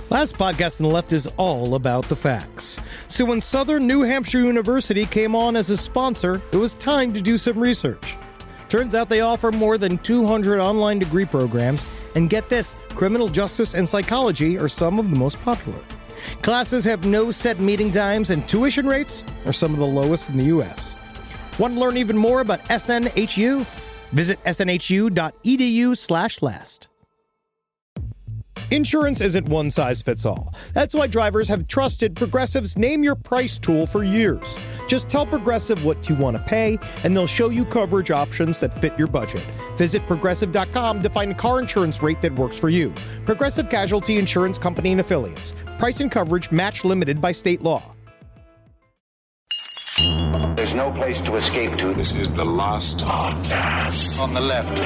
Last podcast on the left is all about the facts. So when Southern New Hampshire University came on as a sponsor, it was time to do some research. Turns out they offer more than 200 online degree programs, and get this, criminal justice and psychology are some of the most popular. Classes have no set meeting times, and tuition rates are some of the lowest in the U.S. Want to learn even more about SNHU? Visit snhu.edu/last. Insurance isn't one size fits all. That's why drivers have trusted Progressive's Name Your Price tool for years. Just tell Progressive what you want to pay, and they'll show you coverage options that fit your budget. Visit Progressive.com to find a car insurance rate that works for you. Progressive Casualty Insurance Company and Affiliates. Price and coverage match limited by state law. There's no place to escape to. This is the last podcast On the left.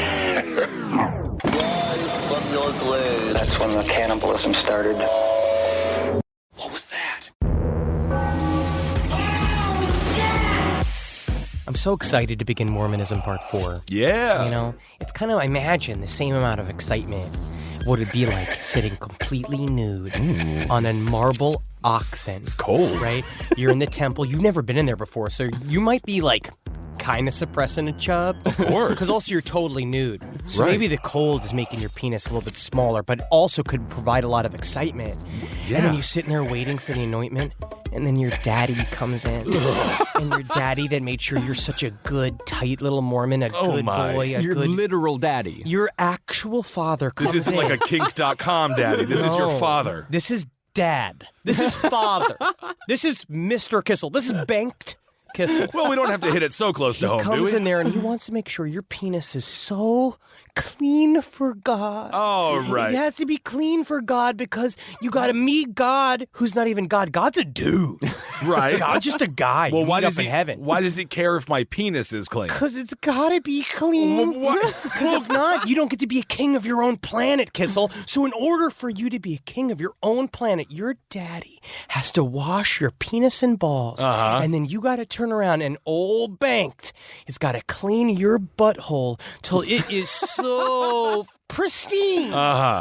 From your glade. That's when the cannibalism started. What was that? I'm so excited to begin Mormonism Part 4. Yeah. You know, it's kind of, I imagine, the same amount of excitement what it'd be like sitting completely nude on a marble oxen. Cold. Right? You're in the temple. You've never been in there before, so you might be like kind of suppressing a chub. Of course. Because also you're totally nude. So Right. maybe the cold is making your penis a little bit smaller, but it also could provide a lot of excitement. Yeah. And then you're sitting there waiting for the anointment, and then your daddy comes in. And your daddy that made sure you're such a good, tight little Mormon, a good my. boy, a Your good... literal daddy. Your actual father comes This isn't like in. a kink.com daddy. This is your No. father. This is dad. This is father. This is Mr. Kissel. This is banked Kissel. Well, we don't have to hit it so close to He home, do comes we? in there and he wants to make sure your penis is so clean for God. Oh, right. It has to be clean for God because you got to meet God, who's not even God. God's a dude. Right. God's just a guy. Well, you why meet does up he? in heaven? Why does he care if my penis is clean? Because it's got to be clean. Because if not, you don't get to be a king of your own planet, Kissel. So in order for you to be a king of your own planet, your daddy has to wash your penis and balls. And then you got to turn around and old banked has got to clean your butthole till it is so pristine.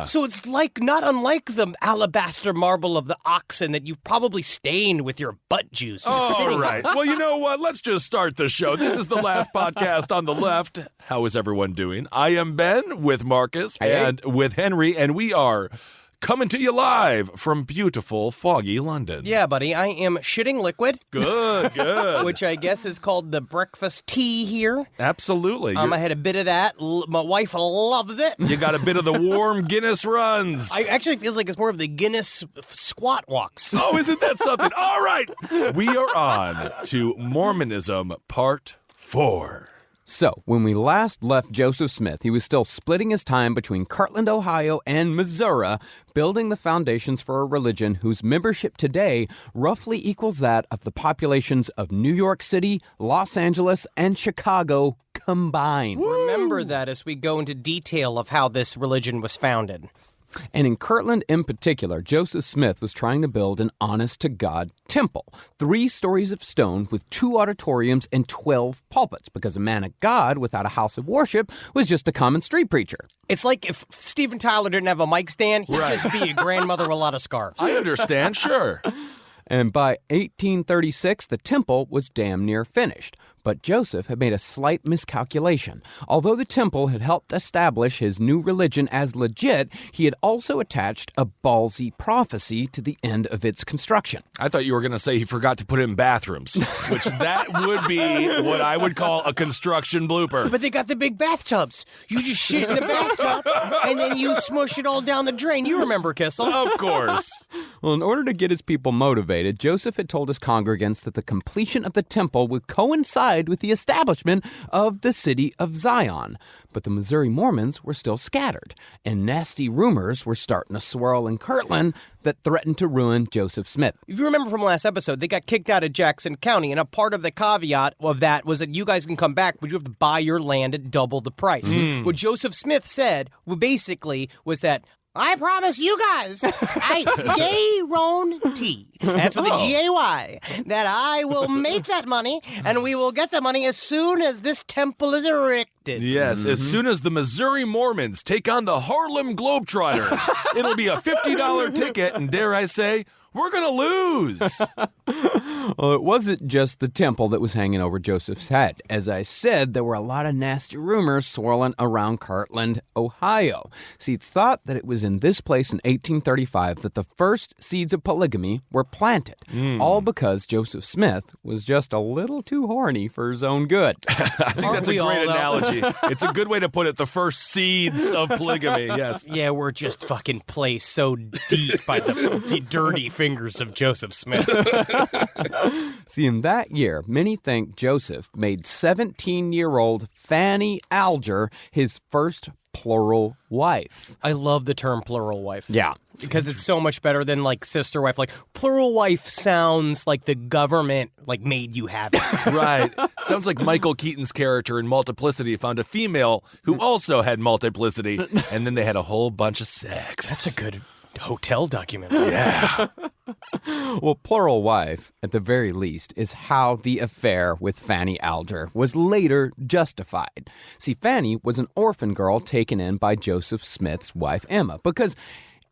So it's like, not unlike the alabaster marble of the oxen that you've probably stained with your butt juice. just sitting All right. Well, you know what? Let's just start the show. This is the last podcast on the left. How is everyone doing? I am Ben with Marcus and with Henry, and we are coming to you live from beautiful, foggy London. Yeah, buddy, I am shitting liquid. Good, good. Which I guess is called the breakfast tea here. Absolutely. I had a bit of that. My wife loves it. You got a bit of the warm Guinness runs. I actually feels like it's more of the Guinness squat walks. Oh, isn't that something? All right. We are on to Mormonism Part 4. So, when we last left Joseph Smith, he was still splitting his time between Kirtland, Ohio, and Missouri, building the foundations for a religion whose membership today roughly equals that of the populations of New York City, Los Angeles, and Chicago combined. Remember that as we go into detail of how this religion was founded. And in Kirtland in particular, Joseph Smith was trying to build an honest-to-God temple. 3 stories of stone with 2 auditoriums and 12 pulpits, because a man of God without a house of worship was just a common street preacher. It's like if Steven Tyler didn't have a mic stand, he'd just be a grandmother with a lot of scarves. I understand, sure. And by 1836, the temple was damn near finished. But Joseph had made a slight miscalculation. Although the temple had helped establish his new religion as legit, he had also attached a ballsy prophecy to the end of its construction. I thought you were going to say he forgot to put in bathrooms, which that would be what I would call a construction blooper. But they got the big bathtubs. You just shit in the bathtub, and then you smush it all down the drain. You remember, Kissel. Of course. Well, in order to get his people motivated, Joseph had told his congregants that the completion of the temple would coincide with the establishment of the city of Zion. But the Missouri Mormons were still scattered, and nasty rumors were starting to swirl in Kirtland that threatened to ruin Joseph Smith. If you remember from last episode, they got kicked out of Jackson County, and a part of the caveat of that was that you guys can come back, but you have to buy your land at double the price. What Joseph Smith said, basically, was that I promise you guys, I guarantee, that's with a G-A-Y, that I will make that money, and we will get the money as soon as this temple is erected. Yes, as soon as the Missouri Mormons take on the Harlem Globetrotters, it'll be a $50 ticket, and dare I say, we're going to lose. Well, it wasn't just the temple that was hanging over Joseph's head. As I said, there were a lot of nasty rumors swirling around Kirtland, Ohio. See, it's thought that it was in this place in 1835 that the first seeds of polygamy were planted, all because Joseph Smith was just a little too horny for his own good. I think that's a great analogy. It's a good way to put it, the first seeds of polygamy, yes. Yeah, we're just fucking placed so deep by the dirty fingers of Joseph Smith. See, in that year, many think Joseph made 17-year-old Fanny Alger his first plural wife. I love the term plural wife. Yeah. Because it's so much better than, like, sister wife. Like, plural wife sounds like the government, like, made you have it. Right. Sounds like Michael Keaton's character in Multiplicity found a female who also had multiplicity, and then they had a whole bunch of sex. That's a good hotel documentary. Yeah. Well, plural wife, at the very least, is how the affair with Fanny Alger was later justified. See, Fanny was an orphan girl taken in by Joseph Smith's wife, Emma, because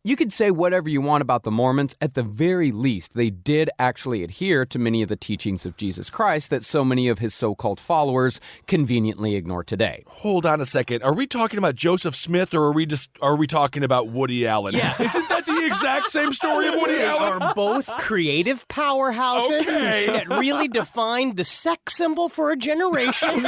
you could say whatever you want about the Mormons. At the very least, they did actually adhere to many of the teachings of Jesus Christ that so many of his so-called followers conveniently ignore today. Hold on a second. Are we talking about Joseph Smith, or are we talking about Woody Allen? Yeah. Isn't that the exact same story of Woody They Allen? are both creative powerhouses that really defined the sex symbol for a generation.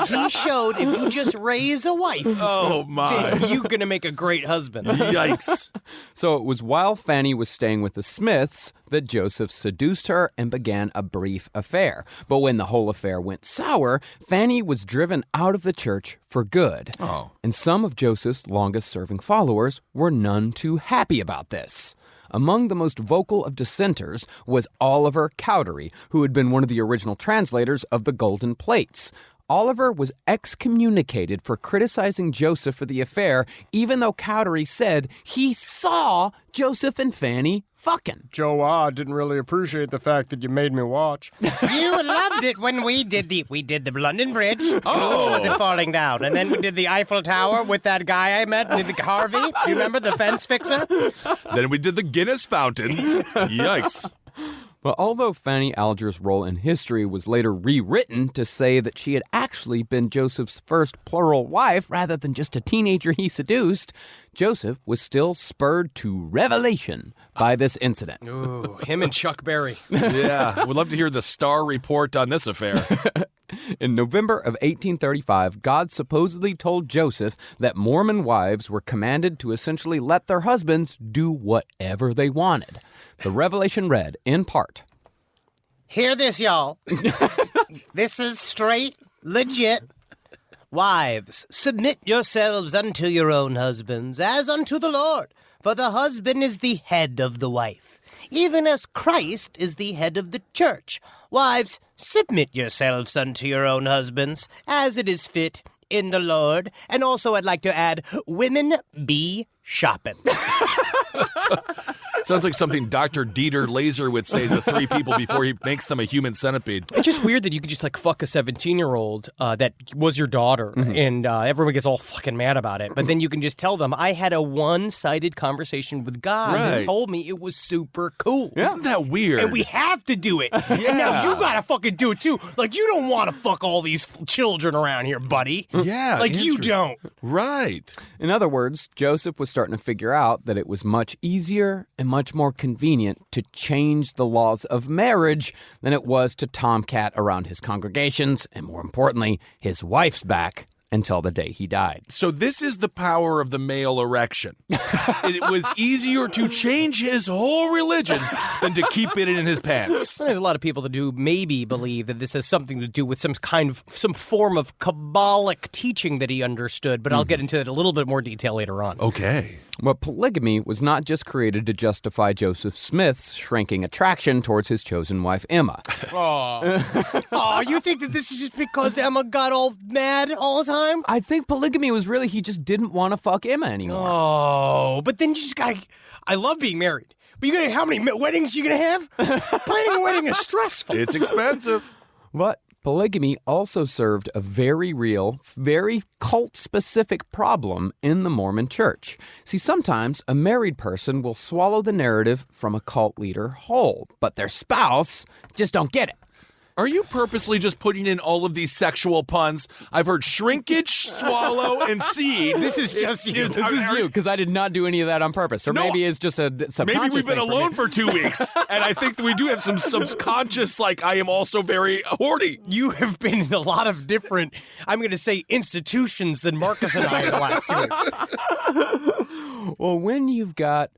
He showed if you just raise a wife, Oh, my. you're going to make a great husband. Yikes. So it was while Fanny was staying with the Smiths that Joseph seduced her and began a brief affair. But when the whole affair went sour, Fanny was driven out of the church for good. Oh. And some of Joseph's longest-serving followers were none too happy about this. Among the most vocal of dissenters was Oliver Cowdery, who had been one of the original translators of the Golden Plates. Oliver was excommunicated for criticizing Joseph for the affair, even though Cowdery said he saw Joseph and Fanny fucking. Joe, didn't really appreciate the fact that you made me watch. You loved it when we did the London Bridge. Oh, was it falling down? And then we did the Eiffel Tower with that guy I met, Harvey. Do you remember the fence fixer? Then we did the Guinness Fountain. Yikes. But although Fanny Alger's role in history was later rewritten to say that she had actually been Joseph's first plural wife rather than just a teenager he seduced, Joseph was still spurred to revelation by this incident. Ooh, him and Chuck Berry. Yeah, we'd love to hear the Star report on this affair. In November of 1835, God supposedly told Joseph that Mormon wives were commanded to essentially let their husbands do whatever they wanted. The revelation read, in part, Hear this, y'all. This is straight, legit. Wives, submit yourselves unto your own husbands, as unto the Lord. For the husband is the head of the wife, even as Christ is the head of the church. Wives, submit yourselves unto your own husbands, as it is fit in the Lord. And also I'd like to add, women, be shopping. Sounds like something Dr. Dieter Laser would say to 3 people before he makes them a human centipede. It's just weird that you could just like fuck a 17-year-old that was your daughter, and everyone gets all fucking mad about it. But then you can just tell them, I had a one-sided conversation with God who told me it was super cool. Isn't that weird? And we have to do it. And now you gotta fucking do it too. Like, you don't want to fuck all these children around here, buddy. Yeah. Like, you interesting. don't. Right. In other words, Joseph was starting to figure out that it was much easier and much more convenient to change the laws of marriage than it was to tomcat around his congregations and, more importantly, his wife's back until the day he died. So this is the power of the male erection. It was easier to change his whole religion than to keep it in his pants. There's a lot of people that do maybe believe that this has something to do with some form of Kabbalic teaching that he understood, but I'll get into it a little bit more detail later on. Okay. But polygamy was not just created to justify Joseph Smith's shrinking attraction towards his chosen wife, Emma. Oh, you think that this is just because Emma got all mad all the time? I think polygamy was really he just didn't want to fuck Emma anymore. Oh, but then you just gotta. I love being married, but you gotta. How many weddings you gonna have? Planning a wedding is stressful. It's expensive. But polygamy also served a very real, very cult-specific problem in the Mormon church. See, sometimes a married person will swallow the narrative from a cult leader whole, but their spouse just don't get it. Are you purposely just putting in all of these sexual puns? I've heard shrinkage, swallow, and seed. This is just you. This is you, because I did not do any of that on purpose. Or maybe it's just a subconscious Maybe we've been thing alone for 2 weeks, and I think that we do have some subconscious, like, I am also very horny. You have been in a lot of different, I'm going to say, institutions than Marcus and I in the last 2 weeks. Well, when you've got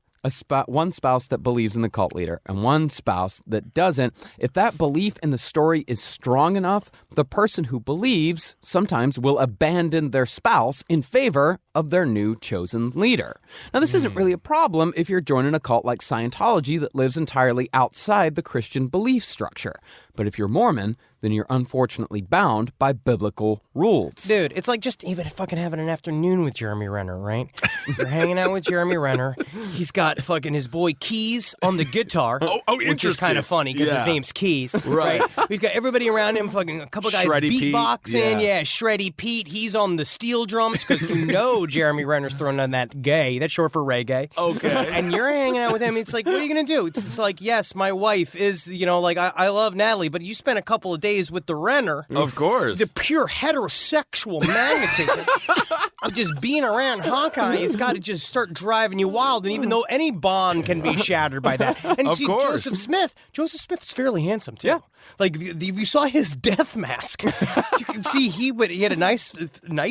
one spouse that believes in the cult leader and one spouse that doesn't, if that belief in the story is strong enough, the person who believes sometimes will abandon their spouse in favor of their new chosen leader. Now, this isn't really a problem if you're joining a cult like Scientology that lives entirely outside the Christian belief structure. But if you're Mormon, then you're unfortunately bound by biblical rules. Dude, it's like just even fucking having an afternoon with Jeremy Renner, right? You're hanging out with Jeremy Renner. He's got fucking his boy Keys on the guitar. Which is kind of funny because his name's Keys. Right. We've got everybody around him, fucking a couple guys Shreddy beatboxing. Pete. Yeah, Shreddy Pete. He's on the steel drums because you know Jeremy Renner's throwing on that gay. That's short for reggae. Okay. And you're hanging out with him. It's like, what are you going to do? It's like, yes, my wife is, like, I love Natalie, but you spent a couple of days with the Renner. Of course. The pure heterosexual magnetism of just being around Hawkeye, it's got to just start driving you wild. And even though any bond can be shattered by that. And Of see, course. Joseph Smith's fairly handsome, too. Yeah. Like, if you saw his death mask, you can see he had a nice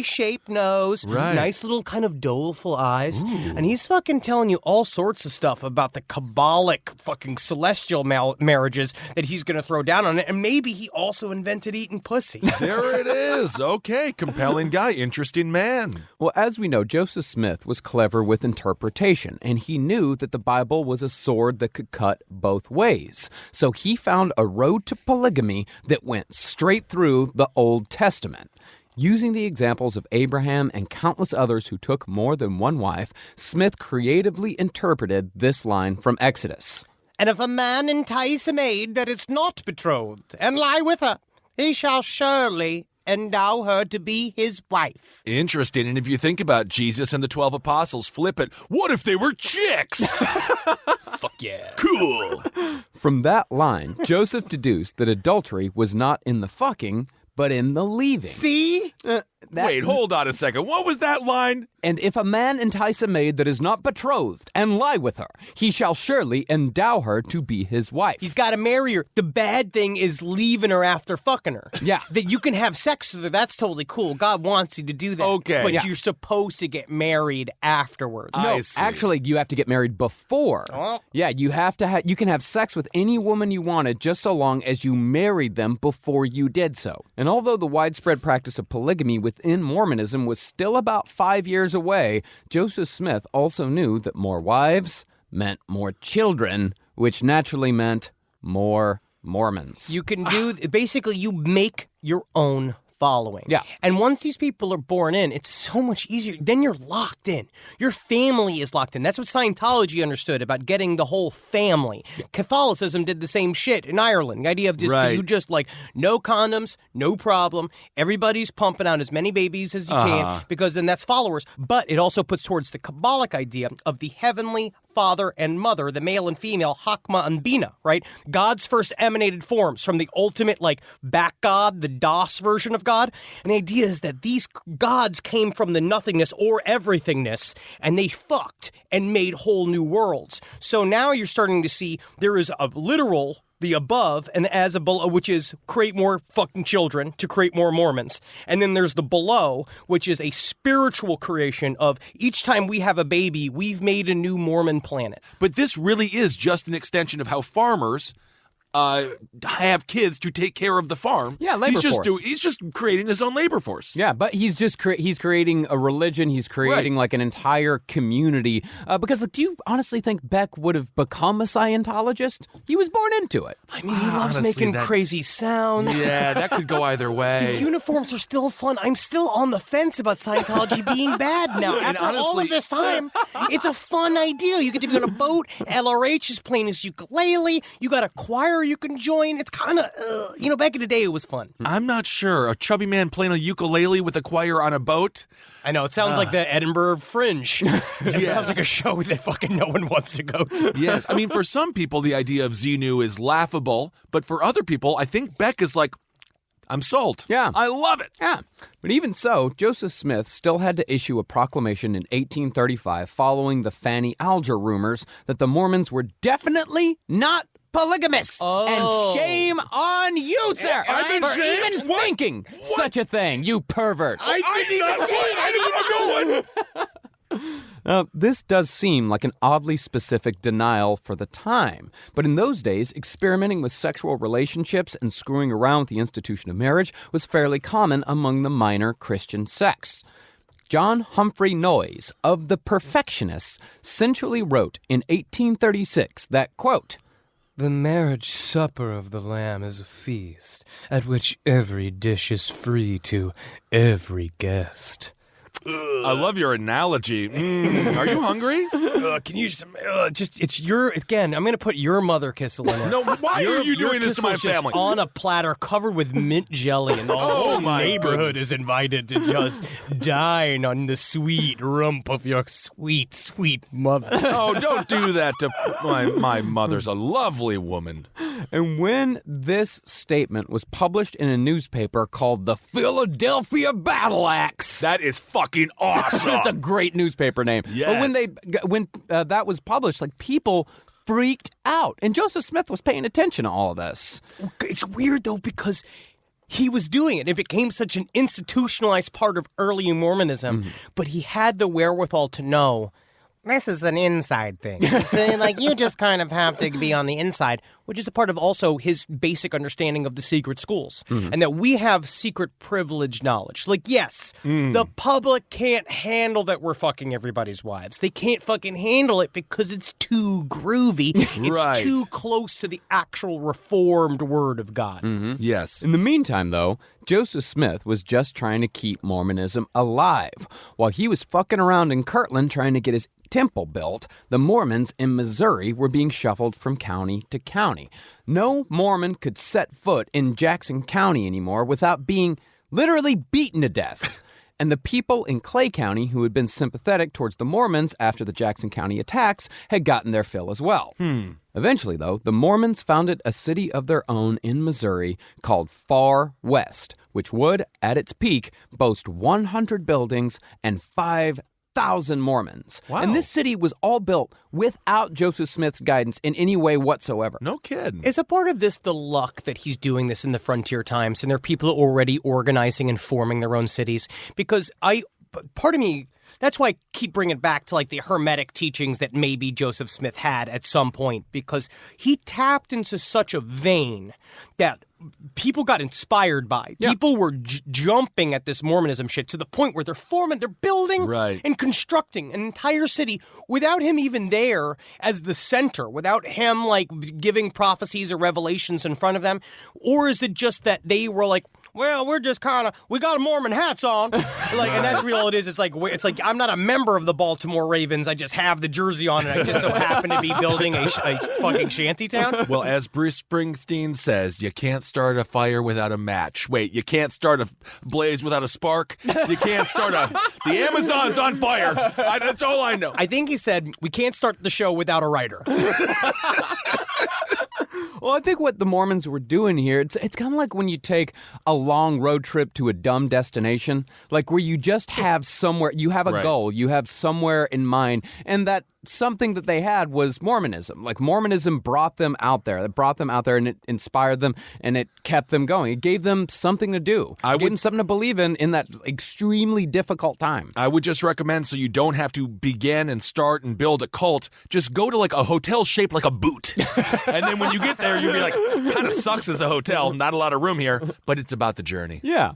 shaped nose, nice little kind of doleful eyes, and he's fucking telling you all sorts of stuff about the Kabbalic fucking celestial marriages that he's going to throw down on it, and maybe he also invented eating pussy. There it is. Okay. Compelling guy. Interesting man. Well, as we know, Joseph Smith was clever with interpretation, and he knew that the Bible was a sword that could cut both ways. So he found a road to polygamy that went straight through the Old Testament. Using the examples of Abraham and countless others who took more than one wife, Smith creatively interpreted this line from Exodus. And if a man entice a maid that is not betrothed, and lie with her, he shall surely endow her to be his wife. Interesting. And if you think about Jesus and the 12 apostles, flip it. What if they were chicks? Fuck yeah. Cool. From that line, Joseph deduced that adultery was not in the fucking, but in the leaving. See? Wait, hold on a second. What was that line? And if a man entice a maid that is not betrothed and lie with her, he shall surely endow her to be his wife. He's got to marry her. The bad thing is leaving her after fucking her. Yeah. That you can have sex with her. That's totally cool. God wants you to do that. Okay. But Yeah. you're supposed to get married afterwards. No, I see. actually, you have to get married before. Oh. Yeah, you have to. You can have sex with any woman you wanted, just so long as you married them before you did so. And although the widespread practice of polygamy within Mormonism was still about 5 years away, Joseph Smith also knew that more wives meant more children, which naturally meant more Mormons. You can do, basically, you make your own following. Yeah. And once these people are born in, it's so much easier. Then you're locked in. Your family is locked in. That's what Scientology understood about getting the whole family. Catholicism did the same shit in Ireland. The idea of just, you just like, no condoms, no problem. Everybody's pumping out as many babies as you can because then that's followers. But it also puts towards the Kabbalic idea of the heavenly father and mother, the male and female, Hakma and Bina, right? God's first emanated forms from the ultimate, like, back God, the DOS version of God. And the idea is that these gods came from the nothingness or everythingness, and they fucked and made whole new worlds. So now you're starting to see there is a literal, the above, and as a below, which is create more fucking children to create more Mormons. And then there's the below, which is a spiritual creation of each time we have a baby, we've made a new Mormon planet. But this really is just an extension of how farmers have kids to take care of the farm. Yeah, labor force. He's just creating his own labor force. Yeah, but he's just he's creating a religion. He's creating like an entire community. Because do you honestly think Beck would have become a Scientologist? He was born into it. I mean, he loves making crazy sounds. Yeah, that could go either way. The uniforms are still fun. I'm still on the fence about Scientology being bad now. After all of this time, it's a fun idea. You get to be on a boat. LRH is playing his ukulele. You got a choir you can join. It's kind of, back in the day, it was fun. I'm not sure. A chubby man playing a ukulele with a choir on a boat? I know. It sounds like the Edinburgh Fringe. It sounds like a show that fucking no one wants to go to. Yes. I mean, for some people, the idea of Xenu is laughable. But for other people, I think Beck is like, I'm sold. Yeah. I love it. Yeah. But even so, Joseph Smith still had to issue a proclamation in 1835 following the Fanny Alger rumors that the Mormons were definitely not polygamous. Oh. And shame on you, sir, I've been for shamed? even What? thinking such a thing, you pervert. I didn't know one. Now, this does seem like an oddly specific denial for the time, but in those days, experimenting with sexual relationships and screwing around with the institution of marriage was fairly common among the minor Christian sects. John Humphrey Noyes of the Perfectionists sensually wrote in 1836 that, quote, "The marriage supper of the Lamb is a feast, at which every dish is free to every guest." I love your analogy. Are you hungry? Can you it's your, again, I'm going to put your mother Kissel in it. No, why are you doing this to my Kissel's just family? on a platter covered with mint jelly, and the whole neighborhood is invited to just dine on the sweet rump of your sweet, sweet mother. Oh, don't do that to my mother's a lovely woman. And when this statement was published in a newspaper called the Philadelphia Battle Axe, That is fucking awesome. it's a great newspaper name. Yes. But when that was published, like, people freaked out, and Joseph Smith was paying attention to all of this. It's weird, though, because he was doing it. It became such an institutionalized part of early Mormonism, but he had the wherewithal to know this is an inside thing. So, you just kind of have to be on the inside, which is a part of also his basic understanding of the secret schools, and that we have secret privileged knowledge. Yes, the public can't handle that we're fucking everybody's wives. They can't fucking handle it because it's too groovy. It's Right. too close to the actual reformed word of God. Yes. In the meantime, though, Joseph Smith was just trying to keep Mormonism alive. While he was fucking around in Kirtland trying to get his temple built, the Mormons in Missouri were being shuffled from county to county. No Mormon could set foot in Jackson County anymore without being literally beaten to death. And the people in Clay County who had been sympathetic towards the Mormons after the Jackson County attacks had gotten their fill as well. Eventually, though, the Mormons founded a city of their own in Missouri called Far West, which would, at its peak, boast 100 buildings and 5,000 Mormons. Wow. And this city was all built without Joseph Smith's guidance in any way whatsoever. No kidding. Is a part of this the luck that he's doing this in the frontier times and there are people already organizing and forming their own cities? Because part of me, that's why I keep bringing it back to the Hermetic teachings that maybe Joseph Smith had at some point, because he tapped into such a vein that people got inspired by. Yeah. People were jumping at this Mormonism shit to the point where they're building Right. and constructing an entire city without him even there as the center, without him giving prophecies or revelations in front of them. Or is it just that they were like, well, we're just we got Mormon hats on. And that's real it is. It's like I'm not a member of the Baltimore Ravens. I just have the jersey on and I just so happen to be building a fucking shanty town. Well, as Bruce Springsteen says, you can't start a fire without a match. Wait, you can't start a blaze without a spark? You can't start the Amazon's on fire. That's all I know. I think he said, we can't start the show without a writer. Well, I think what the Mormons were doing here, it's kind of like when you take a long road trip to a dumb destination, where you just have somewhere, you have a Right. goal, you have somewhere in mind, and that something that they had was Mormonism. Like, Mormonism brought them out there. It brought them out there, and it inspired them, and it kept them going. It gave them something to do. It gave them something to believe in that extremely difficult time. I would just recommend, so you don't have to begin and start and build a cult, just go to like a hotel shaped like a boot. And then when you get there, you'll be like, kind of sucks as a hotel. Not a lot of room here, but it's about the journey. Yeah.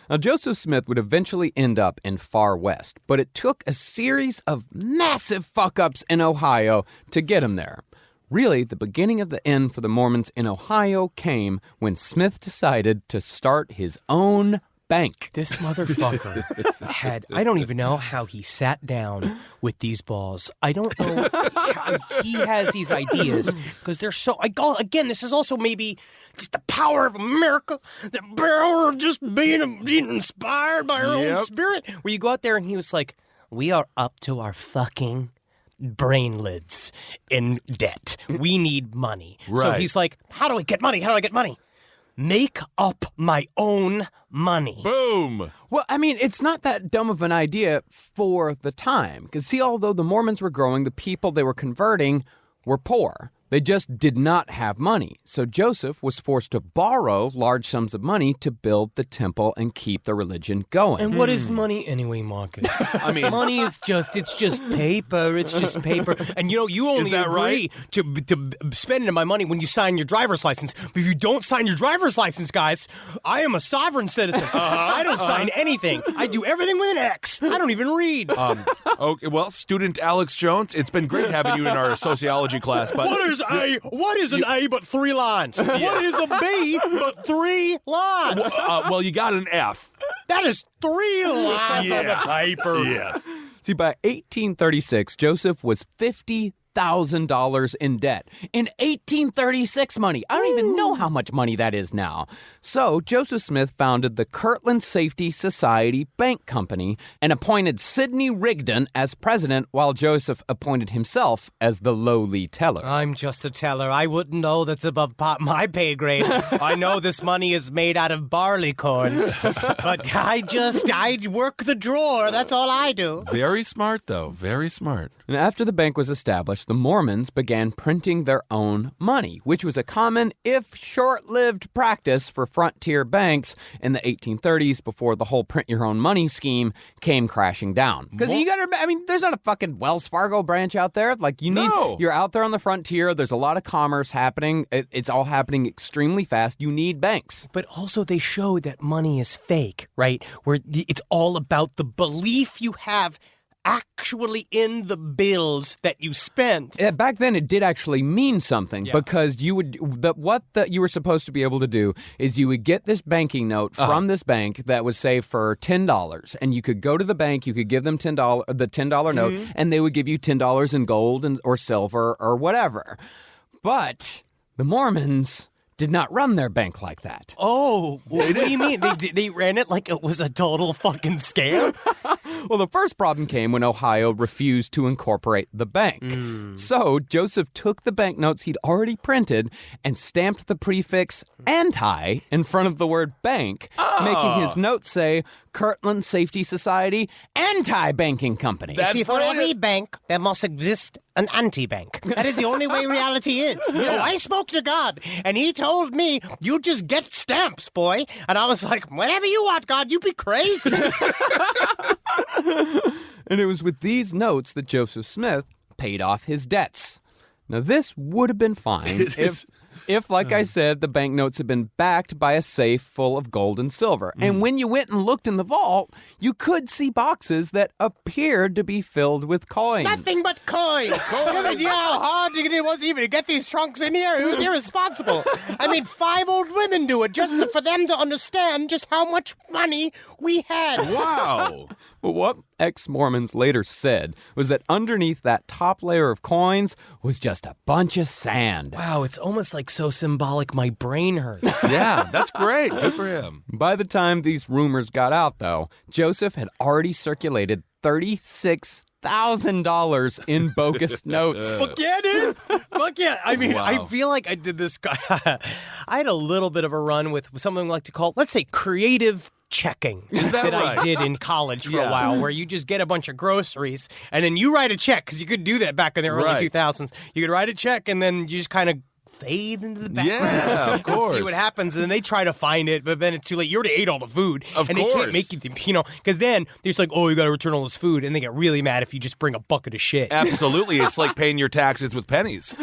Now, Joseph Smith would eventually end up in Far West, but it took a series of massive fuck-ups in Ohio to get him there. Really, the beginning of the end for the Mormons in Ohio came when Smith decided to start his own bank. This motherfucker I don't even know how he sat down with these balls. I don't know how he has these ideas, because they're so, again, this is also maybe just the power of America, the power of just being inspired by our own spirit, where you go out there and he was like, we are up to our fucking brain lids in debt. We need money. Right. So he's like, how do I get money? How do I get money? Make up my own money. Boom. Well, I mean, it's not that dumb of an idea for the time. Because, see, although the Mormons were growing, the people they were converting were poor. They just did not have money. So Joseph was forced to borrow large sums of money to build the temple and keep the religion going. And what is money anyway, Marcus? I mean, money is just paper. It's just paper. And you only agree to spending my money when you sign your driver's license. But if you don't sign your driver's license, guys, I am a sovereign citizen. I don't sign anything. I do everything with an X. I don't even read. Okay, well, student Alex Jones, it's been great having you in our sociology class. But what is an A but 3 lines? What is a B but 3 lines? Well, you got an F. That is 3 lines on the paper. Yes. See, by 1836, Joseph was $50,000 in debt. In 1836 money. I don't even know how much money that is now. So Joseph Smith founded the Kirtland Safety Society Bank Company and appointed Sidney Rigdon as president, while Joseph appointed himself as the lowly teller. I'm just a teller. I wouldn't know that's above my pay grade. I know this money is made out of barley corns, but I work the drawer. That's all I do. Very smart, though. Very smart. And after the bank was established, the Mormons began printing their own money, which was a common, if short-lived, practice for frontier banks in the 1830s before the whole print-your-own-money scheme came crashing down. Because there's not a fucking Wells Fargo branch out there. Like, you're out there on the frontier. There's a lot of commerce happening. It's all happening extremely fast. You need banks. But also they showed that money is fake, right? Where it's all about the belief you have actually in the bills that you spent. Back then, it did actually mean something because you were supposed to be able to do is you would get this banking note from this bank that was, say, for $10, and you could go to the bank, you could give them the $10 note, and they would give you $10 in gold or silver or whatever. But the Mormons did not run their bank like that. Oh, what do you mean? They ran it like it was a total fucking scam? Well, the first problem came when Ohio refused to incorporate the bank. So Joseph took the banknotes he'd already printed and stamped the prefix anti in front of the word bank, making his notes say Kirtland Safety Society Anti-Banking Company. See, for every bank, there must exist an anti-bank. That is the only way reality is. Oh, I spoke to God, and he told me, you just get stamps, boy. And I was like, whatever you want, God, you be crazy. And it was with these notes that Joseph Smith paid off his debts. Now, this would have been fine if, like I said, the banknotes had been backed by a safe full of gold and silver. And when you went and looked in the vault, you could see boxes that appeared to be filled with coins. Nothing but coins. You have an idea how hard it was even to get these trunks in here? It was irresponsible. I mean, 5 old women do it just for them to understand just how much money we had. Wow. But what ex-Mormons later said was that underneath that top layer of coins was just a bunch of sand. Wow, it's almost like so symbolic my brain hurts. Yeah, that's great. Good for him. By the time these rumors got out, though, Joseph had already circulated $36,000 in bogus notes. Fuck yeah, dude. Fuck yeah. I mean, Wow. I feel like I did this. I had a little bit of a run with something we like to call, let's say, creative checking that I right? did in college for a while, where you just get a bunch of groceries and then you write a check, because you could do that back in the early 2000s. You could write a check and then you just kind of fade into the background. Yeah, of course. See what happens, and then they try to find it, but then it's too late. You already ate all the food, Of and course. they can't make you, because then they're just like, oh, you got to return all this food, and they get really mad if you just bring a bucket of shit. Absolutely. It's like paying your taxes with pennies.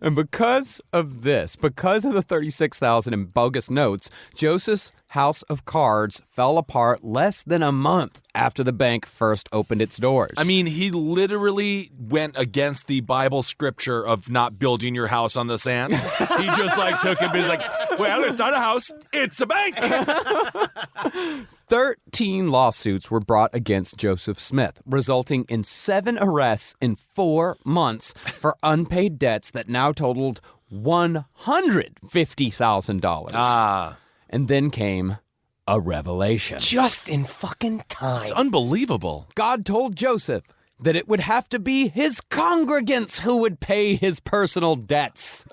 And because of this, because of the 36,000 in bogus notes, Joseph's house of cards fell apart less than a month after the bank first opened its doors. I mean, he literally went against the Bible scripture of not building your house on the sand. He just took it, but he's like, well, it's not a house, it's a bank. 13 lawsuits were brought against Joseph Smith, resulting in 7 arrests in 4 months for unpaid debts that now totaled $150,000. Ah. And then came a revelation. Just in fucking time. It's unbelievable. God told Joseph that it would have to be his congregants who would pay his personal debts.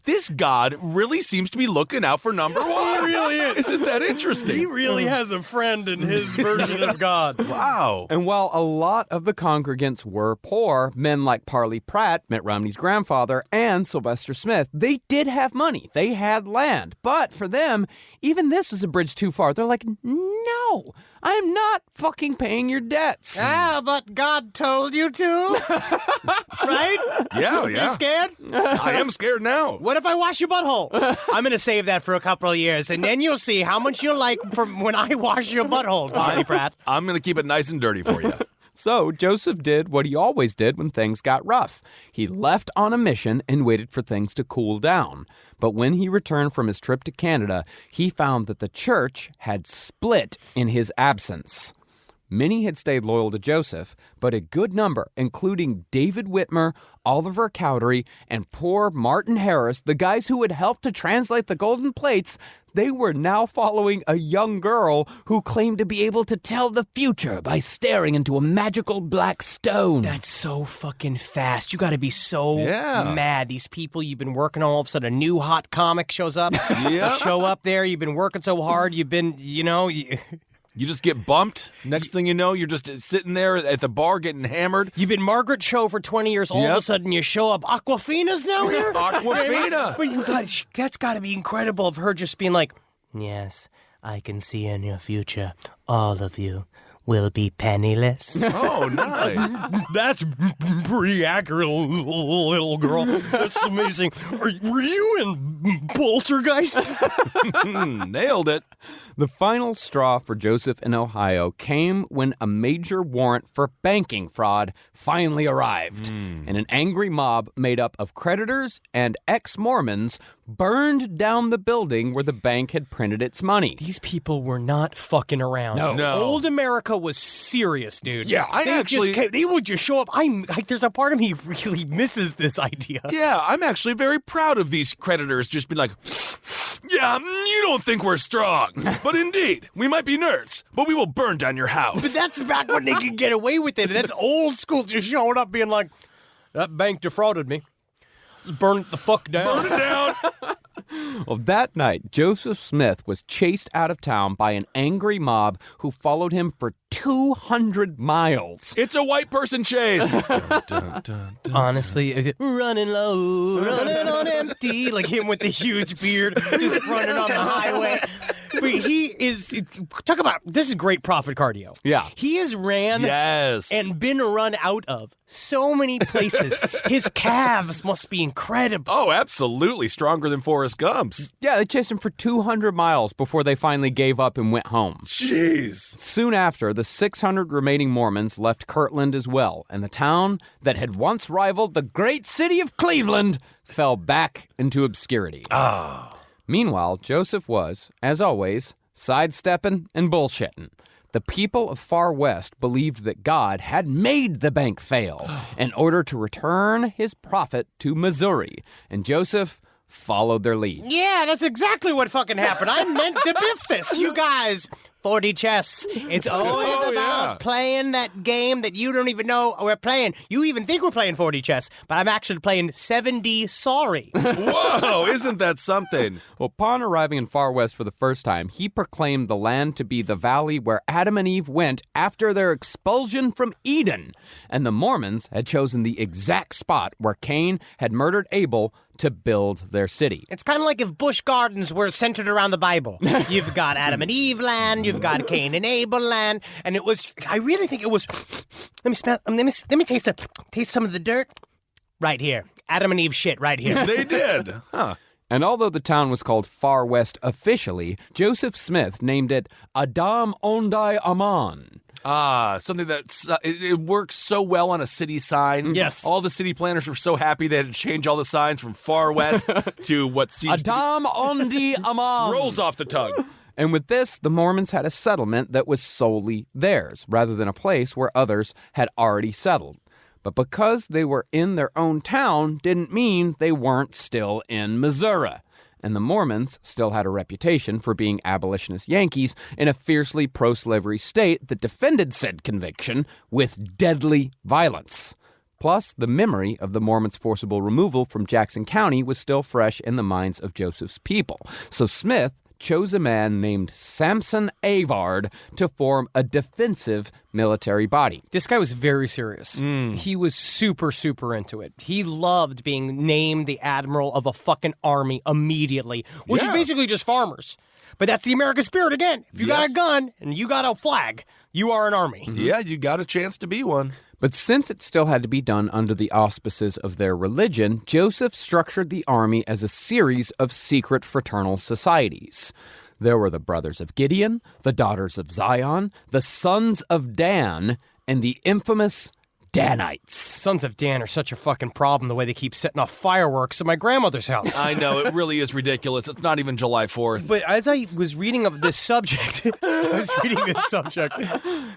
This God really seems to be looking out for number one. He really is. Isn't that interesting? He really has a friend in his version of God. Wow. And while a lot of the congregants were poor, men like Parley Pratt, Mitt Romney's grandfather, and Sylvester Smith, they did have money. They had land. But for them, even this was a bridge too far. They're like, no, I'm not fucking paying your debts. Ah, but God told you to. Right? Yeah. You scared? I am scared now. What if I wash your butthole? I'm going to save that for a couple of years, and then you'll see how much you'll like from when I wash your butthole, Parley Pratt. I'm going to keep it nice and dirty for you. So Joseph did what he always did when things got rough. He left on a mission and waited for things to cool down. But when he returned from his trip to Canada, he found that the church had split in his absence. Many had stayed loyal to Joseph, but a good number, including David Whitmer, Oliver Cowdery, and poor Martin Harris, the guys who had helped to translate the golden plates, they were now following a young girl who claimed to be able to tell the future by staring into a magical black stone. That's so fucking fast. You got to be so Yeah. mad. These people you've been working on, all of a sudden a new hot comic shows up. Yeah. You show up there. You've been working so hard. You've been, You just get bumped. Next thing you know, you're just sitting there at the bar getting hammered. You've been Margaret Cho for 20 years. All of a sudden, you show up. Aquafina's now here? Aquafina. But that's got to be incredible of her just being like, yes, I can see in your future, all of you will be penniless. Oh, nice. That's pretty accurate, little girl. That's amazing. Were you in Poltergeist? Nailed it. The final straw for Joseph in Ohio came when a major warrant for banking fraud finally arrived, and an angry mob made up of creditors and ex-Mormons burned down the building where the bank had printed its money. These people were not fucking around. No. Old America was serious, dude. Yeah, they would just show up. There's a part of me really misses this idea. Yeah, I'm actually very proud of these creditors just being like, yeah, you don't think we're strong. But indeed, we might be nerds, but we will burn down your house. But that's back when they could get away with it. That's old school, just showing up being like, that bank defrauded me. Just burn it the fuck down. Burn it down. Well, that night, Joseph Smith was chased out of town by an angry mob who followed him for 200 miles. It's a white person chase. Honestly, running low, running on empty, like him with the huge beard, just running on the highway. But he is, talk about, this is great profit cardio. Yeah. He has ran Yes. and been run out of so many places. His calves must be incredible. Oh, absolutely. Stronger than Forrest Gump's. Yeah, they chased him for 200 miles before they finally gave up and went home. Jeez. Soon after, the 600 remaining Mormons left Kirtland as well, and the town that had once rivaled the great city of Cleveland fell back into obscurity. Meanwhile, Joseph was, as always, sidestepping and bullshitting. The people of Far West believed that God had made the bank fail in order to return his profit to Missouri, and Joseph followed their lead. Yeah, that's exactly what fucking happened. I meant to biff this. You guys 4D chess. It's always about playing that game that you don't even know we're playing. You even think we're playing 4D chess, but I'm actually playing 7D sorry. Whoa, isn't that something? Well, upon arriving in Far West for the first time, he proclaimed the land to be the valley where Adam and Eve went after their expulsion from Eden. And the Mormons had chosen the exact spot where Cain had murdered Abel to build their city. It's kind of like if Busch Gardens were centered around the Bible. You've got Adam and Eve land, you've got Cain and Abel land, and it was, I really think it was, let me taste some of the dirt right here. Adam and Eve shit right here. They did. Huh. And although the town was called Far West officially, Joseph Smith named it Adam Ondai Aman. Something that it works so well on a city sign. Yes. All the city planners were so happy they had to change all the signs from Far West to what seems Adam Ondi Aman. rolls off the tongue. And with this, the Mormons had a settlement that was solely theirs, rather than a place where others had already settled. But because they were in their own town didn't mean they weren't still in Missouri. And the Mormons still had a reputation for being abolitionist Yankees in a fiercely pro-slavery state that defended said conviction with deadly violence. Plus, the memory of the Mormons' forcible removal from Jackson County was still fresh in the minds of Joseph's people. So Smith chose a man named Samson Avard to form a defensive military body. This guy was very serious. He was super, super into it. He loved being named the admiral of a fucking army immediately, which is basically just farmers. But that's the American spirit again. If you got a gun and you got a flag, you are an army. Yeah, you got a chance to be one. But since it still had to be done under the auspices of their religion, Joseph structured the army as a series of secret fraternal societies. There were the Brothers of Gideon, the Daughters of Zion, the Sons of Dan, and the infamous Danites. Sons of Dan are such a fucking problem the way they keep setting off fireworks at my grandmother's house. I know, it really is ridiculous. It's not even July 4th. But as I was reading of this subject,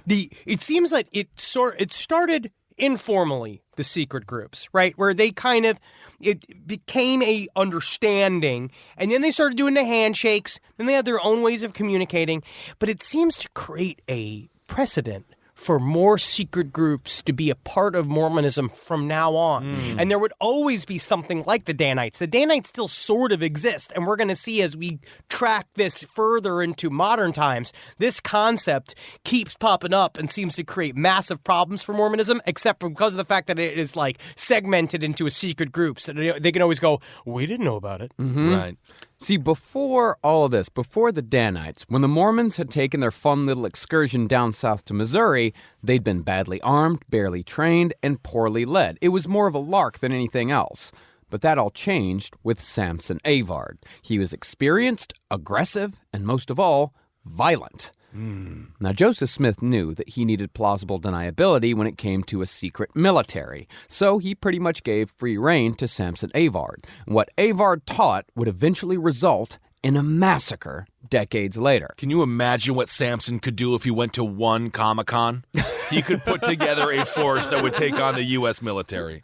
it seems like it started informally, the secret groups, right? Where they it became a understanding, and then they started doing the handshakes, then they had their own ways of communicating, but it seems to create a precedent for more secret groups to be a part of Mormonism from now on. And there would always be something like the Danites. The Danites still sort of exist, and we're going to see as we track this further into modern times, this concept keeps popping up and seems to create massive problems for Mormonism, except because of the fact that it is like segmented into a secret group. So they can always go, we didn't know about it. Right. See, before all of this, before the Danites, when the Mormons had taken their fun little excursion down south to Missouri, they'd been badly armed, barely trained, and poorly led. It was more of a lark than anything else. But that all changed with Samson Avard. He was experienced, aggressive, and most of all, violent. Now, Joseph Smith knew that he needed plausible deniability when it came to a secret military, so he pretty much gave free rein to Samson Avard. What Avard taught would eventually result in a massacre decades later. Can you imagine what Samson could do if he went to one Comic-Con? He could put together a force that would take on the U.S. military.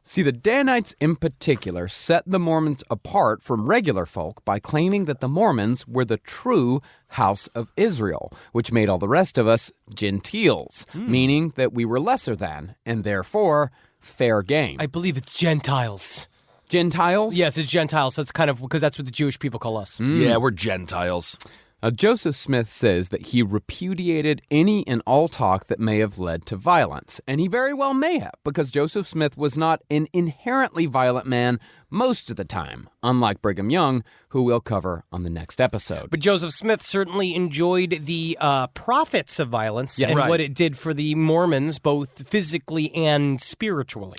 See, the Danites in particular set the Mormons apart from regular folk by claiming that the Mormons were the true house of Israel, which made all the rest of us Gentiles, meaning that we were lesser than, and therefore fair game. I believe it's Gentiles. Gentiles? Yes, it's Gentiles. That's kind of because that's what the Jewish people call us. Yeah, we're Gentiles. Joseph Smith says that he repudiated any and all talk that may have led to violence. And he very well may have, because Joseph Smith was not an inherently violent man most of the time, unlike Brigham Young, who we'll cover on the next episode. But Joseph Smith certainly enjoyed the profits of violence and what it did for the Mormons, both physically and spiritually.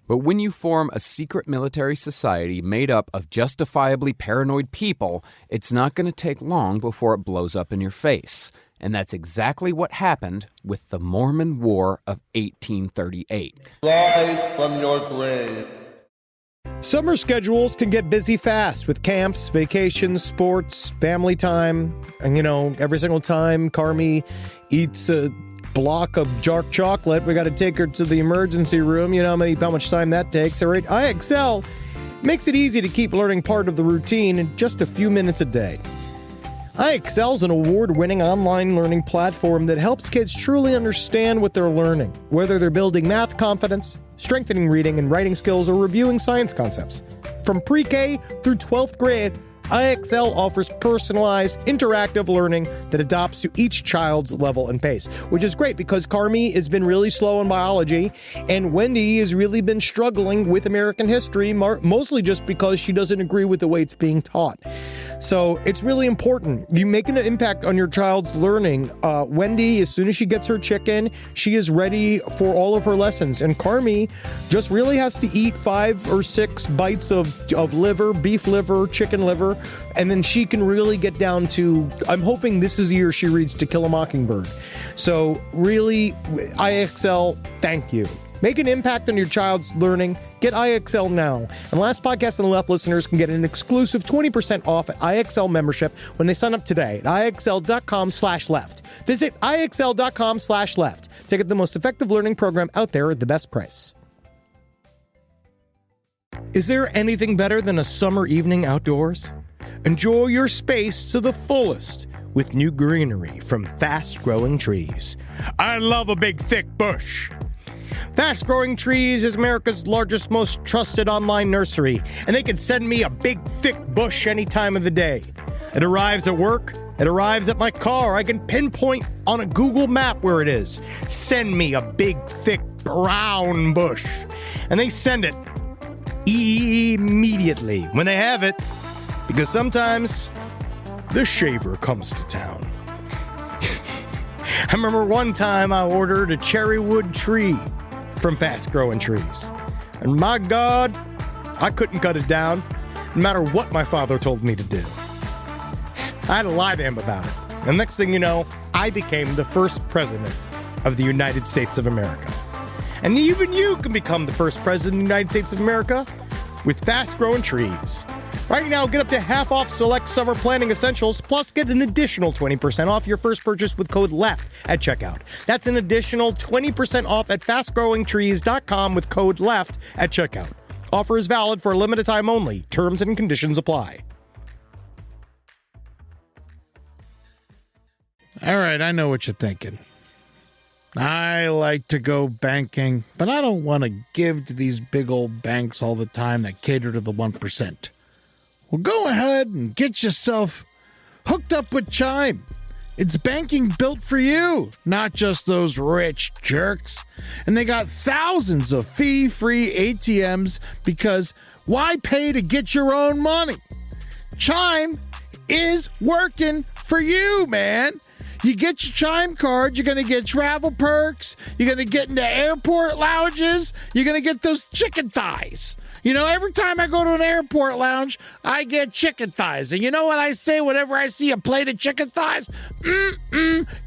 But when you form a secret military society made up of justifiably paranoid people, it's not going to take long before it blows up in your face. And that's exactly what happened with the Mormon War of 1838. Rise from your grave. Summer schedules can get busy fast with camps, vacations, sports, family time. And, every single time Carmi eats a block of dark chocolate, we got to take her to the emergency room. You know how much time that takes. All right, IXL makes it easy to keep learning part of the routine in just a few minutes a day. iExcel is an award-winning online learning platform that helps kids truly understand what they're learning, whether they're building math confidence, strengthening reading and writing skills, or reviewing science concepts. From pre-K through 12th grade, iExcel offers personalized, interactive learning that adapts to each child's level and pace, which is great because Carmi has been really slow in biology, and Wendy has really been struggling with American history, mostly just because she doesn't agree with the way it's being taught. So it's really important. You make an impact on your child's learning. Wendy, as soon as she gets her chicken, she is ready for all of her lessons. And Carmi just really has to eat 5 or 6 bites of liver, beef liver, chicken liver, and then she can really get down to, I'm hoping this is the year she reads To Kill a Mockingbird. So really, iExcel, thank you. Make an impact on your child's learning. Get iExcel now. And Last Podcast on the Left listeners can get an exclusive 20% off at iExcel membership when they sign up today at iexcel.com/left. Visit iexcel.com/left to get the most effective learning program out there at the best price. Is there anything better than a summer evening outdoors? Enjoy your space to the fullest with new greenery from Fast Growing Trees. I love a big, thick bush. Fast Growing Trees is America's largest, most trusted online nursery, and they can send me a big, thick bush any time of the day. It arrives at work. It arrives at my car. I can pinpoint on a Google map where it is. Send me a big, thick, brown bush. And they send it immediately when they have it, because sometimes the shaver comes to town. I remember one time I ordered a cherrywood tree from Fast Growing Trees. And my God, I couldn't cut it down, no matter what my father told me to do. I had to lie to him about it. And next thing you know, I became the first president of the United States of America. And even you can become the first president of the United States of America with Fast Growing Trees. Right now, get up to half off select summer planning essentials, plus get an additional 20% off your first purchase with code LEFT at checkout. That's an additional 20% off at fastgrowingtrees.com with code LEFT at checkout. Offer is valid for a limited time only. Terms and conditions apply. All right, I know what you're thinking. I like to go banking, but I don't want to give to these big old banks all the time that cater to the 1%. Well, go ahead and get yourself hooked up with Chime. It's banking built for you, not just those rich jerks. And they got thousands of fee-free ATMs because why pay to get your own money? Chime is working for you, man. You get your Chime card, you're going to get travel perks, you're going to get into airport lounges, you're going to get those chicken thighs. You know, every time I go to an airport lounge, I get chicken thighs. And you know what I say whenever I see a plate of chicken thighs?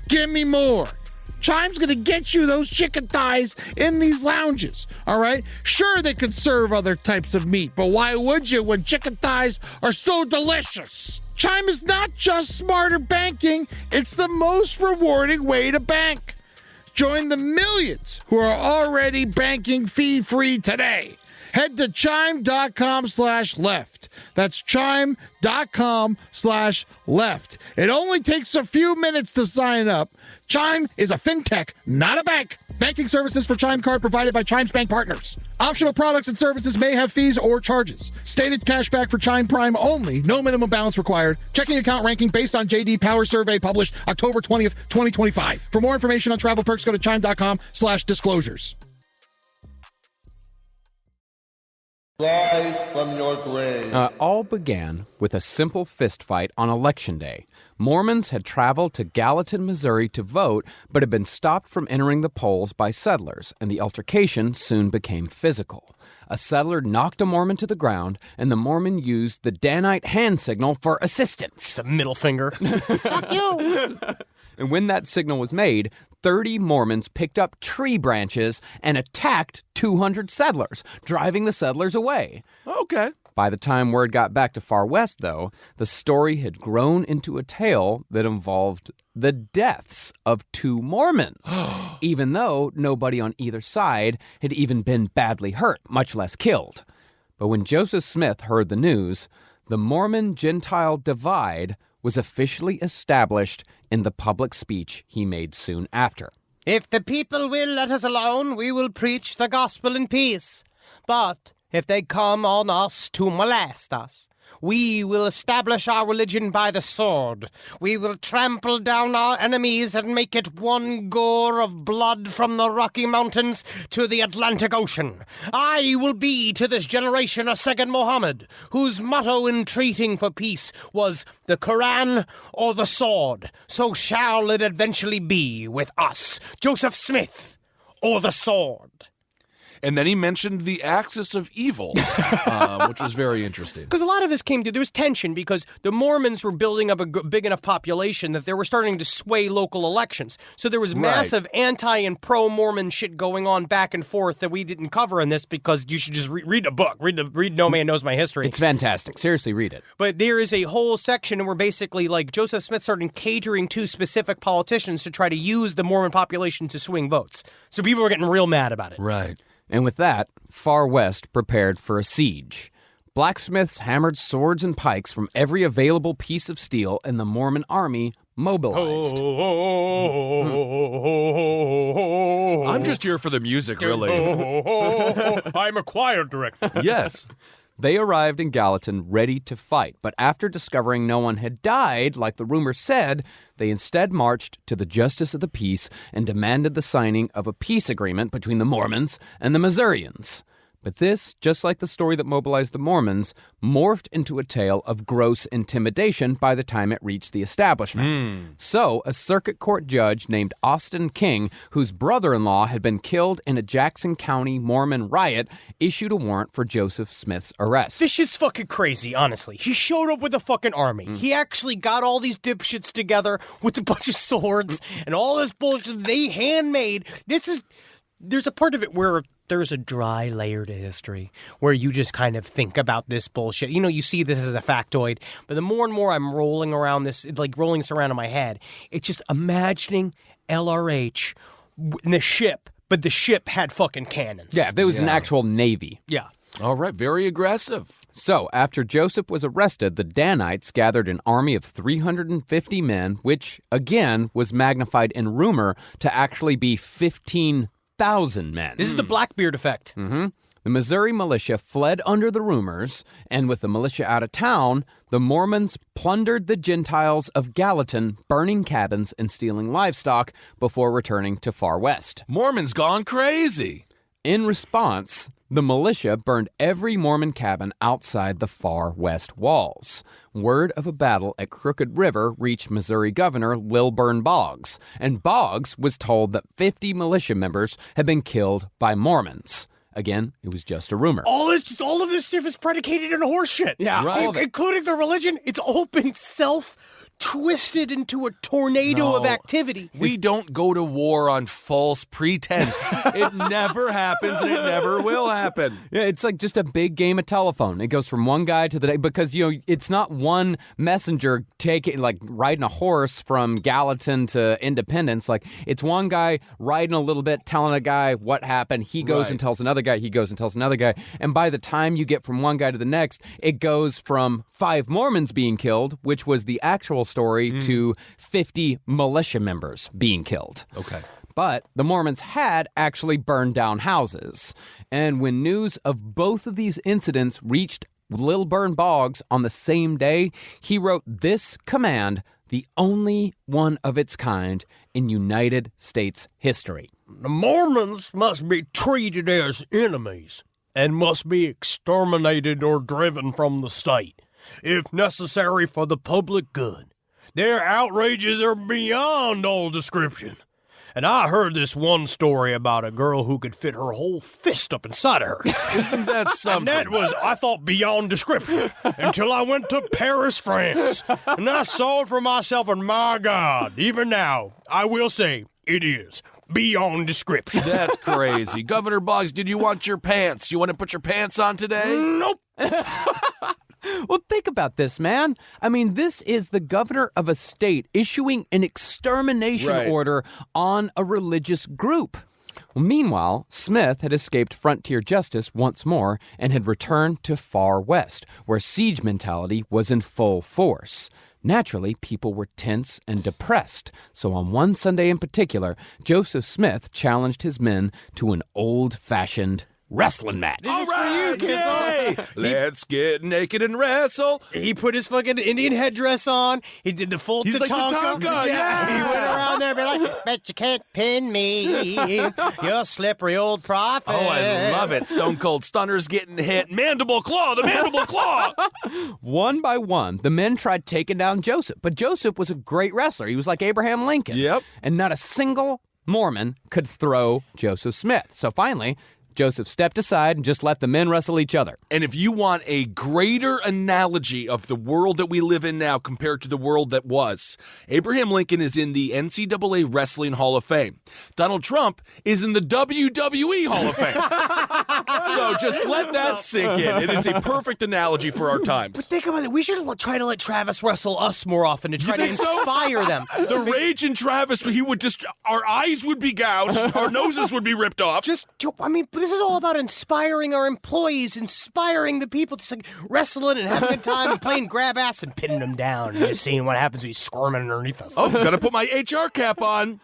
Give me more. Chime's going to get you those chicken thighs in these lounges, all right? Sure, they could serve other types of meat, but why would you when chicken thighs are so delicious? Chime is not just smarter banking, it's the most rewarding way to bank. Join the millions who are already banking fee-free today. Head to chime.com/left. That's chime.com/left. It only takes a few minutes to sign up. Chime is a fintech, not a bank. Banking services for Chime Card provided by Chime's bank partners. Optional products and services may have fees or charges. Stated cashback for Chime Prime only. No minimum balance required. Checking account ranking based on JD Power Survey published October 20th, 2025. For more information on travel perks, go to chime.com/disclosures. Rise from your grave. All began with a simple fistfight on Election Day. Mormons had traveled to Gallatin, Missouri to vote, but had been stopped from entering the polls by settlers, and the altercation soon became physical. A settler knocked a Mormon to the ground, and the Mormon used the Danite hand signal for assistance. The middle finger. Fuck you! And when that signal was made, 30 Mormons picked up tree branches and attacked 200 settlers, driving the settlers away. Okay. By the time word got back to Far West, though, the story had grown into a tale that involved the deaths of 2 Mormons, even though nobody on either side had even been badly hurt, much less killed. But when Joseph Smith heard the news, the Mormon-Gentile divide was officially established in the public speech he made soon after. If the people will let us alone, we will preach the gospel in peace. But if they come on us to molest us, we will establish our religion by the sword. We will trample down our enemies and make it one gore of blood from the Rocky Mountains to the Atlantic Ocean. I will be to this generation a second Muhammad, whose motto in treating for peace was the Quran or the sword. So shall it eventually be with us, Joseph Smith, or the sword. And then he mentioned the axis of evil, which was very interesting. Because a lot of this there was tension because the Mormons were building up a big enough population that they were starting to sway local elections. So there was massive anti and pro-Mormon shit going on back and forth that we didn't cover in this because you should just read a book. Read No Man Knows My History. It's fantastic. Seriously, read it. But there is a whole section where basically like Joseph Smith started catering to specific politicians to try to use the Mormon population to swing votes. So people were getting real mad about it. Right. And with that, Far West prepared for a siege. Blacksmiths hammered swords and pikes from every available piece of steel, and the Mormon army mobilized. I'm just here for the music, really. I'm a choir director. Yes. They arrived in Gallatin ready to fight, but after discovering no one had died, like the rumor said, they instead marched to the Justice of the Peace and demanded the signing of a peace agreement between the Mormons and the Missourians. But this, just like the story that mobilized the Mormons, morphed into a tale of gross intimidation by the time it reached the establishment. So, a circuit court judge named Austin King, whose brother-in-law had been killed in a Jackson County Mormon riot, issued a warrant for Joseph Smith's arrest. This shit's fucking crazy, honestly. He showed up with a fucking army. He actually got all these dipshits together with a bunch of swords and all this bullshit they handmade. There's a part of it where there's a dry layer to history where you just kind of think about this bullshit. You know, you see this as a factoid, but the more and more I'm rolling this around in my head, it's just imagining LRH in the ship, but the ship had fucking cannons. Yeah, there was an actual navy. Yeah. All right, very aggressive. So, after Joseph was arrested, the Danites gathered an army of 350 men, which, again, was magnified in rumor to actually be 15,000 men. This is the Blackbeard effect. The Missouri militia fled under the rumors, and with the militia out of town, the Mormons plundered the Gentiles of Gallatin, burning cabins and stealing livestock before returning to Far West. Mormons gone crazy. In response, the militia burned every Mormon cabin outside the Far West walls. Word of a battle at Crooked River reached Missouri Governor Lilburn Boggs, and Boggs was told that 50 militia members had been killed by Mormons. Again, it was just a rumor. All of this stuff is predicated in horseshit. Yeah, right. Including the religion. It's all been twisted into a tornado of activity. We don't go to war on false pretense. It never happens and it never will happen. Yeah, it's like just a big game of telephone. It goes from one guy to the next because, you know, it's not one messenger riding a horse from Gallatin to Independence. Like, it's one guy riding a little bit, telling a guy what happened. He goes and tells another guy. He goes and tells another guy. And by the time you get from one guy to the next, it goes from 5 Mormons being killed, which was the actual story, to 50 militia members being killed. Okay. But the Mormons had actually burned down houses. And when news of both of these incidents reached Lilburn Boggs on the same day, he wrote this command, the only one of its kind in United States history. The Mormons must be treated as enemies and must be exterminated or driven from the state, if necessary for the public good. Their outrages are beyond all description. And I heard this one story about a girl who could fit her whole fist up inside of her. Isn't that something? And that was, I thought, beyond description until I went to Paris, France. And I saw it for myself, and my God, even now, I will say it is beyond description. That's crazy. Governor Boggs, did you want your pants? You want to put your pants on today? Nope. Well, think about this, man. I mean, this is the governor of a state issuing an extermination order on a religious group. Well, meanwhile, Smith had escaped frontier justice once more and had returned to Far West, where siege mentality was in full force. Naturally, people were tense and depressed, so on one Sunday in particular, Joseph Smith challenged his men to an old-fashioned wrestling match. This is for you, Kizzle. Let's get naked and wrestle. He put his fucking Indian headdress on. He did the full He's like Tatanka. Yeah. He went around there and be like, bet you can't pin me, you slippery old prophet. Oh, I love it. Stone Cold Stunner's getting hit. Mandible Claw, the Mandible Claw. One by one, the men tried taking down Joseph, but Joseph was a great wrestler. He was like Abraham Lincoln. Yep. And not a single Mormon could throw Joseph Smith. So finally, Joseph stepped aside and just let the men wrestle each other. And if you want a greater analogy of the world that we live in now compared to the world that was, Abraham Lincoln is in the NCAA Wrestling Hall of Fame. Donald Trump is in the WWE Hall of Fame. So just let that sink in. It is a perfect analogy for our times. But think about it. We should try to let Travis wrestle us more often to try to inspire them. The rage in Travis, he would just, our eyes would be gouged, our noses would be ripped off. This is all about inspiring our employees, inspiring the people, just like wrestling and having a good time and playing grab ass and pinning them down and just seeing what happens when he's squirming underneath us. Oh, gotta put my HR cap on.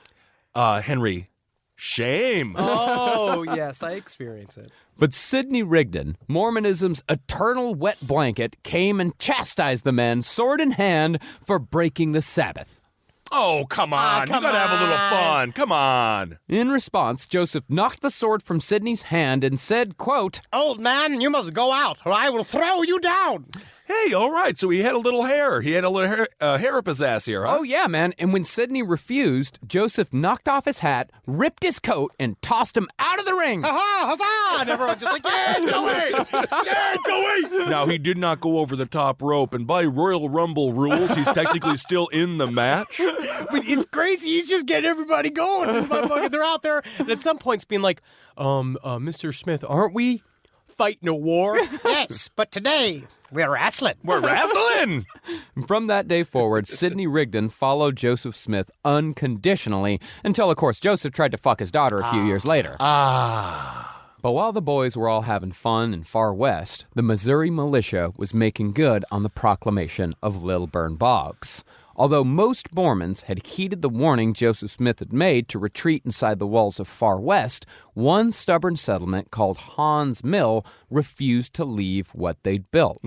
Henry, shame. Oh, yes, I experience it. But Sidney Rigdon, Mormonism's eternal wet blanket, came and chastised the men, sword in hand, for breaking the Sabbath. Oh, come on. You gotta have a little fun. Come on. In response, Joseph knocked the sword from Sidney's hand and said, quote, "Old man, you must go out, or I will throw you down." Hey, all right, so he had a little hair. He had a little hair up his ass here, huh? Oh, yeah, man. And when Sidney refused, Joseph knocked off his hat, ripped his coat, and tossed him out of the ring. Huzzah! And everyone's just like, yeah, Joey! Yeah, Joey! Now, he did not go over the top rope, and by Royal Rumble rules, he's technically still in the match. But it's crazy. He's just getting everybody going. This motherfucker, they're out there. And at some points being like, Mr. Smith, aren't we fighting a war? Yes, but today we're wrestling. We're wrestling! From that day forward, Sidney Rigdon followed Joseph Smith unconditionally until, of course, Joseph tried to fuck his daughter a few years later. But while the boys were all having fun in Far West, the Missouri militia was making good on the proclamation of Lilburn Boggs. Although most Mormons had heeded the warning Joseph Smith had made to retreat inside the walls of Far West, one stubborn settlement called Haun's Mill refused to leave what they'd built.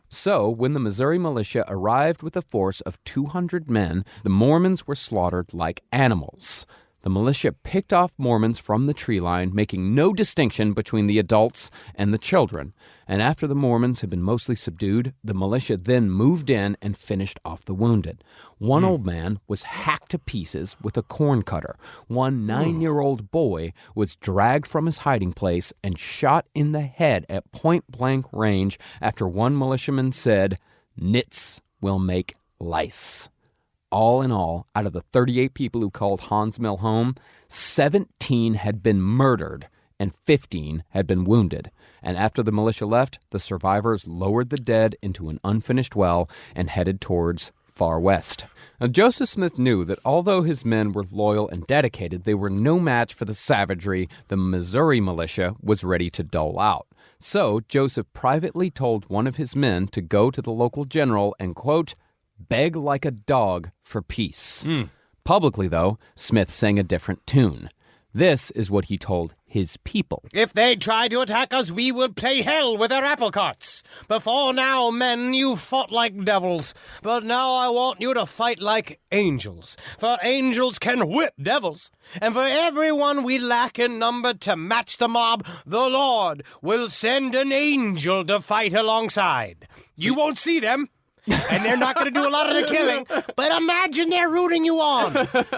So, when the Missouri militia arrived with a force of 200 men, the Mormons were slaughtered like animals. The militia picked off Mormons from the tree line, making no distinction between the adults and the children. And after the Mormons had been mostly subdued, the militia then moved in and finished off the wounded. One old man was hacked to pieces with a corn cutter. One 9-year-old boy was dragged from his hiding place and shot in the head at point-blank range after one militiaman said, "Nits will make lice." All in all, out of the 38 people who called Haun's Mill home, 17 had been murdered and 15 had been wounded. And after the militia left, the survivors lowered the dead into an unfinished well and headed towards Far West. Now, Joseph Smith knew that although his men were loyal and dedicated, they were no match for the savagery the Missouri militia was ready to dole out. So Joseph privately told one of his men to go to the local general and, quote, beg like a dog for peace. Publicly, though, Smith sang a different tune. This is what he told his people. "If they try to attack us, we will play hell with their apple carts. Before now, men, you fought like devils. But now I want you to fight like angels. For angels can whip devils. And for everyone we lack in number to match the mob, the Lord will send an angel to fight alongside. You won't see them. And they're not going to do a lot of the killing, but imagine they're rooting you on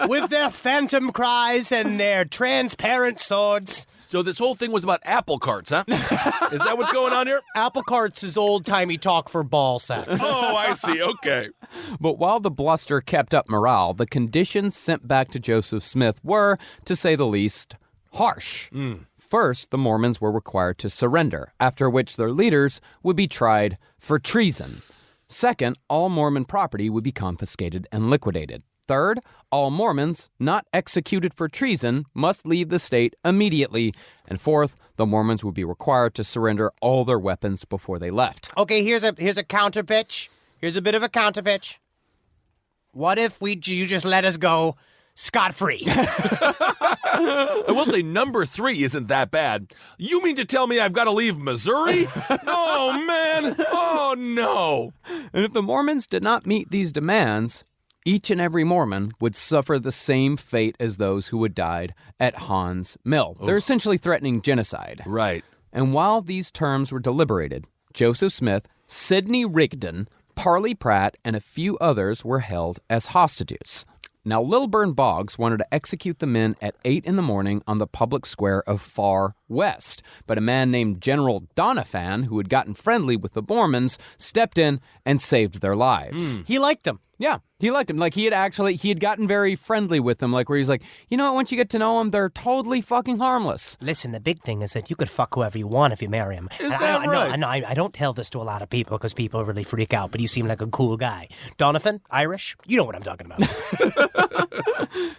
with their phantom cries and their transparent swords." So this whole thing was about apple carts, huh? Is that what's going on here? Apple carts is old-timey talk for ball sacks. Oh, I see. Okay. But while the bluster kept up morale, the conditions sent back to Joseph Smith were, to say the least, harsh. First, the Mormons were required to surrender, after which their leaders would be tried for treason. Second, all Mormon property would be confiscated and liquidated. Third, all Mormons not executed for treason must leave the state immediately. And fourth, the Mormons would be required to surrender all their weapons before they left. Okay, here's a counter pitch. Here's a bit of a counter pitch. What if you just let us go scot-free? I will say number 3 isn't that bad. You mean to tell me I've got to leave Missouri? Oh, man. Oh, no. And if the Mormons did not meet these demands, each and every Mormon would suffer the same fate as those who had died at Hans Mill. They're essentially threatening genocide. Right. And while these terms were deliberated, Joseph Smith, Sidney Rigdon, Parley Pratt, and a few others were held as hostages. Now, Lilburn Boggs wanted to execute the men at 8 in the morning on the public square of Far West, but a man named General Doniphan, who had gotten friendly with the Mormons, stepped in and saved their lives. He liked them. Yeah, he liked him. Like, he had gotten very friendly with them, like, where he's like, you know what, once you get to know them, they're totally fucking harmless. Listen, the big thing is that you could fuck whoever you want if you marry him. Is that right? I don't tell this to a lot of people because people really freak out, but you seem like a cool guy. Donovan, Irish, you know what I'm talking about.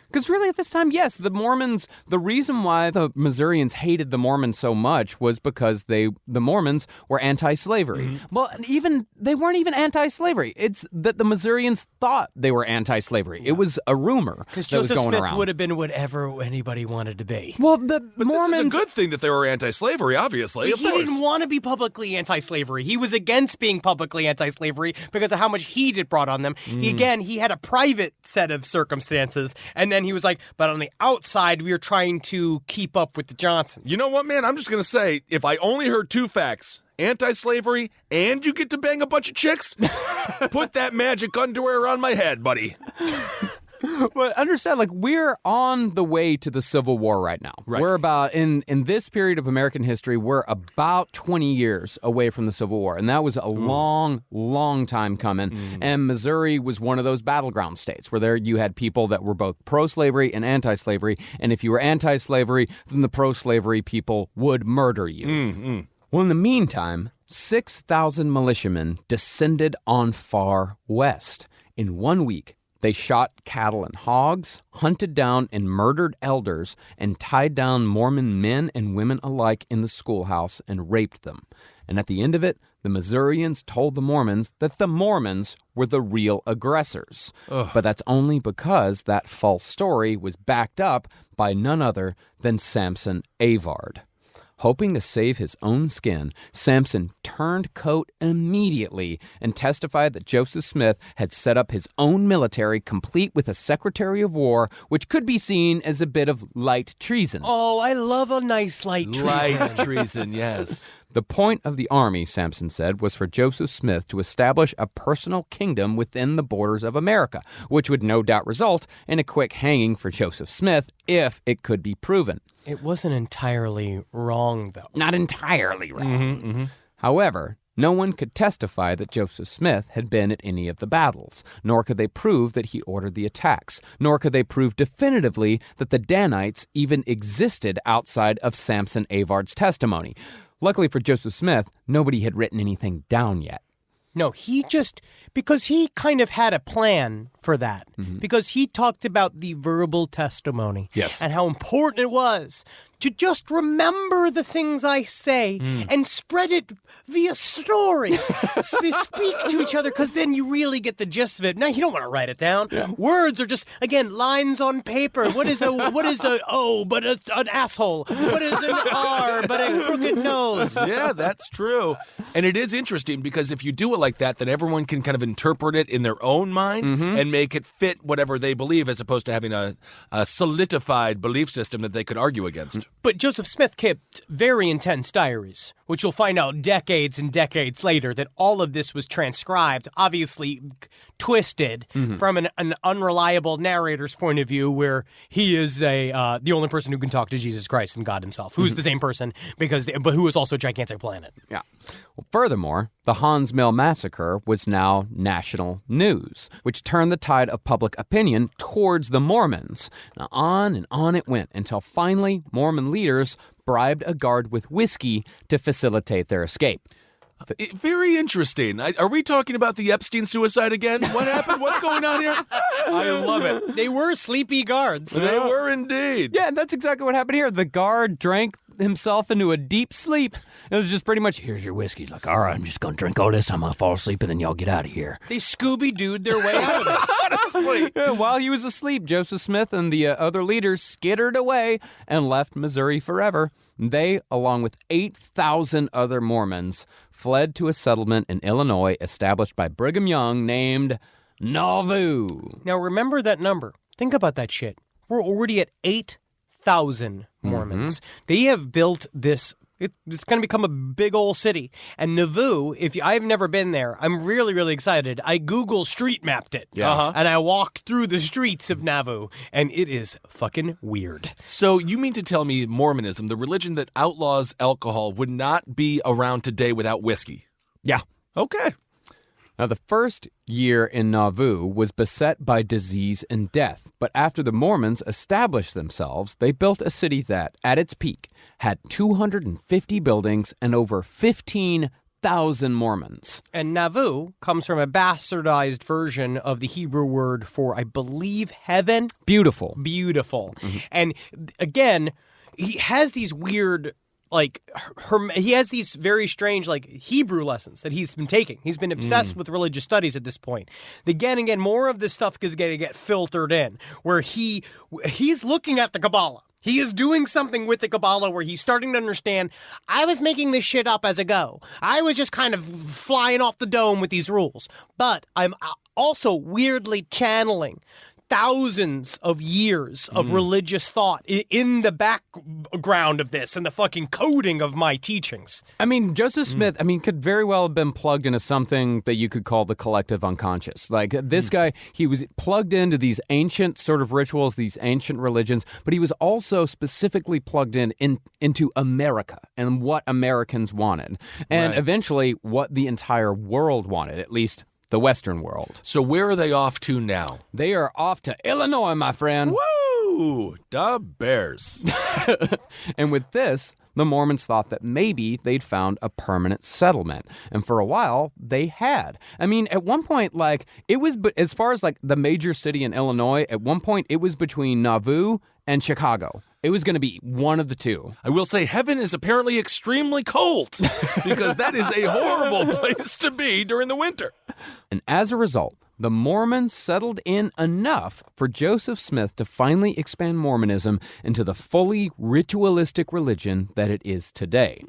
Because really at this time, yes, the Mormons, the reason why the Missourians hated the Mormons so much was because the Mormons were anti-slavery. Well, they weren't even anti-slavery. It's that the Missourians thought they were anti-slavery. It was a rumor Because that was Joseph going Smith around. would have been whatever anybody wanted to be. Well, the But Mormons... this is a good thing that they were anti-slavery, obviously. He didn't want to be publicly anti-slavery. He was against being publicly anti-slavery because of how much heat it brought on them. He had a private set of circumstances, and then he was like, but on the outside, we were trying to keep up with the Johnsons. You know what, man? I'm just going to say, if I only heard 2 facts, anti-slavery and you get to bang a bunch of chicks, put that magic underwear on my head, buddy. But understand, like, we're on the way to the Civil War right now. Right. We're about, in this period of American history, we're about 20 years away from the Civil War. And that was a long, long time coming. And Missouri was one of those battleground states where you had people that were both pro-slavery and anti-slavery. And if you were anti-slavery, then the pro-slavery people would murder you. Well, in the meantime, 6,000 militiamen descended on Far West. In 1 week, they shot cattle and hogs, hunted down and murdered elders, and tied down Mormon men and women alike in the schoolhouse and raped them. And at the end of it, the Missourians told the Mormons that the Mormons were the real aggressors. But that's only because that false story was backed up by none other than Samson Avard. Hoping to save his own skin, Samson turned coat immediately and testified that Joseph Smith had set up his own military complete with a Secretary of War, which could be seen as a bit of light treason. Oh, I love a nice light treason. Light treason, yes. The point of the army, Samson said, was for Joseph Smith to establish a personal kingdom within the borders of America, which would no doubt result in a quick hanging for Joseph Smith if it could be proven. It wasn't entirely wrong, though. Not entirely wrong. However, no one could testify that Joseph Smith had been at any of the battles, nor could they prove that he ordered the attacks, nor could they prove definitively that the Danites even existed outside of Samson Avard's testimony. Luckily for Joseph Smith, nobody had written anything down yet. No, because he kind of had a plan for that. Because he talked about the verbal testimony. Yes. And how important it was to just remember the things I say and spread it via story. Speak to each other, because then you really get the gist of it. Now, you don't want to write it down. Yeah. Words are just, again, lines on paper. What is a O but an asshole? What is an R but a crooked nose? Yeah, that's true. And it is interesting because if you do it like that, then everyone can kind of interpret it in their own mind and make it fit whatever they believe, as opposed to having a solidified belief system that they could argue against. But Joseph Smith kept very intense diaries, which you'll find out decades and decades later that all of this was transcribed, obviously twisted from an unreliable narrator's point of view, where he is the only person who can talk to Jesus Christ and God himself, who's the same person, but who is also a gigantic planet. Yeah. Well, furthermore, the Hans Mill massacre was now national news, which turned the tide of public opinion towards the Mormons. Now, on and on it went until finally Mormon leaders bribed a guard with whiskey to facilitate their escape. Very interesting. Are we talking about the Epstein suicide again? What happened? What's going on here? I love it. They were sleepy guards. They were indeed. Yeah, and that's exactly what happened here. The guard drank himself into a deep sleep. It was just pretty much, here's your whiskey. He's like, all right, I'm just going to drink all this. I'm going to fall asleep, and then y'all get out of here. They Scooby-Dooed their way out of it. Honestly. Yeah, while he was asleep, Joseph Smith and the other leaders skittered away and left Missouri forever. They, along with 8,000 other Mormons, fled to a settlement in Illinois established by Brigham Young named Nauvoo. Now, remember that number. Think about that shit. We're already at 8,000 Mormons. They have built this. It's going to become a big old city. And Nauvoo, I've never been there, I'm really, really excited. I Google street mapped it. Yeah. And I walked through the streets of Nauvoo, and it is fucking weird. So you mean to tell me Mormonism, the religion that outlaws alcohol, would not be around today without whiskey? Yeah. Okay. Now, the first year in Nauvoo was beset by disease and death, but after the Mormons established themselves, they built a city that, at its peak, had 250 buildings and over 15,000 Mormons. And Nauvoo comes from a bastardized version of the Hebrew word for, I believe, heaven. Beautiful. Beautiful. And again, he has these weird... he has these very strange, Hebrew lessons that he's been taking. He's been obsessed with religious studies at this point. Again, more of this stuff is going to get filtered in, where he's looking at the Kabbalah. He is doing something with the Kabbalah where he's starting to understand, I was making this shit up as I go. I was just kind of flying off the dome with these rules. But I'm also weirdly channeling thousands of years of religious thought in the background of this and the fucking coding of my teachings. I mean, Joseph Smith, could very well have been plugged into something that you could call the collective unconscious. Like, this guy, he was plugged into these ancient sort of rituals, these ancient religions, but he was also specifically plugged into America and what Americans wanted. And eventually what the entire world wanted, at least the Western world. So where are they off to now? They are off to Illinois, my friend. Woo! Da Bears. And with this, the Mormons thought that maybe they'd found a permanent settlement. And for a while, they had. At one point, it was, as far as the major city in Illinois, at one point, it was between Nauvoo and Chicago. It was going to be one of the two. I will say heaven is apparently extremely cold because that is a horrible place to be during the winter. And as a result, the Mormons settled in enough for Joseph Smith to finally expand Mormonism into the fully ritualistic religion that it is today.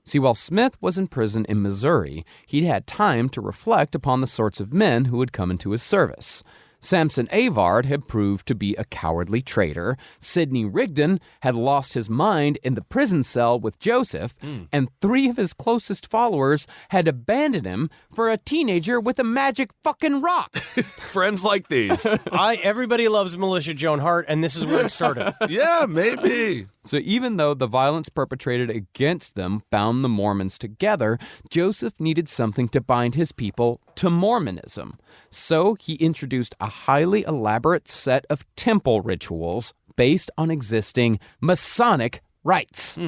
See, while Smith was in prison in Missouri, he'd had time to reflect upon the sorts of men who had come into his service. Samson Avard had proved to be a cowardly traitor. Sidney Rigdon had lost his mind in the prison cell with Joseph, and 3 of his closest followers had abandoned him for a teenager with a magic fucking rock. Friends like these. Everybody loves Militia Joan Hart, and this is where it started. Yeah, maybe. So even though the violence perpetrated against them bound the Mormons together, Joseph needed something to bind his people to Mormonism. So he introduced a highly elaborate set of temple rituals based on existing Masonic rites.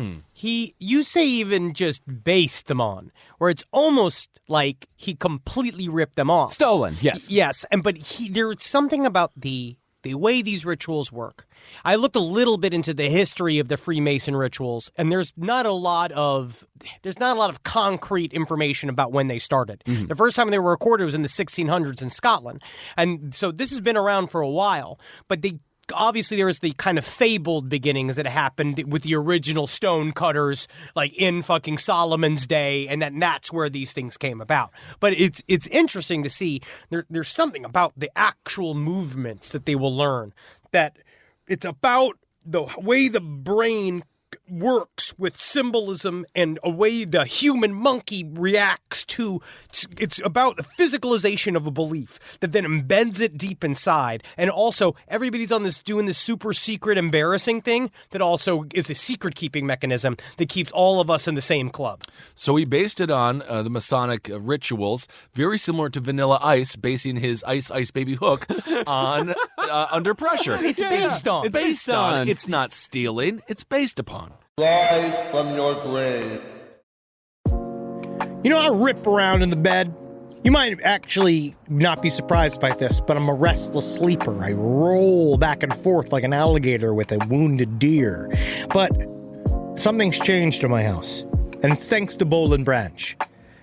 You say even just based them on, where it's almost like he completely ripped them off. Stolen, yes. Yes, but there's something about the way these rituals work. I looked a little bit into the history of the Freemason rituals, and there's not a lot of concrete information about when they started. The first time they were recorded was in the 1600s in Scotland, and so this has been around for a while. But obviously there was the kind of fabled beginnings that happened with the original stone cutters, in fucking Solomon's day, and that's where these things came about. But it's interesting to see there's something about the actual movements that they will learn, that it's about the way the brain works with symbolism and a way the human monkey reacts to. It's about the physicalization of a belief that then embeds it deep inside. And also, everybody's doing this super secret, embarrassing thing that also is a secret keeping mechanism that keeps all of us in the same club. So he based it on the Masonic rituals, very similar to Vanilla Ice basing his Ice Ice Baby hook on Under Pressure. It's based on. It's based on. It's not stealing. It's based upon. Rise from your grave. I rip around in the bed. You might actually not be surprised by this, but I'm a restless sleeper. I roll back and forth like an alligator with a wounded deer. But Something's changed in my house, and it's thanks to Boll and Branch.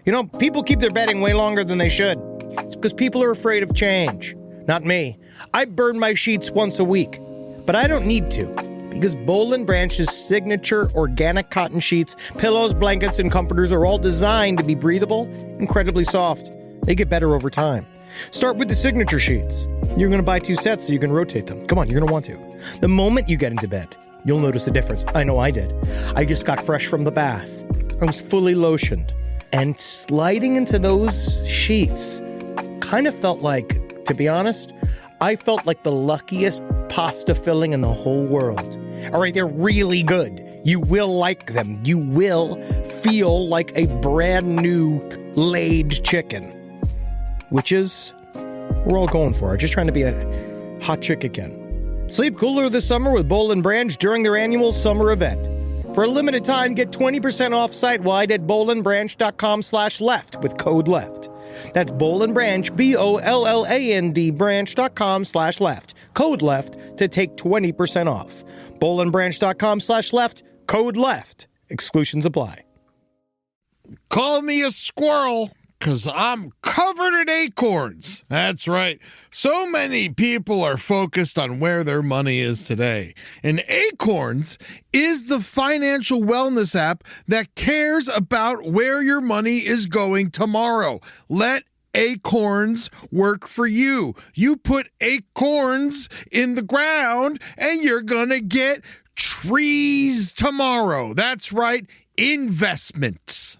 You know, people keep their bedding way longer than they should. It's because people are afraid of change. Not me. I burn my sheets once a week, but I don't need to, because Boll and Branch's signature organic cotton sheets, pillows, blankets, and comforters are all designed to be breathable, incredibly soft. They get better over time. Start with the signature sheets. You're going to buy 2 sets so you can rotate them. Come on, you're going to want to. The moment you get into bed, you'll notice the difference. I know I did. I just got fresh from the bath. I was fully lotioned. And sliding into those sheets kind of felt like, to be honest, I felt like the luckiest pasta filling in the whole world. All right, they're really good. You will like them. You will feel like a brand new laid chicken, which is we're all going for. Just trying to be a hot chick again. Sleep cooler this summer with Boll and Branch during their annual summer event. For a limited time, get 20% off site-wide at bollandbranch.com/left with code LEFT. That's Boll and Branch, BOLLAND branch.com/left. Code LEFT to take 20% off. bollandbranch.com/left, code LEFT. Exclusions apply. Call me a squirrel, 'cause I'm covered in acorns. That's right. So many people are focused on where their money is today. And Acorns is the financial wellness app that cares about where your money is going tomorrow. Let Acorns work for you. You put acorns in the ground and you're gonna get trees tomorrow. That's right, investments.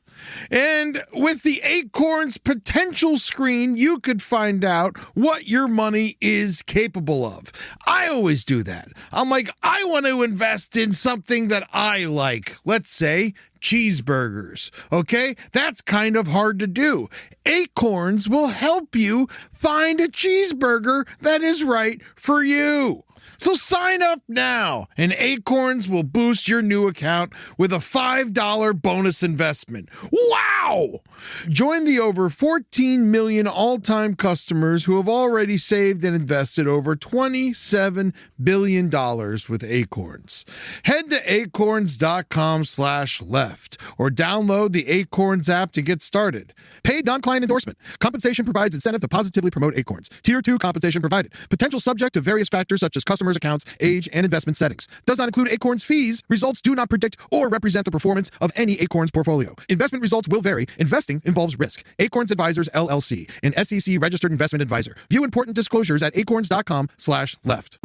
And with the Acorns potential screen, you could find out what your money is capable of. I always do that. I'm like, I want to invest in something that I like. Let's say cheeseburgers. Okay? That's kind of hard to do. Acorns will help you find a cheeseburger that is right for you. So sign up now, and Acorns will boost your new account with a $5 bonus investment. Wow! Join the over 14 million all-time customers who have already saved and invested over $27 billion with Acorns. Head to acorns.com/left or download the Acorns app to get started. Paid non-client endorsement. Compensation provides incentive to positively promote Acorns. Tier 2 compensation provided. Potential subject to various factors such as customers' accounts, age, and investment settings. Does not include Acorns fees. Results do not predict or represent the performance of any Acorns portfolio. Investment results will vary. Investing involves risk. Acorns Advisors, LLC, an SEC registered investment advisor. View important disclosures at acorns.com/left.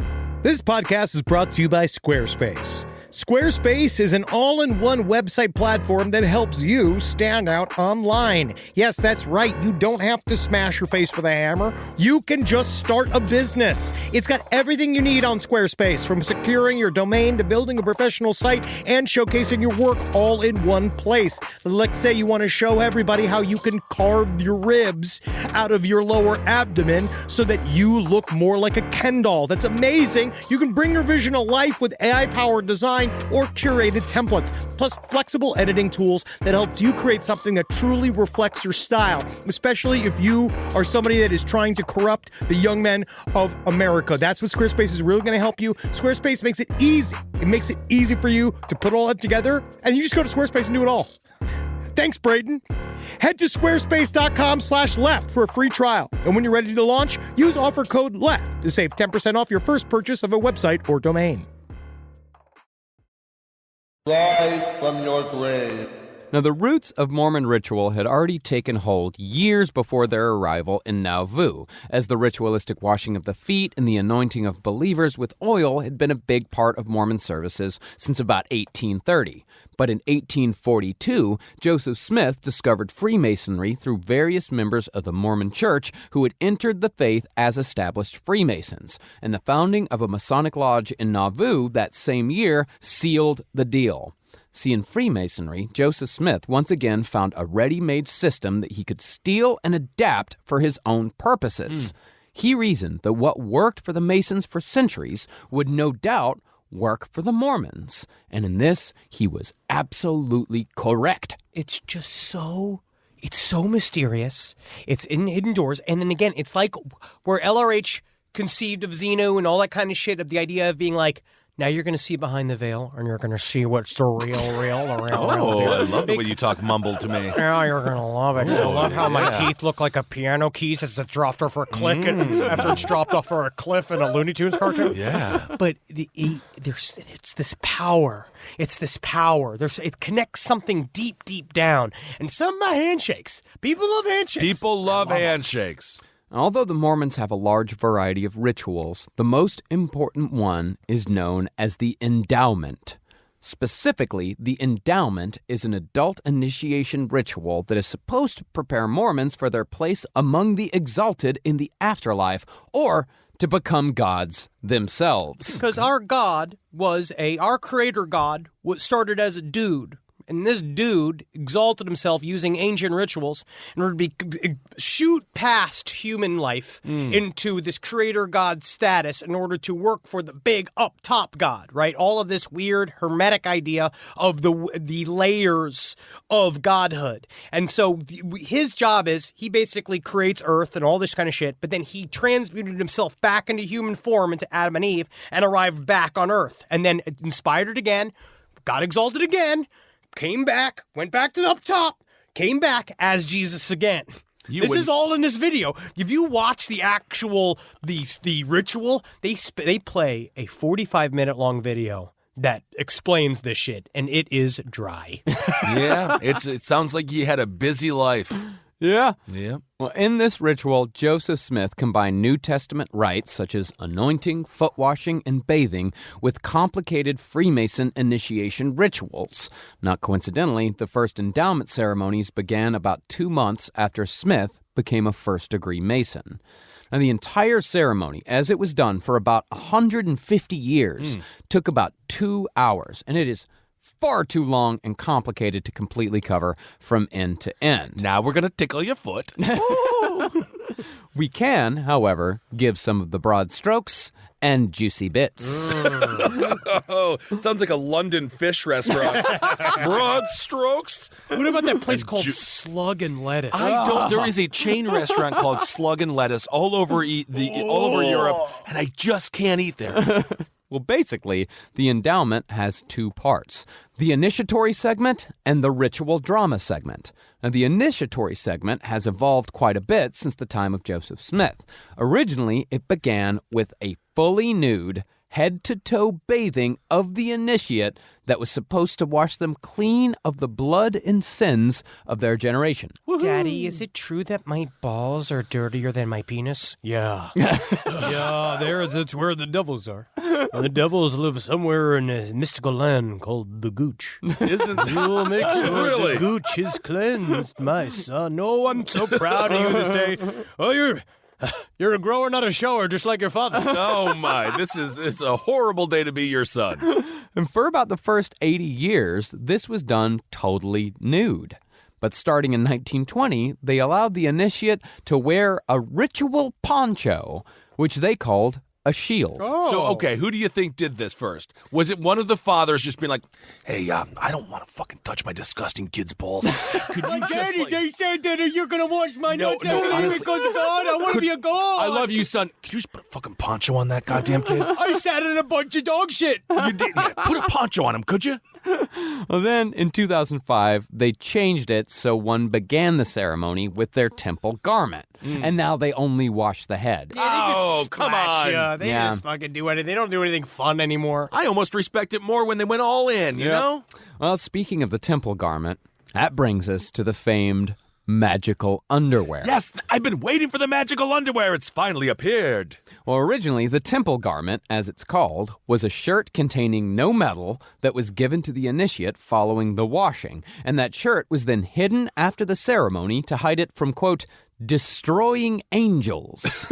This podcast is brought to you by Squarespace. Squarespace is an all-in-one website platform that helps you stand out online. Yes, that's right. You don't have to smash your face with a hammer. You can just start a business. It's got everything you need on Squarespace, from securing your domain to building a professional site and showcasing your work all in one place. Let's say you want to show everybody how you can carve your ribs out of your lower abdomen so that you look more like a Ken doll. That's amazing. You can bring your vision to life with AI-powered design or curated templates, plus flexible editing tools that helps you create something that truly reflects your style, especially if you are somebody that is trying to corrupt the young men of America. That's what Squarespace is really going to help you. Squarespace makes it easy. It makes it easy for you to put all that together, and you just go to Squarespace and do it all. Thanks, Braden. Head to squarespace.com/left for a free trial. And when you're ready to launch, use offer code LEFT to save 10% off your first purchase of a website or domain. Rise from your grave. Now, the roots of Mormon ritual had already taken hold years before their arrival in Nauvoo, as the ritualistic washing of the feet and the anointing of believers with oil had been a big part of Mormon services since about 1830. But in 1842, Joseph Smith discovered Freemasonry through various members of the Mormon Church who had entered the faith as established Freemasons, and the founding of a Masonic lodge in Nauvoo that same year sealed the deal. See, in Freemasonry, Joseph Smith once again found a ready-made system that he could steal and adapt for his own purposes. He reasoned that what worked for the Masons for centuries would no doubt work for the Mormons. And in this, he was absolutely correct. It's just so mysterious. It's in hidden doors. And then again, it's like where LRH conceived of Xenu and all that kind of shit, of the idea of being like, Now you're going to see behind the veil, and you're going to see what's the real around Oh, here. I love the way you talk mumble to me. Yeah, you're going to love it. I love how my teeth look like a piano keys as it's dropped off for a click after it's dropped off for a cliff in a Looney Tunes cartoon. Yeah. But it's this power. It's this power. It connects something deep down. And some of my handshakes. People love handshakes. People love handshakes. Although the Mormons have a large variety of rituals, the most important one is known as the endowment. Specifically, the endowment is an adult initiation ritual that is supposed to prepare Mormons for their place among the exalted in the afterlife, or to become gods themselves. Because our creator God, started as a dude. And this dude exalted himself using ancient rituals in order to shoot past human life into this creator God status in order to work for the big up top God, right? All of this weird hermetic idea of the layers of godhood. And so his job is he basically creates Earth and all this kind of shit, but then he transmuted himself back into human form into Adam and Eve and arrived back on Earth. And then inspired it again, got exalted again, came back, went back to the up top, came back as Jesus again. This is all in this video. If you watch the actual the ritual, they play a 45-minute long video that explains this shit, and it is dry. Yeah, it sounds like you had a busy life. Yeah. Yeah. Well, in this ritual, Joseph Smith combined New Testament rites such as anointing, foot washing, and bathing with complicated Freemason initiation rituals. Not coincidentally, the first endowment ceremonies began about 2 months after Smith became a first-degree Mason. Now, the entire ceremony, as it was done for about 150 years, took about 2 hours, and it is far too long and complicated to completely cover from end to end. Now we're going to tickle your foot. We can, however, give some of the broad strokes and juicy bits. Oh, sounds like a London fish restaurant. Broad strokes. What about that place called Slug and Lettuce? There is a chain restaurant called Slug and Lettuce all over Europe, and I just can't eat there. Well, basically, the endowment has 2 parts, the initiatory segment and the ritual drama segment. Now, the initiatory segment has evolved quite a bit since the time of Joseph Smith. Originally, it began with a fully nude, head-to-toe bathing of the initiate that was supposed to wash them clean of the blood and sins of their generation. Daddy, is it true that my balls are dirtier than my penis? Yeah. That's where the devils are. The devils live somewhere in a mystical land called the Gooch. You'll make sure Really? the Gooch is cleansed, my son. Oh, I'm so proud of you this day. Oh, you're a grower, not a shower, just like your father. Oh, my. This is a horrible day to be your son. And for about the first 80 years, this was done totally nude. But starting in 1920, they allowed the initiate to wear a ritual poncho, which they called a shield. So, okay, who do you think did this first? Was it one of the fathers just being like, hey, I don't want to fucking touch my disgusting kid's balls. Could you Daddy, they said that you're going to wash my nuts honestly, because of God. I want to be a god. I love you, son. Could you just put a fucking poncho on that goddamn kid? I sat in a bunch of dog shit. You did. Yeah, put a poncho on him, could you? Well, then, in 2005, they changed it so one began the ceremony with their temple garment. And now they only wash the head. Yeah, come on. They just fucking do anything. They don't do anything fun anymore. I almost respect it more when they went all in, you know? Well, speaking of the temple garment, that brings us to the famed magical underwear. Yes, I've been waiting for the magical underwear. It's finally appeared. Well, originally, the temple garment, as it's called, was a shirt containing no metal that was given to the initiate following the washing, and that shirt was then hidden after the ceremony to hide it from, quote, destroying angels.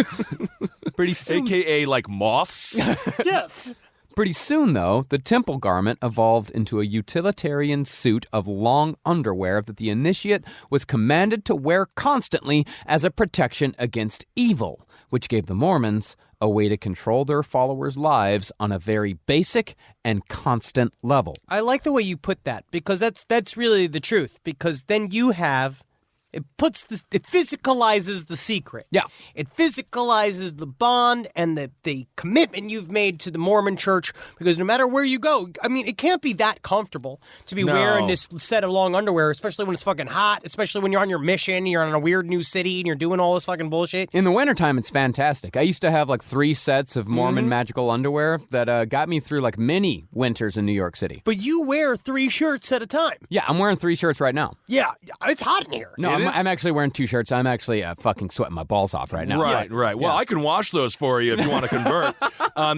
Pretty soon, AKA like moths. Yes. Pretty soon, though, the temple garment evolved into a utilitarian suit of long underwear that the initiate was commanded to wear constantly as a protection against evil, which gave the Mormons a way to control their followers' lives on a very basic and constant level. I like the way you put that because that's really the truth. Because then you have It physicalizes the secret. Yeah. It physicalizes the bond and the commitment you've made to the Mormon church, because no matter where you go, I mean, it can't be that comfortable to be wearing this set of long underwear, especially when it's fucking hot, especially when you're on your mission, you're in a weird new city, and you're doing all this fucking bullshit. In the wintertime, it's fantastic. I used to have like 3 sets of Mormon magical underwear that got me through like many winters in New York City. But you wear 3 shirts at a time. Yeah, I'm wearing 3 shirts right now. Yeah, it's hot in here. No, I'm actually wearing 2 shirts. I'm actually fucking sweating my balls off right now. Right. Well, I can wash those for you if you want to convert.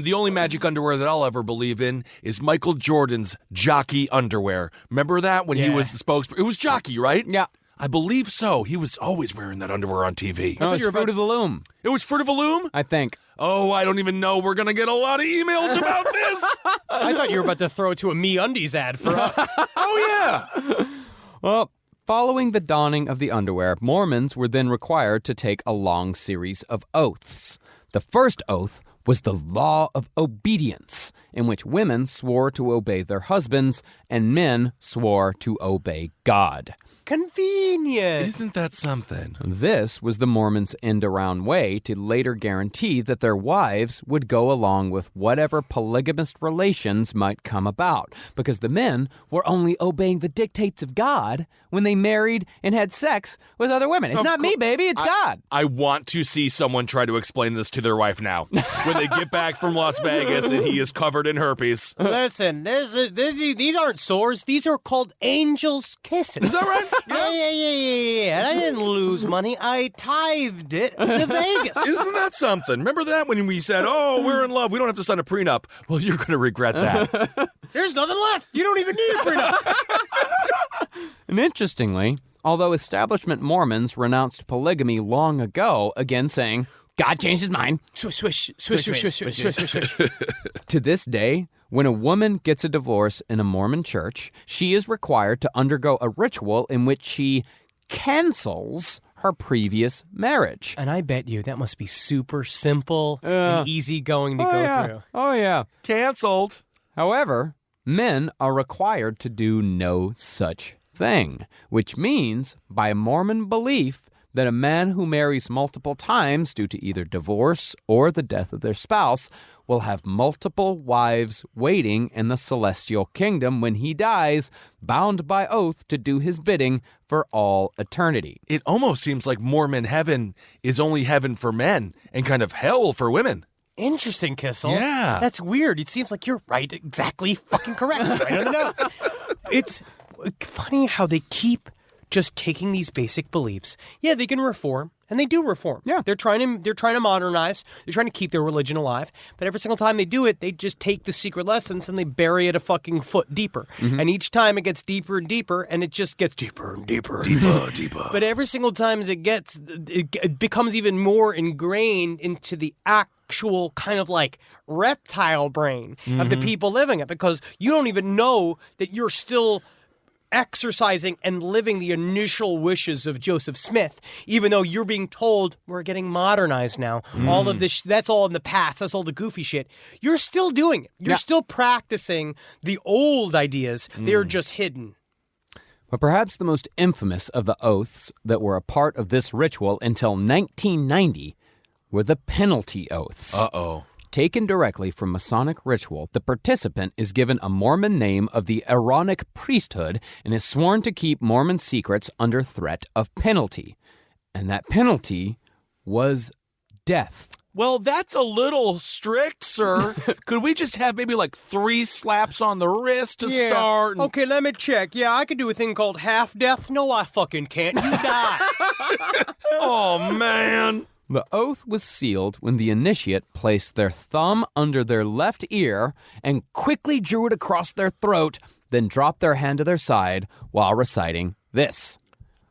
The only magic underwear that I'll ever believe in is Michael Jordan's jockey underwear. Remember that when he was the spokesperson? It was jockey, right? Yeah. I believe so. He was always wearing that underwear on TV. Oh, it's Fruit of the Loom. It was Fruit of the Loom? I think. Oh, I don't even know. We're going to get a lot of emails about this. I thought you were about to throw it to a MeUndies ad for us. Oh, yeah. Well, following the donning of the underwear, Mormons were then required to take a long series of oaths. The first oath was the law of obedience, in which women swore to obey their husbands and men swore to obey God. Convenient. Isn't that something? This was the Mormons' end-around way to later guarantee that their wives would go along with whatever polygamous relations might come about, because the men were only obeying the dictates of God when they married and had sex with other women. It's not me, baby, it's God. I want to see someone try to explain this to their wife now. When they get back from Las Vegas and he is covered in herpes. Listen, these aren't sores. These are called angels' kisses. Is that right? Yeah. And I didn't lose money. I tithed it to Vegas. Isn't that something? Remember that when we said, oh, we're in love, we don't have to sign a prenup? Well, you're going to regret that. There's nothing left. You don't even need a prenup. And interestingly, although establishment Mormons renounced polygamy long ago, again saying, God changed his mind. Swish. To this day, when a woman gets a divorce in a Mormon church, she is required to undergo a ritual in which she cancels her previous marriage. And I bet you that must be super simple and easygoing to go through. Oh, yeah. Canceled. However, men are required to do no such thing, which means, by Mormon belief, that a man who marries multiple times due to either divorce or the death of their spouse will have multiple wives waiting in the celestial kingdom when he dies, bound by oath to do his bidding for all eternity. It almost seems like Mormon heaven is only heaven for men and kind of hell for women. Interesting, Kissel. Yeah. That's weird. It seems like you're right, exactly fucking correct. Right on the nose. It's funny how they keep just taking these basic beliefs. Yeah, they can reform, and they do reform. Yeah. They're trying to modernize. They're trying to keep their religion alive. But every single time they do it, they just take the secret lessons and they bury it a fucking foot deeper. Mm-hmm. And each time it gets deeper and deeper, and it just gets deeper and deeper. Deeper. But every single time it becomes even more ingrained into the actual kind of like reptile brain of the people living it, because you don't even know that you're still exercising and living the initial wishes of Joseph Smith, even though you're being told we're getting modernized now. All of this, that's all in the past. That's all the goofy shit. You're still doing it. You're still practicing the old ideas. They're just hidden. But perhaps the most infamous of the oaths that were a part of this ritual until 1990 were the penalty oaths. Uh-oh. Taken directly from Masonic ritual, the participant is given a Mormon name of the Aaronic priesthood and is sworn to keep Mormon secrets under threat of penalty. And that penalty was death. Well, that's a little strict, sir. Could we just have maybe like 3 slaps on the wrist to start? And... Okay, let me check. Yeah, I could do a thing called half death. No, I fucking can't. You die. Oh, man. The oath was sealed when the initiate placed their thumb under their left ear and quickly drew it across their throat, then dropped their hand to their side while reciting this.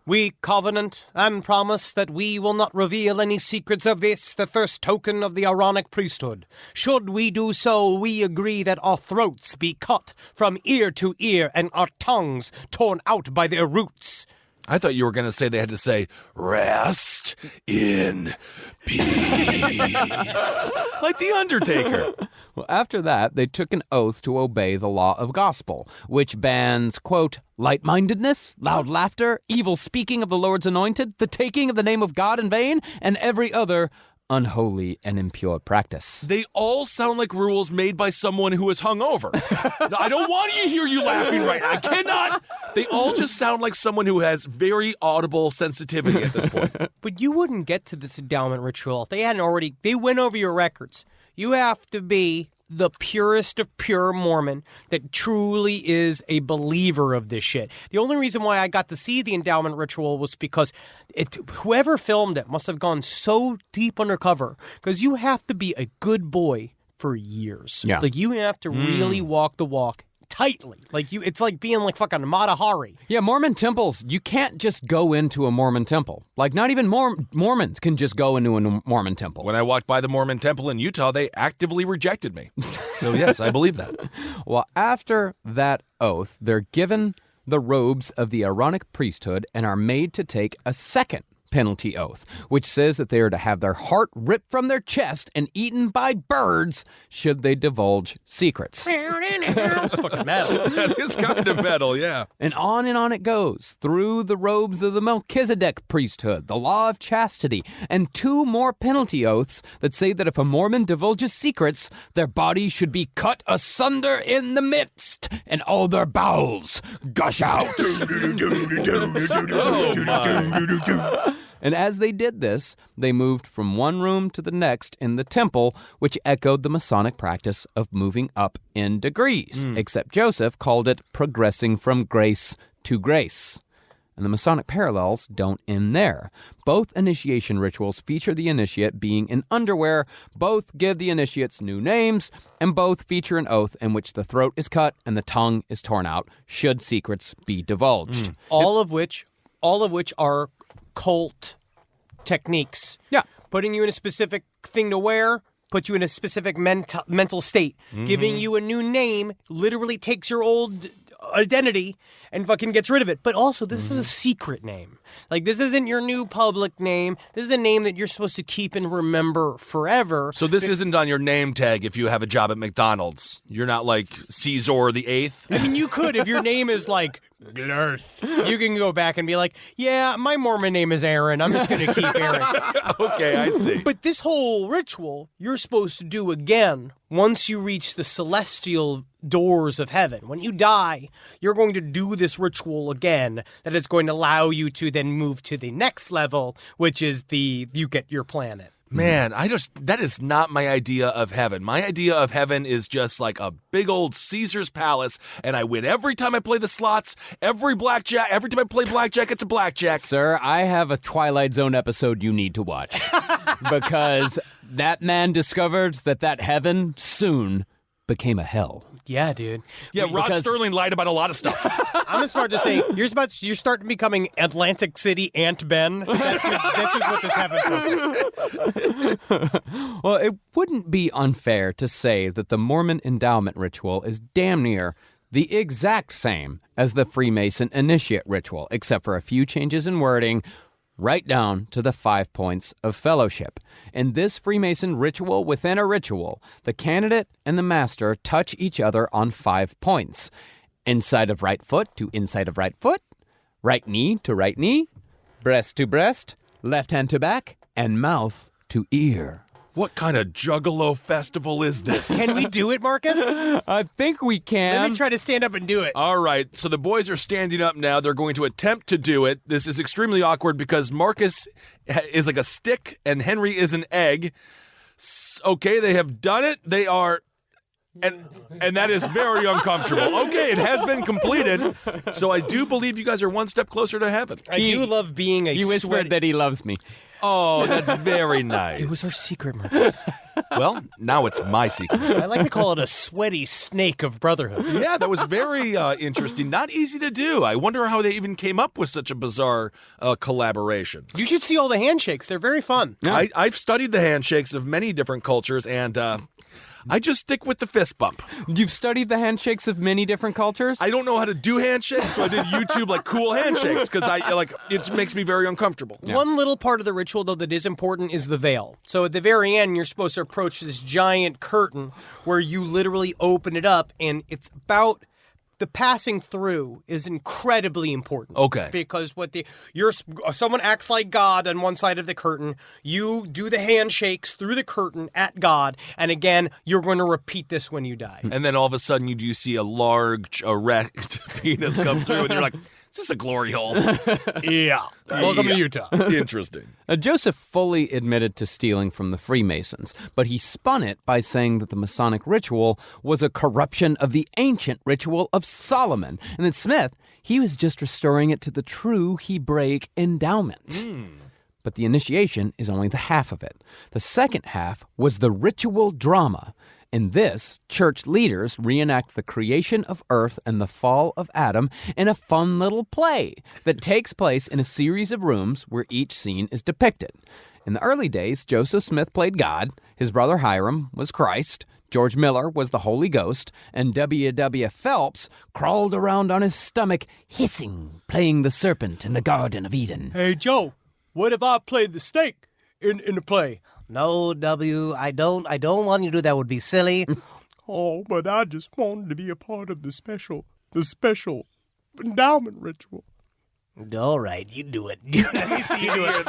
We covenant and promise that we will not reveal any secrets of this, the first token of the Aaronic priesthood. Should we do so, we agree that our throats be cut from ear to ear and our tongues torn out by their roots. I thought you were going to say they had to say, rest in peace. Like The Undertaker. Well, after that, they took an oath to obey the law of gospel, which bans, quote, light-mindedness, loud laughter, evil speaking of the Lord's anointed, the taking of the name of God in vain, and every other unholy and impure practice. They all sound like rules made by someone who is hungover. I don't want to hear you laughing right now. I cannot. They all just sound like someone who has very audible sensitivity at this point. But you wouldn't get to this endowment ritual if they hadn't already. They went over your records. You have to be the purest of pure Mormon that truly is a believer of this shit. The only reason why I got to see the endowment ritual was because whoever filmed it must have gone so deep undercover, because you have to be a good boy for years. Yeah. Like, you have to really walk the walk tightly. Like, it's like being like fucking Mata Hari. Yeah, Mormon temples, you can't just go into a Mormon temple. Like, not even Mormons can just go into a Mormon temple. When I walked by the Mormon temple in Utah, they actively rejected me. So yes, I believe that. Well, after that oath, they're given the robes of the Aaronic priesthood and are made to take a second penalty oath, which says that they are to have their heart ripped from their chest and eaten by birds should they divulge secrets. It's fucking metal. That is kind of metal, yeah. And on it goes, through the robes of the Melchizedek priesthood, the law of chastity, and 2 more penalty oaths that say that if a Mormon divulges secrets, their body should be cut asunder in the midst, and all their bowels gush out. And as they did this, they moved from one room to the next in the temple, which echoed the Masonic practice of moving up in degrees, except Joseph called it progressing from grace to grace. And the Masonic parallels don't end there. Both initiation rituals feature the initiate being in underwear, both give the initiates new names, and both feature an oath in which the throat is cut and the tongue is torn out should secrets be divulged. All of which are cult techniques. Yeah. Putting you in a specific thing to wear, put you in a specific mental state. Giving you a new name literally takes your old identity and fucking gets rid of it. But also, this is a secret name. Like, this isn't your new public name. This is a name that you're supposed to keep and remember forever. So this isn't on your name tag if you have a job at McDonald's. You're not like Caesar the Eighth. I mean, you could, if your name is like Glurth, you can go back and be like, yeah, my Mormon name is Aaron. I'm just going to keep Aaron. Okay, I see. But this whole ritual, you're supposed to do again once you reach the celestial doors of heaven. When you die, you're going to do this ritual again that is going to allow you to then move to the next level, which is you get your planet. Man, that is not my idea of heaven. My idea of heaven is just like a big old Caesar's palace, and I win every time I play the slots, every time I play blackjack, it's a blackjack. Sir, I have a Twilight Zone episode you need to watch. Because that man discovered that heaven soon became a hell. Yeah, dude. Yeah, Rod Sterling lied about a lot of stuff. I'm smart to say you're starting becoming Atlantic City Aunt Ben. This is what this happens. Well, it wouldn't be unfair to say that the Mormon endowment ritual is damn near the exact same as the Freemason initiate ritual, except for a few changes in wording, right down to the 5 points of fellowship. In this Freemason ritual within a ritual, the candidate and the master touch each other on 5 points. Inside of right foot to inside of right foot, right knee to right knee, breast to breast, left hand to back, and mouth to ear. What kind of juggalo festival is this? Can we do it, Marcus? I think we can. Let me try to stand up and do it. All right, so the boys are standing up now. They're going to attempt to do it. This is extremely awkward because Marcus is like a stick and Henry is an egg. Okay, they have done it. They are... And that is very uncomfortable. Okay, it has been completed. So I do believe you guys are one step closer to heaven. I do love being a He whispered that he loves me. Oh, that's very nice. It was our secret, Marcus. Well, now it's my secret. I like to call it a sweaty snake of brotherhood. Yeah, that was very interesting. Not easy to do. I wonder how they even came up with such a bizarre collaboration. You should see all the handshakes. They're very fun. Yeah. I've studied the handshakes of many different cultures, and I just stick with the fist bump. You've studied the handshakes of many different cultures? I don't know how to do handshakes, so I did YouTube like cool handshakes because it makes me very uncomfortable. Yeah. One little part of the ritual, though, that is important is the veil. So at the very end, you're supposed to approach this giant curtain where you literally open it up, and it's about... The passing through is incredibly important. Okay. Because someone acts like God on one side of the curtain. You do the handshakes through the curtain at God, and again, you're going to repeat this when you die. And then all of a sudden, you do see a large erect penis come through, and you're like, "Is this a glory hole?" Yeah. Welcome to Utah. Interesting. Joseph fully admitted to stealing from the Freemasons, but he spun it by saying that the Masonic ritual was a corruption of the ancient ritual of Solomon. And then Smith, he was just restoring it to the true Hebraic endowment. But the initiation is only the half of it. The second half was the ritual drama. In this, church leaders reenact the creation of Earth and the fall of Adam in a fun little play that takes place in a series of rooms where each scene is depicted. In the early days, Joseph Smith played God, his brother Hiram was Christ, George Miller was the Holy Ghost, and W.W. Phelps crawled around on his stomach, hissing, playing the serpent in the Garden of Eden. Hey, Joe, what if I played the snake in the play? No, W, I don't want you to do that. Would be silly. Oh, but I just wanted to be a part of the special endowment ritual. All right, you do it. Let me see you do it.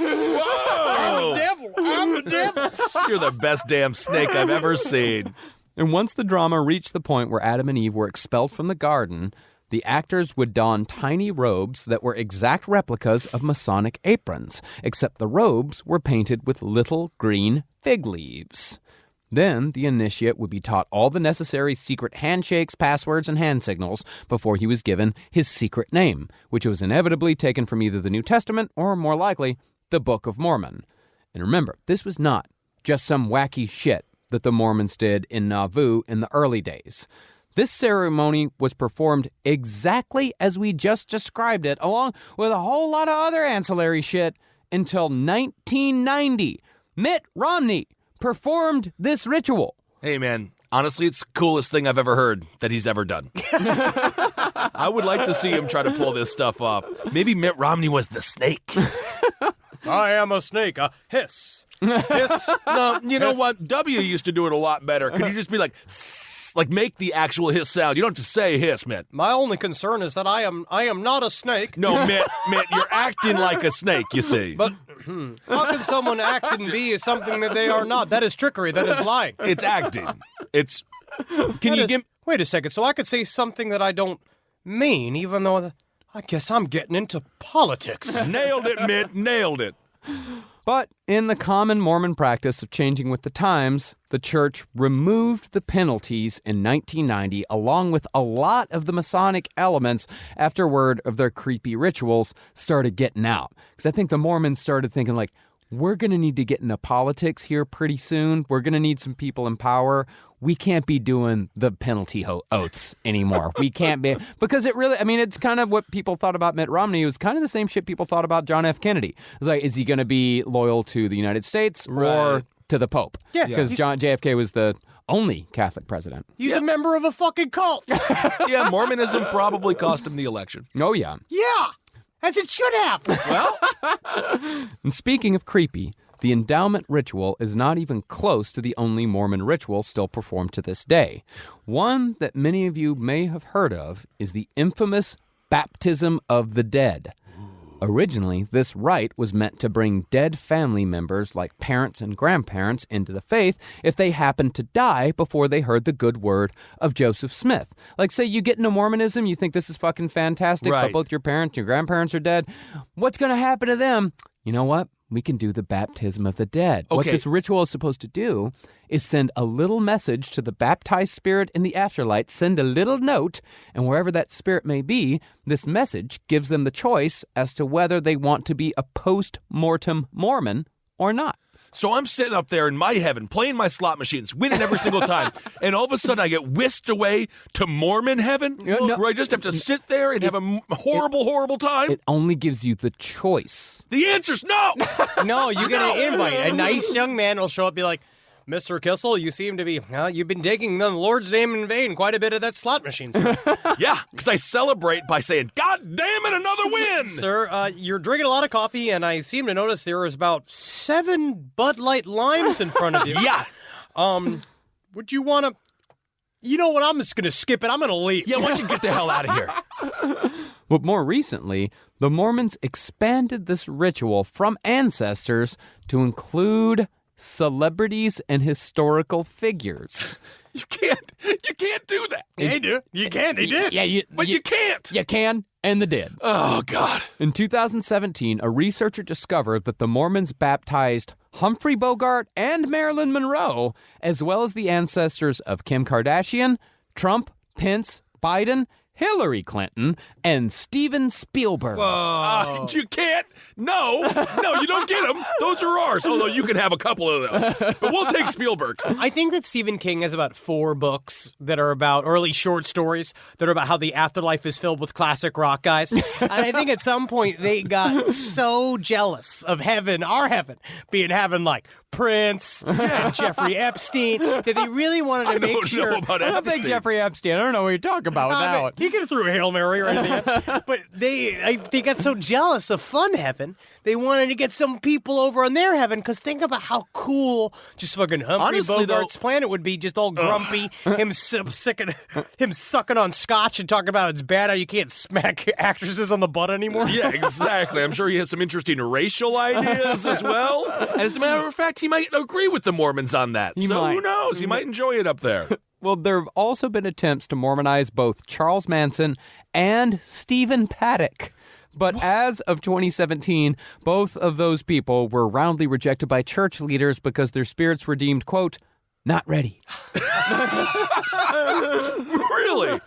Whoa! I'm the devil. You're the best damn snake I've ever seen. And once the drama reached the point where Adam and Eve were expelled from the garden, the actors would don tiny robes that were exact replicas of Masonic aprons, except the robes were painted with little green fig leaves. Then the initiate would be taught all the necessary secret handshakes, passwords, and hand signals before he was given his secret name, which was inevitably taken from either the New Testament or, more likely, the Book of Mormon. And remember, this was not just some wacky shit that the Mormons did in Nauvoo in the early days. This ceremony was performed exactly as we just described it, along with a whole lot of other ancillary shit, until 1990. Mitt Romney performed this ritual. Hey, man, honestly, it's the coolest thing I've ever heard that he's ever done. I would like to see him try to pull this stuff off. Maybe Mitt Romney was the snake. I am a snake, a hiss. Hiss. No, you know what? W used to do it a lot better. Could you just be like make the actual hiss sound? You don't have to say hiss, Mitt. My only concern is that I am not a snake. No, Mitt, you're acting like a snake, you see. But how can someone act and be something that they are not? That is trickery. That is lying. It's acting. It's... Wait a second. So I could say something that I don't mean, even though I guess I'm getting into politics. Nailed it, Mitt. Nailed it. But in the common Mormon practice of changing with the times, the church removed the penalties in 1990, along with a lot of the Masonic elements after word of their creepy rituals started getting out. Because I think the Mormons started thinking, like, we're going to need to get into politics here pretty soon. We're going to need some people in power. We can't be doing the penalty oaths anymore. We can't be, because it really, I mean, it's kind of what people thought about Mitt Romney. It was kind of the same shit people thought about John F. Kennedy. It was like, is he going to be loyal to the United States or to the Pope? Yeah. Because JFK was the only Catholic president. He's a member of a fucking cult. Yeah, Mormonism probably cost him the election. Oh, yeah. Yeah, as it should have. Well, and speaking of creepy, the endowment ritual is not even close to the only Mormon ritual still performed to this day. One that many of you may have heard of is the infamous baptism of the dead. Originally, this rite was meant to bring dead family members like parents and grandparents into the faith if they happened to die before they heard the good word of Joseph Smith. Like, say you get into Mormonism, you think this is fucking fantastic, but both your parents, your grandparents are dead. What's going to happen to them? You know what? We can do the baptism of the dead. Okay. What this ritual is supposed to do is send a little message to the baptized spirit in the afterlife, send a little note, and wherever that spirit may be, this message gives them the choice as to whether they want to be a post-mortem Mormon or not. so I'm sitting up there in my heaven playing my slot machines, winning every single time, and all of a sudden I get whisked away to Mormon heaven, where I just have to sit there and have a horrible time. It only gives you the choice. The answer's no! No, you get an invite. A nice young man will show up and be like, Mr. Kissel, you seem to be, you've been taking the Lord's name in vain quite a bit of that slot machine, sir. Yeah, because I celebrate by saying, God damn it, another win! Sir, you're drinking a lot of coffee, and I seem to notice there is about 7 Bud Light Limes in front of you. Yeah. Would you want to... You know what? I'm just going to skip it. I'm going to leave. Yeah, why don't you get the hell out of here? But more recently, the Mormons expanded this ritual from ancestors to include celebrities and historical figures. You can't do that. They do. You can. They did. Yeah, you can't. You can, and they did. Oh, God. In 2017, a researcher discovered that the Mormons baptized Humphrey Bogart and Marilyn Monroe, as well as the ancestors of Kim Kardashian, Trump, Pence, Biden, Hillary Clinton, and Steven Spielberg. You can't. No, you don't get them. Those are ours. Although you can have a couple of those. But we'll take Spielberg. I think that Stephen King has about 4 books that are about early short stories that are about how the afterlife is filled with classic rock guys. And I think at some point they got so jealous of heaven, our heaven, being heaven like Prince and Jeffrey Epstein, that they really wanted to make sure. I don't think Jeffrey Epstein. I don't know what you're talking about with that one. He could have threw a Hail Mary or anything. But they got so jealous of fun heaven, they wanted to get some people over on their heaven, because think about how cool just fucking Humphrey Bogart's planet would be, just all grumpy, him sucking on scotch and talking about it's bad how you can't smack actresses on the butt anymore. Yeah, exactly. I'm sure he has some interesting racial ideas as well. And as a matter of fact, he might agree with the Mormons on that. Who knows? He might enjoy it up there. Well, there have also been attempts to Mormonize both Charles Manson and Stephen Paddock. But as of 2017, both of those people were roundly rejected by church leaders because their spirits were deemed, quote, not ready. Really?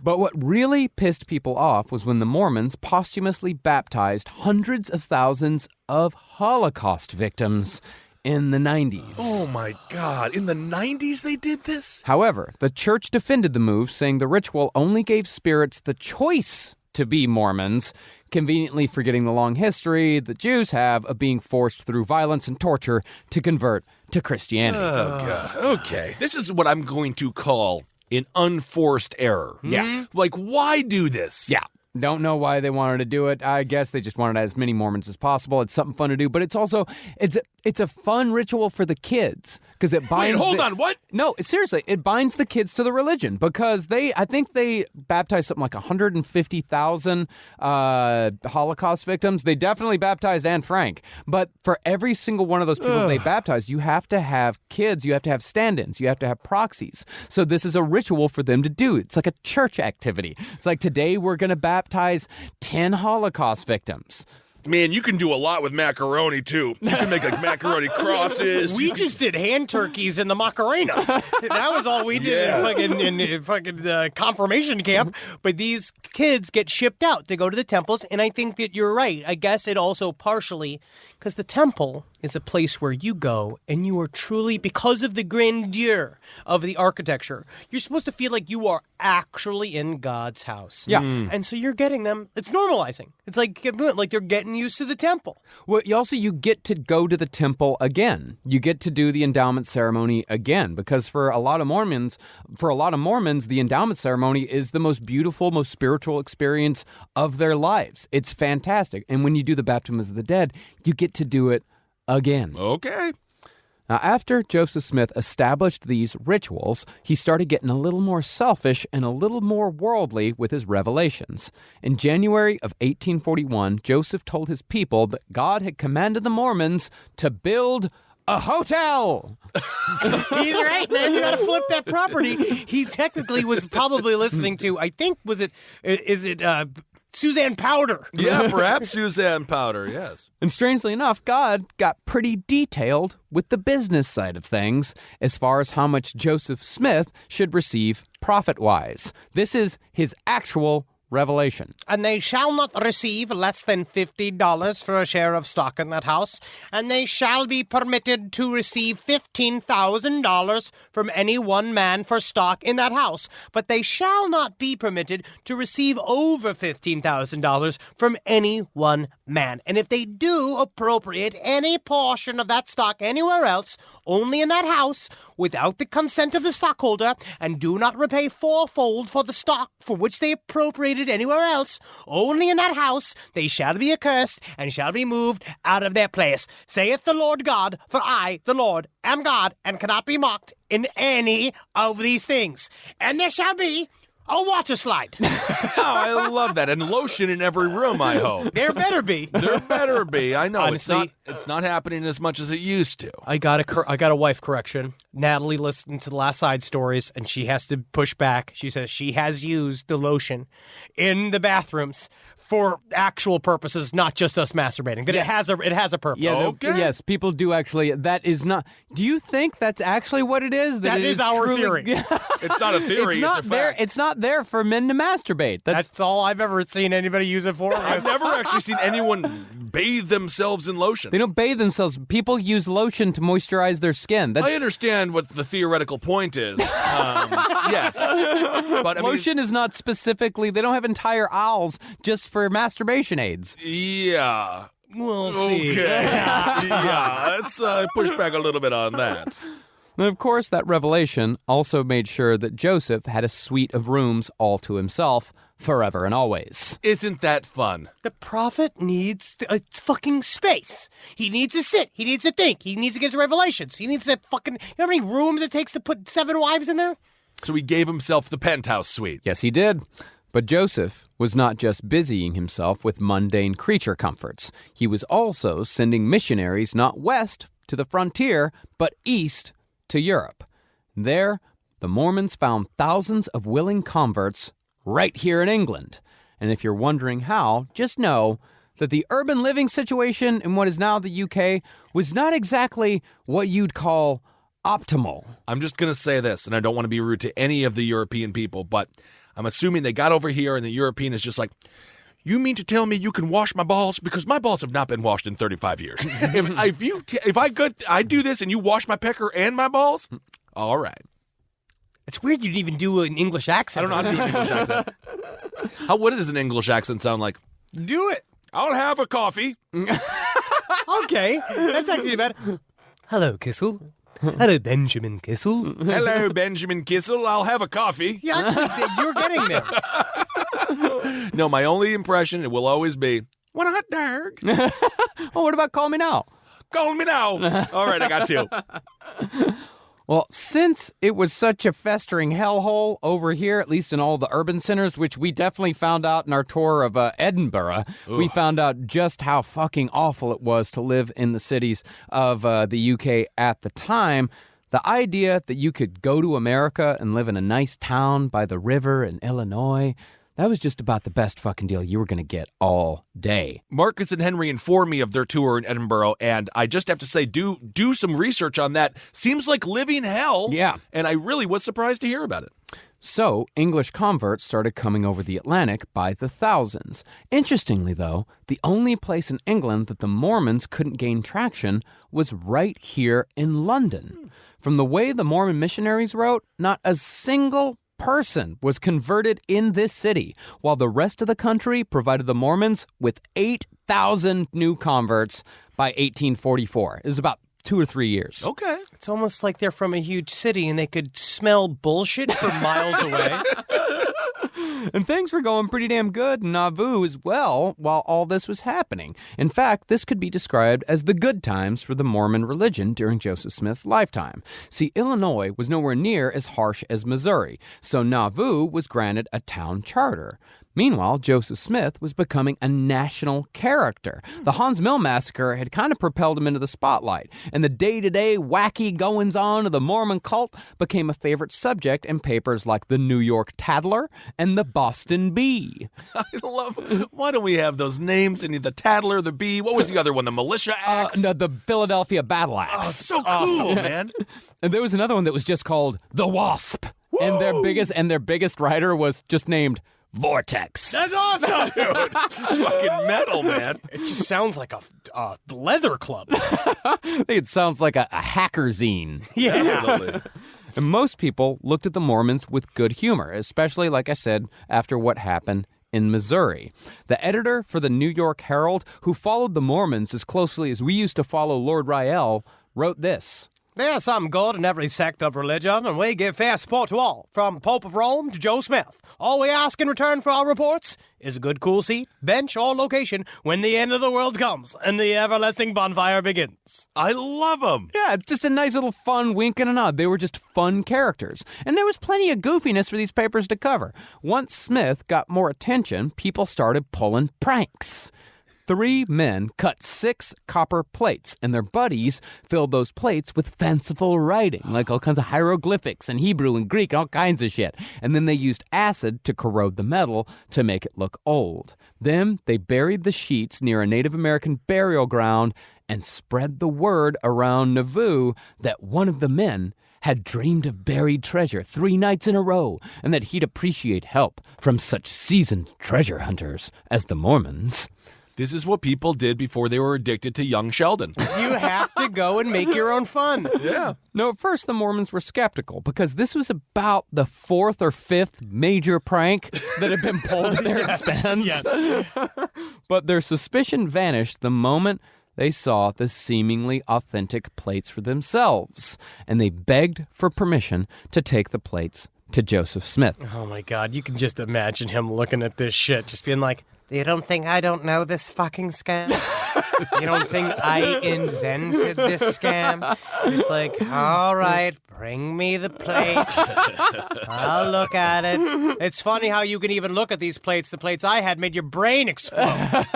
But what really pissed people off was when the Mormons posthumously baptized hundreds of thousands of Holocaust victims in the 90s. Oh, my God. In the 90s they did this? However, the church defended the move, saying the ritual only gave spirits the choice to be Mormons, conveniently forgetting the long history the Jews have of being forced through violence and torture to convert to Christianity. Oh, God. Okay. This is what I'm going to call an unforced error. Yeah. Like, why do this? Yeah. Don't know why they wanted to do it. I guess they just wanted as many Mormons as possible. It's something fun to do, but it's also it's a fun ritual for the kids because it binds. Wait, hold on, what? No, seriously, it binds the kids to the religion because I think they baptized something like 150,000 Holocaust victims. They definitely baptized Anne Frank, but for every single one of those people they baptized, you have to have kids, you have to have stand-ins, you have to have proxies. So this is a ritual for them to do. It's like a church activity. It's like today we're going to baptize 10 Holocaust victims. Man, you can do a lot with macaroni, too. You can make, like, macaroni crosses. We just did hand turkeys in the Macarena. That was all we did in fucking confirmation camp. But these kids get shipped out. They go to the temples, and I think that you're right. I guess it also partially, because the temple is a place where you go, and you are truly, because of the grandeur of the architecture, you're supposed to feel like you are actually in God's house. Yeah. And so you're getting them. It's normalizing. It's like you're getting used to the temple. Well, you get to go to the temple again. You get to do the endowment ceremony again because for a lot of Mormons, the endowment ceremony is the most beautiful, most spiritual experience of their lives. It's fantastic. And when you do the baptism of the dead, you get to do it again. Okay. Now, after Joseph Smith established these rituals, he started getting a little more selfish and a little more worldly with his revelations. In January of 1841, Joseph told his people that God had commanded the Mormons to build a hotel. He's right, man. You gotta flip that property. He technically was probably listening to, I think, Suzanne Powder. Yeah, perhaps Suzanne Powder, yes. And strangely enough, God got pretty detailed with the business side of things as far as how much Joseph Smith should receive profit-wise. This is his actual revelation. And they shall not receive less than $50 for a share of stock in that house, and they shall be permitted to receive $15,000 from any one man for stock in that house, but they shall not be permitted to receive over $15,000 from any one man. And if they do appropriate any portion of that stock anywhere else, only in that house, without the consent of the stockholder, and do not repay fourfold for the stock for which they appropriated anywhere else, only in that house, they shall be accursed and shall be moved out of their place. Saith the Lord God, for I, the Lord, am God, and cannot be mocked in any of these things. And there shall be a water slide. Oh, I love that. And lotion in every room, I hope. There better be. There better be. I know. Honestly, it's not happening as much as it used to. I got a wife correction. Natalie listened to the last side stories, and she has to push back. She says she has used the lotion in the bathrooms for actual purposes, not just us masturbating. That it has a purpose. Yes, yes, people do actually. That is not. Do you think that's actually what it is? That is our truly, theory. It's not a theory. It's a there. fact. It's not there for men to masturbate. That's all I've ever seen anybody use it for. I've never actually seen anyone bathe themselves in lotion. They don't bathe themselves. People use lotion to moisturize their skin. I understand what the theoretical point is. Yes, but lotion is not specifically. They don't have entire aisles just for masturbation aids. Yeah. We'll see. Okay. Yeah. Let's push back a little bit on that. And of course, that revelation also made sure that Joseph had a suite of rooms all to himself forever and always. Isn't that fun? The prophet needs a fucking space. He needs to sit. He needs to think. He needs to get his revelations. He needs that fucking... You know how many rooms it takes to put 7 wives in there? So he gave himself the penthouse suite. Yes, he did. But Joseph was not just busying himself with mundane creature comforts. He was also sending missionaries not west to the frontier, but east to Europe. There, the Mormons found thousands of willing converts right here in England. And if you're wondering how, just know that the urban living situation in what is now the UK was not exactly what you'd call optimal. I'm just going to say this, and I don't want to be rude to any of the European people, but I'm assuming they got over here and the European is just like, you mean to tell me you can wash my balls? Because my balls have not been washed in 35 years. If I do this and you wash my pecker and my balls, all right. It's weird you didn't even do an English accent. I don't know how to do an English accent. What does an English accent sound like? Do it. I'll have a coffee. Okay, that's actually bad. Hello, Kissel. Hello, Benjamin Kissel. Hello, Benjamin Kissel. I'll have a coffee. Yeah, actually, you're getting there. No, my only impression, it will always be, what a hot dog. Oh, what about Call Me Now? Call me now. All right, I got you. Well, since it was such a festering hellhole over here, at least in all the urban centers, which we definitely found out in our tour of Edinburgh, we found out just how fucking awful it was to live in the cities of the UK at the time. The idea that you could go to America and live in a nice town by the river in Illinois, that was just about the best fucking deal you were going to get all day. Marcus and Henry informed me of their tour in Edinburgh, and I just have to say, do some research on that. Seems like living hell. Yeah. And I really was surprised to hear about it. So, English converts started coming over the Atlantic by the thousands. Interestingly, though, the only place in England that the Mormons couldn't gain traction was right here in London. From the way the Mormon missionaries wrote, not a single person was converted in this city, while the rest of the country provided the Mormons with 8,000 new converts by 1844. It was about 2 or 3 years. Okay. It's almost like they're from a huge city and they could smell bullshit from miles away. And things were going pretty damn good in Nauvoo as well while all this was happening. In fact, this could be described as the good times for the Mormon religion during Joseph Smith's lifetime. See, Illinois was nowhere near as harsh as Missouri, so Nauvoo was granted a town charter. Meanwhile, Joseph Smith was becoming a national character. The Hans Mill Massacre had kind of propelled him into the spotlight, and the day-to-day wacky goings-on of the Mormon cult became a favorite subject in papers like the New York Tattler and the Boston Bee. I love, why don't we have those names? And the Tattler, the Bee, what was the other one, the Militia Axe? No, the Philadelphia Battle Axe. Oh, so cool, man. And there was another one that was just called the Wasp. Woo! And their biggest writer was just named Vortex. That's awesome, dude. It's fucking metal, man. It just sounds like a leather club. I think it sounds like a hacker zine. Yeah. And most people looked at the Mormons with good humor, especially, like I said, after what happened in Missouri. The editor for the New York Herald, who followed the Mormons as closely as we used to follow Lord Rael, wrote this. There's some good in every sect of religion, and we give fair support to all, from Pope of Rome to Joe Smith. All we ask in return for our reports is a good cool seat, bench, or location when the end of the world comes and the everlasting bonfire begins. I love them. Yeah, it's just a nice little fun wink and a nod. They were just fun characters. And there was plenty of goofiness for these papers to cover. Once Smith got more attention, people started pulling pranks. 3 men cut 6 copper plates, and their buddies filled those plates with fanciful writing, like all kinds of hieroglyphics and Hebrew and Greek, all kinds of shit. And then they used acid to corrode the metal to make it look old. Then they buried the sheets near a Native American burial ground and spread the word around Nauvoo that one of the men had dreamed of buried treasure 3 nights in a row, and that he'd appreciate help from such seasoned treasure hunters as the Mormons. This is what people did before they were addicted to young Sheldon. You have to go and make your own fun. Yeah. No, at first the Mormons were skeptical because this was about the 4th or 5th major prank that had been pulled at their expense. Yes. But their suspicion vanished the moment they saw the seemingly authentic plates for themselves, and they begged for permission to take the plates to Joseph Smith. Oh my God, you can just imagine him looking at this shit, just being like, You don't think I don't know this fucking scam? You don't think I invented this scam? It's like, all right, bring me the plates. I'll look at it. It's funny how you can even look at these plates. The plates I had made your brain explode.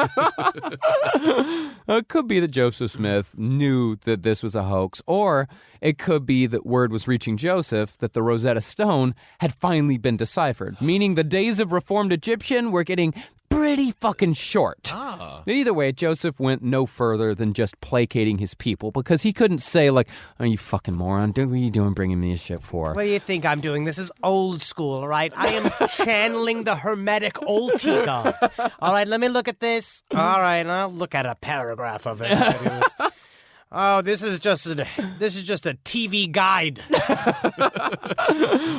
It could be that Joseph Smith knew that this was a hoax, or it could be that word was reaching Joseph that the Rosetta Stone had finally been deciphered, meaning the days of Reformed Egyptian were getting pretty fucking short. But either way, Joseph went no further than just placating his people, because he couldn't say, like, "Oh, you fucking moron, what are you doing bringing me this shit for?" What do you think I'm doing? This is old school, all right? I am channeling the Hermetic Old Tea God. All right, let me look at this. All right, I'll look at a paragraph of it. Oh, this is just a TV guide.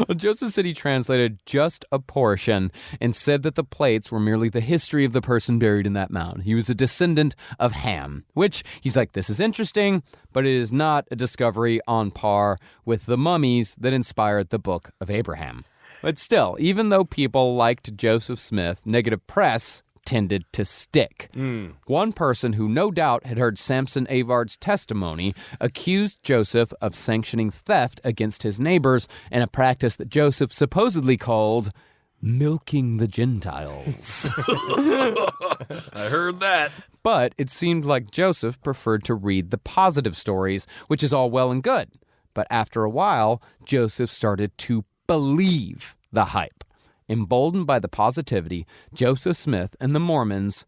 Well, Joseph said he translated just a portion and said that the plates were merely the history of the person buried in that mound. He was a descendant of Ham, which he's like, this is interesting, but it is not a discovery on par with the mummies that inspired the Book of Abraham. But still, even though people liked Joseph Smith, negative press tended to stick. One person who no doubt had heard Samson Avard's testimony accused Joseph of sanctioning theft against his neighbors in a practice that Joseph supposedly called milking the Gentiles. I heard that. But it seemed like Joseph preferred to read the positive stories, which is all well and good. But after a while, Joseph started to believe the hype. Emboldened by the positivity, Joseph Smith and the Mormons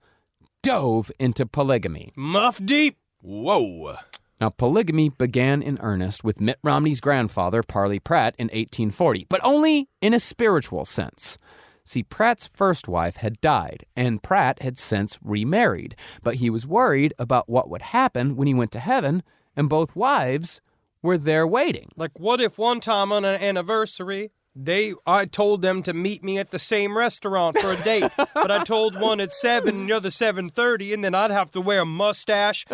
dove into polygamy. muff deep. Whoa. Now, polygamy began in earnest with Mitt Romney's grandfather, Parley Pratt, in 1840, but only in a spiritual sense. See, Pratt's first wife had died, and Pratt had since remarried, but he was worried about what would happen when he went to heaven, and both wives were there waiting. Like, what if one time on an anniversary, I told them to meet me at the same restaurant for a date, but I told one at 7 and the other 7:30, and then I'd have to wear a mustache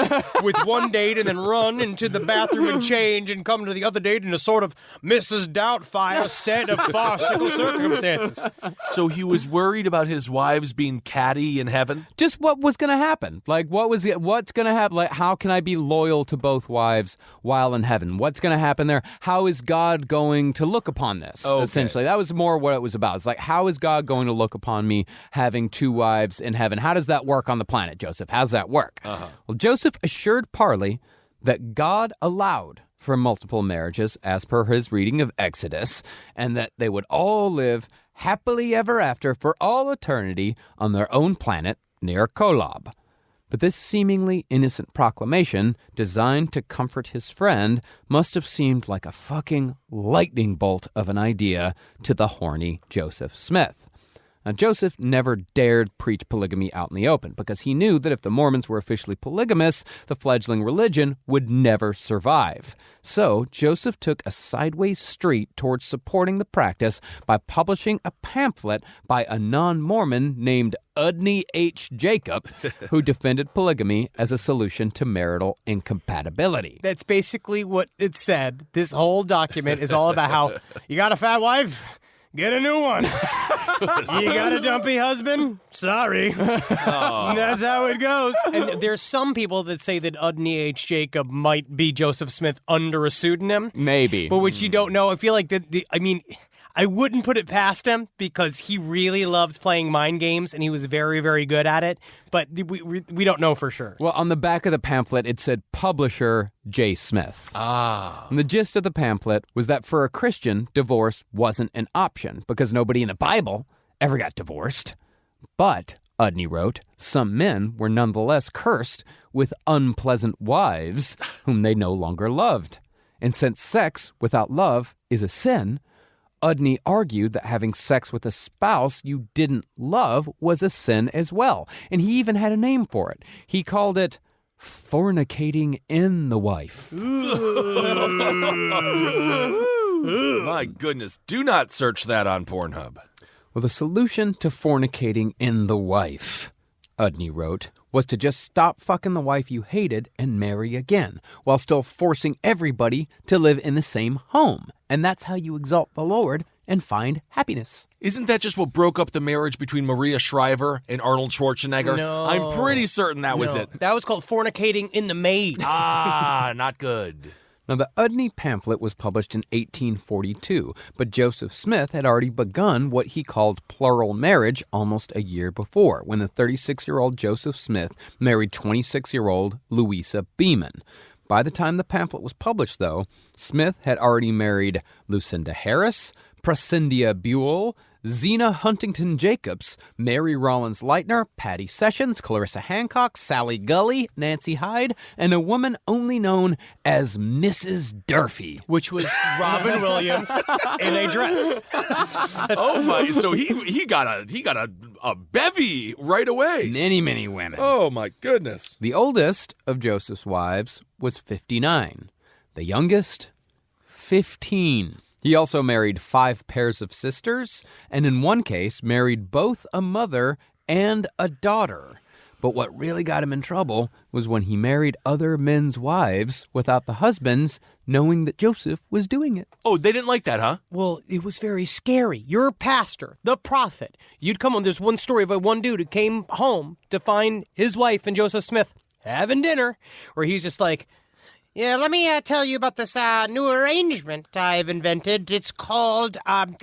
with one date and then run into the bathroom and change and come to the other date in a sort of Mrs. Doubtfire set of farcical circumstances. So he was worried about his wives being catty in heaven? Just what was going to happen? Like, what's going to happen? Like, how can I be loyal to both wives while in heaven? What's going to happen there? How is God going to look upon this? Essentially, that was more what it was about. It's like, how is God going to look upon me having 2 wives in heaven? How does that work on the planet, Joseph? How's that work? Well, Joseph assured Parley that God allowed for multiple marriages as per his reading of Exodus, and that they would all live happily ever after for all eternity on their own planet near Kolob. But this seemingly innocent proclamation, designed to comfort his friend, must have seemed like a fucking lightning bolt of an idea to the horny Joseph Smith. Now, Joseph never dared preach polygamy out in the open because he knew that if the Mormons were officially polygamous, the fledgling religion would never survive. So, Joseph took a sideways street towards supporting the practice by publishing a pamphlet by a non-Mormon named Udney H. Jacob, who defended polygamy as a solution to marital incompatibility. That's basically what it said. This whole document is all about how you got a fat wife? Get a new one. You got a dumpy husband? Sorry. That's how it goes. And there's some people that say that Udney H. Jacob might be Joseph Smith under a pseudonym. Maybe. But which you don't know. I feel like I wouldn't put it past him because he really loved playing mind games and he was very, very good at it. But we don't know for sure. Well, on the back of the pamphlet, it said publisher J. Smith. And the gist of the pamphlet was that for a Christian, divorce wasn't an option because nobody in the Bible ever got divorced. But, Udney wrote, some men were nonetheless cursed with unpleasant wives whom they no longer loved. And since sex without love is a sin, Udney argued that having sex with a spouse you didn't love was a sin as well. And he even had a name for it. He called it fornicating in the wife. My goodness, do not search that on Pornhub. Well, the solution to fornicating in the wife, Udney wrote, was to just stop fucking the wife you hated and marry again, while still forcing everybody to live in the same home. And that's how you exalt the Lord and find happiness. Isn't that just what broke up the marriage between Maria Shriver and Arnold Schwarzenegger? No. I'm pretty certain that was it. That was called fornicating in the maid. Not good. Now, the Udney pamphlet was published in 1842, but Joseph Smith had already begun what he called plural marriage almost a year before, when the 36-year-old Joseph Smith married 26-year-old Louisa Beeman. By the time the pamphlet was published, though, Smith had already married Lucinda Harris, Prescindia Buell, Zena Huntington Jacobs, Mary Rollins Leitner, Patty Sessions, Clarissa Hancock, Sally Gully, Nancy Hyde, and a woman only known as Mrs. Durfee. Which was Robin Williams in a dress. Oh my! So he got a bevy right away. Many, many women. Oh my goodness! The oldest of Joseph's wives was 59. The youngest, 15. He also married 5 pairs of sisters, and in one case married both a mother and a daughter. But what really got him in trouble was when he married other men's wives without the husbands knowing that Joseph was doing it. Oh, they didn't like that, huh? Well, it was very scary. You're a pastor, the prophet. You'd come home. There's one story about one dude who came home to find his wife and Joseph Smith having dinner, where he's just like, yeah, let me tell you about this new arrangement I've invented. It's called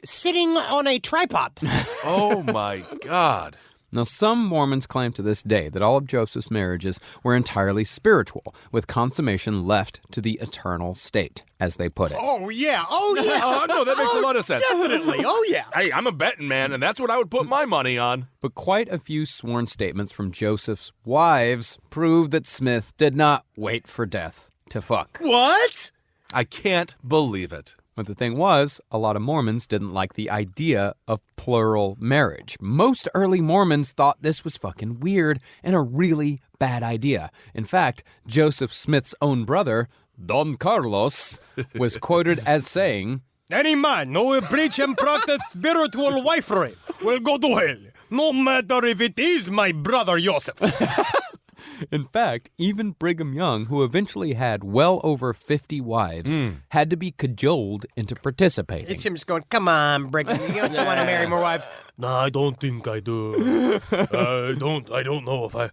sitting on a tripod. Oh, my God. Now, some Mormons claim to this day that all of Joseph's marriages were entirely spiritual, with consummation left to the eternal state, as they put it. Oh, yeah. Oh, yeah. No, that makes a lot of sense. Definitely. Oh, yeah. Hey, I'm a betting man, and that's what I would put my money on. But quite a few sworn statements from Joseph's wives prove that Smith did not wait for death to fuck. What? I can't believe it. But the thing was, a lot of Mormons didn't like the idea of plural marriage. Most early Mormons thought this was fucking weird and a really bad idea. In fact, Joseph Smith's own brother, Don Carlos, was quoted as saying, Any man who will preach and practice spiritual wifery will go to hell, no matter if it is my brother Joseph. In fact, even Brigham Young, who eventually had well over 50 wives, had to be cajoled into participating. It's him just going, come on, Brigham, don't you want to marry more wives? No, I don't think I do. I don't know if I...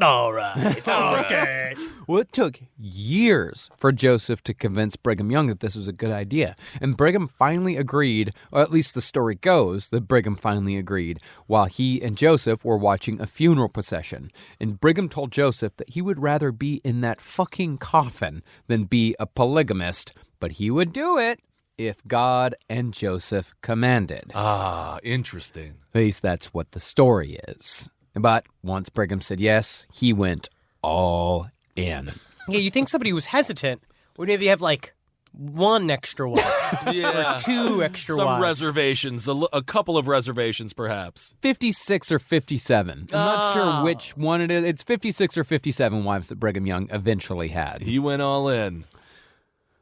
All right. Okay. Well, it took years for Joseph to convince Brigham Young that this was a good idea. And Brigham finally agreed, or at least the story goes that Brigham finally agreed, while he and Joseph were watching a funeral procession. And Brigham told Joseph that he would rather be in that fucking coffin than be a polygamist, but he would do it if God and Joseph commanded. Ah, interesting. At least that's what the story is. But once Brigham said yes, he went all in. Yeah, you think somebody was hesitant would maybe have, like, one extra wife. Yeah. Or two extra Some wives. reservations, a couple of reservations, perhaps. 56 or 57. I'm not sure which one it is. It's 56 or 57 wives that Brigham Young eventually had. He went all in.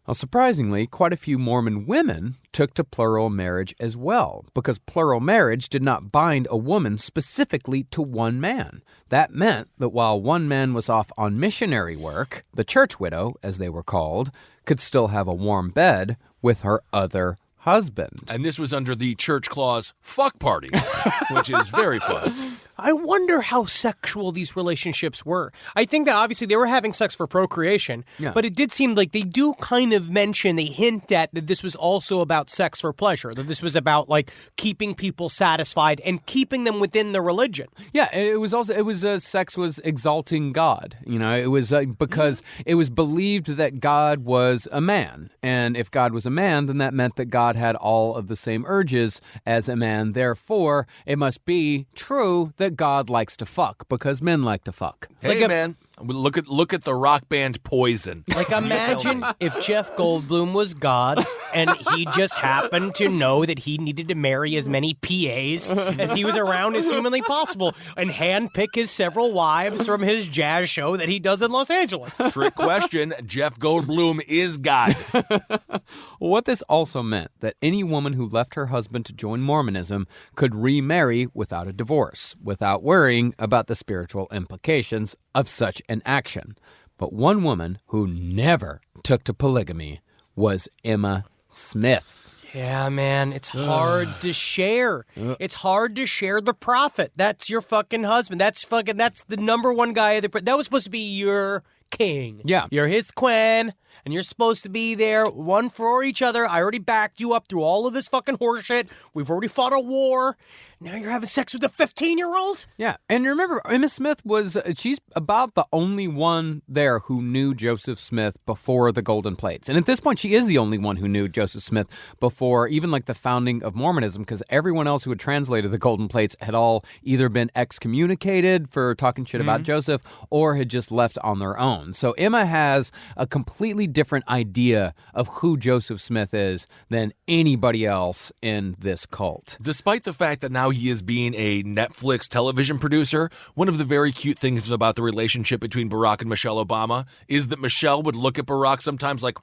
Well, surprisingly, quite a few Mormon women took to plural marriage as well, because plural marriage did not bind a woman specifically to one man. That meant that while one man was off on missionary work, the church widow, as they were called, could still have a warm bed with her other husband. And this was under the church clause, fuck party, which is very fun. I wonder how sexual these relationships were. I think that obviously they were having sex for procreation, but it did seem like they do kind of mention, they hint at that this was also about sex for pleasure, that this was about like keeping people satisfied and keeping them within the religion. Yeah, it was sex was exalting God. You know, it was because it was believed that God was a man. And if God was a man, then that meant that God had all of the same urges as a man. Therefore, it must be true that God likes to fuck because men like to fuck. Hey, man, look at the rock band Poison. Like, imagine if Jeff Goldblum was God and he just happened to know that he needed to marry as many PAs as he was around as humanly possible and handpick his several wives from his jazz show that he does in Los Angeles. Trick question, Jeff Goldblum is God. What this also meant that any woman who left her husband to join Mormonism could remarry without a divorce, without worrying about the spiritual implications of such an action. But one woman who never took to polygamy was Emma Smith. Yeah, man, it's hard to share. It's hard to share the profit. That's your fucking husband. That's the number one guy. That was supposed to be your king. Yeah. You're his queen, and you're supposed to be there, one for each other. I already backed you up through all of this fucking horseshit. We've already fought a war. Now you're having sex with a 15-year-old? Yeah, and remember, Emma Smith she's about the only one there who knew Joseph Smith before the Golden Plates. And at this point, she is the only one who knew Joseph Smith before even like the founding of Mormonism, because everyone else who had translated the Golden Plates had all either been excommunicated for talking shit about Joseph or had just left on their own. So Emma has a completely different idea of who Joseph Smith is than anybody else in this cult. Despite the fact that now he is being a Netflix television producer, one of the very cute things about the relationship between Barack and Michelle Obama is that Michelle would look at Barack sometimes like,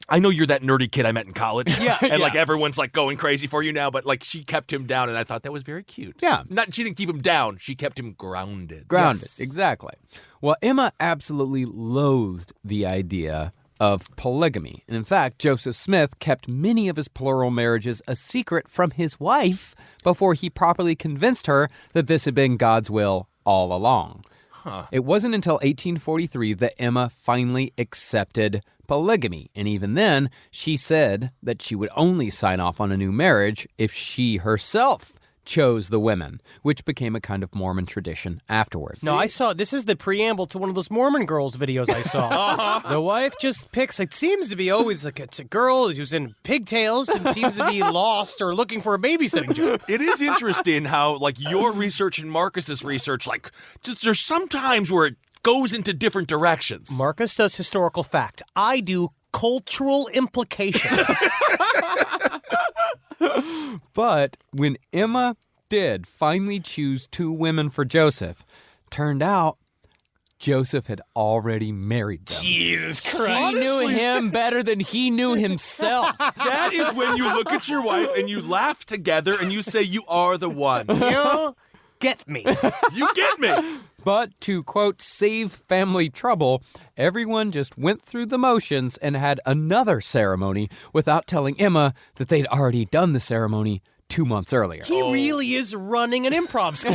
I know you're that nerdy kid I met in college. Yeah. And like everyone's like going crazy for you now, but like she kept him down and I thought that was very cute. Yeah. She didn't keep him down. She kept him grounded. Yes. Exactly. Well, Emma absolutely loathed the idea of polygamy. And in fact, Joseph Smith kept many of his plural marriages a secret from his wife before he properly convinced her that this had been God's will all along. It wasn't until 1843 that Emma finally accepted polygamy. And even then, she said that she would only sign off on a new marriage if she herself chose the women, which became a kind of Mormon tradition afterwards. No, I saw, this is the preamble to one of those Mormon girls videos I saw. The wife just picks, it seems to be always like it's a girl who's in pigtails and seems to be lost or looking for a babysitting job. It is interesting how like your research and Marcus's research, like there's some times where it goes into different directions. Marcus does historical fact. I do cultural implications. But when Emma did finally choose two women for Joseph, turned out Joseph had already married them. Jesus Christ. She knew him better than he knew himself. That is when you look at your wife and you laugh together and you say you are the one. You get me. You get me. But to, quote, save family trouble, everyone just went through the motions and had another ceremony without telling Emma that they'd already done the ceremony 2 months earlier. He really is running an improv school.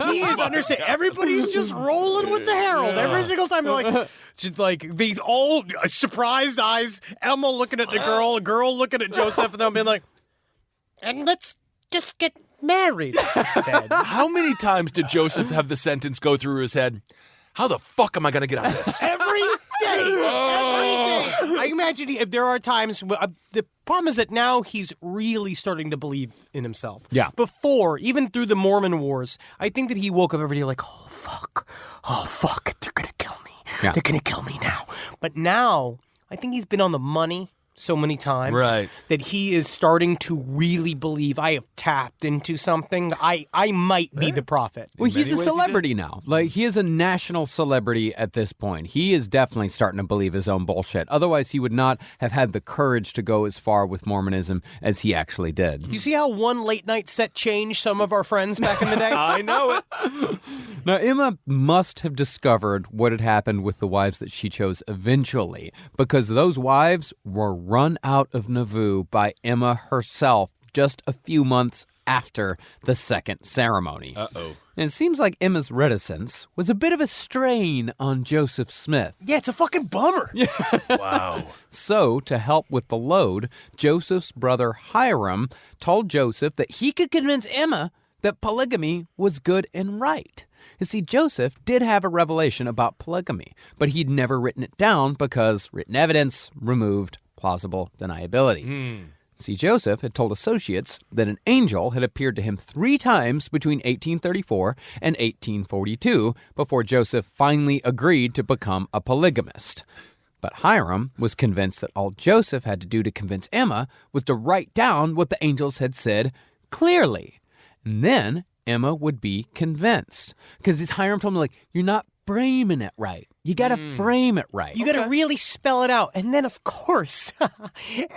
He is understanding. Everybody's just rolling with the Herald. Every single time they're like, just like they all surprised eyes. Emma looking at the girl looking at Joseph, and them being like, and let's just get married. How many times did Joseph have the sentence go through his head? How the fuck am I going to get out of this? Every day. Every day. I imagine there are times, the problem is that now he's really starting to believe in himself. Yeah. Before, even through the Mormon Wars, I think that he woke up every day like, oh, fuck, they're going to kill me. Yeah. They're going to kill me now. But now, I think he's been on the money so many times Right. that he is starting to really believe I have tapped into something. I might be the prophet. Well, he's a ways he celebrity now. Like, he is a national celebrity at this point. He is definitely starting to believe his own bullshit. Otherwise, he would not have had the courage to go as far with Mormonism as he actually did. You see how one late night set changed some of our friends back in the day? I know it. Now, Emma must have discovered what had happened with the wives that she chose eventually, because those wives were run out of Nauvoo by Emma herself just a few months after the second ceremony. Uh-oh. And it seems like Emma's reticence was a bit of a strain on Joseph Smith. Yeah, it's a fucking bummer. Wow. So, to help with the load, Joseph's brother Hiram told Joseph that he could convince Emma that polygamy was good and right. You see, Joseph did have a revelation about polygamy, but he'd never written it down because written evidence removed plausible deniability. See, Joseph had told associates that an angel had appeared to him 3 times between 1834 and 1842 before Joseph finally agreed to become a polygamist. But Hiram was convinced that all Joseph had to do to convince Emma was to write down what the angels had said clearly. And then Emma would be convinced. Because Hiram told me, like, you're not framing it right. You got to frame it right. You got to really spell it out. And then, of course,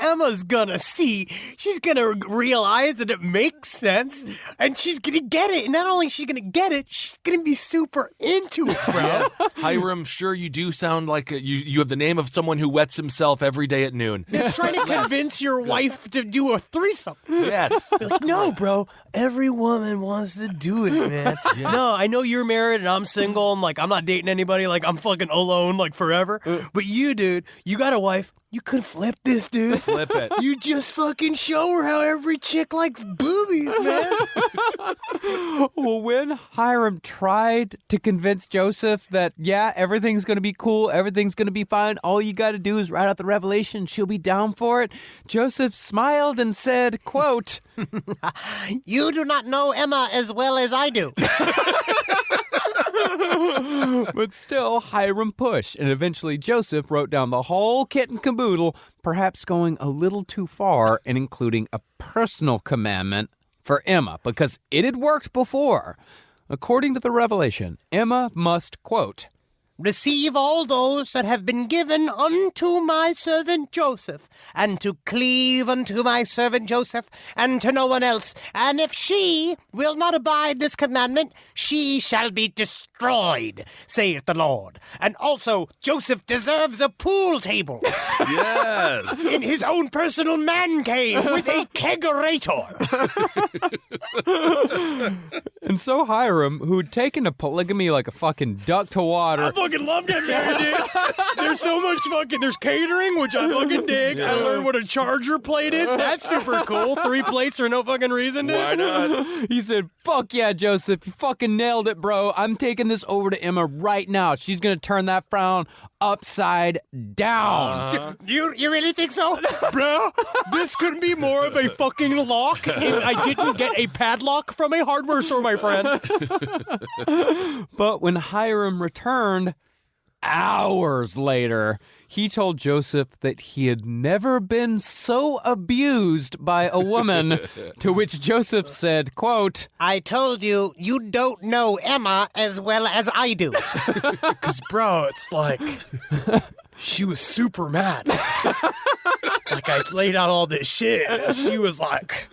Emma's going to see. She's going to realize that it makes sense. And she's going to get it. And not only is she going to get it, she's going to be super into it, bro. Hiram, sure you do sound like you have the name of someone who wets himself every day at noon. That's trying to convince your wife to do a threesome. Yes. Like, no, bro. Every woman wants to do it, man. No, I know you're married and I'm single and, like, I'm not dating anybody. Like, I'm fucking alone, like, forever. But you, dude, you got a wife. You could flip this, dude. Flip it. You just fucking show her how every chick likes boobies, man. Well, when Hiram tried to convince Joseph that, yeah, everything's going to be cool, everything's going to be fine, all you got to do is write out the revelation, she'll be down for it, Joseph smiled and said, quote, You do not know Emma as well as I do. but still, Hiram pushed, and eventually Joseph wrote down the whole kit and caboodle, perhaps going a little too far and including a personal commandment for Emma, because it had worked before. According to the revelation, Emma must, quote, Receive all those that have been given unto my servant Joseph, and to cleave unto my servant Joseph, and to no one else. And if she will not abide this commandment, she shall be destroyed, saith the Lord. And also, Joseph deserves a pool table Yes. in his own personal man cave with a kegerator. And so Hiram, who'd taken to polygamy like a fucking duck to water, I fucking love getting married, dude. There's so much fucking, there's catering, which I fucking dig. I learned what a charger plate is. That's super cool. 3 plates for no fucking reason, dude. Why not? he said, fuck yeah, Joseph, you fucking nailed it, bro. I'm taking this over to Emma right now. She's going to turn that frown upside down. You really think so? Bro, this couldn't be more of a fucking lock, and I didn't get a padlock from a hardware store, my friend. But when Hiram returned, hours later, he told Joseph that he had never been so abused by a woman, to which Joseph said, quote, I told you, you don't know Emma as well as I do. Because, bro, it's like, she was super mad. Like, I laid out all this shit, and she was like,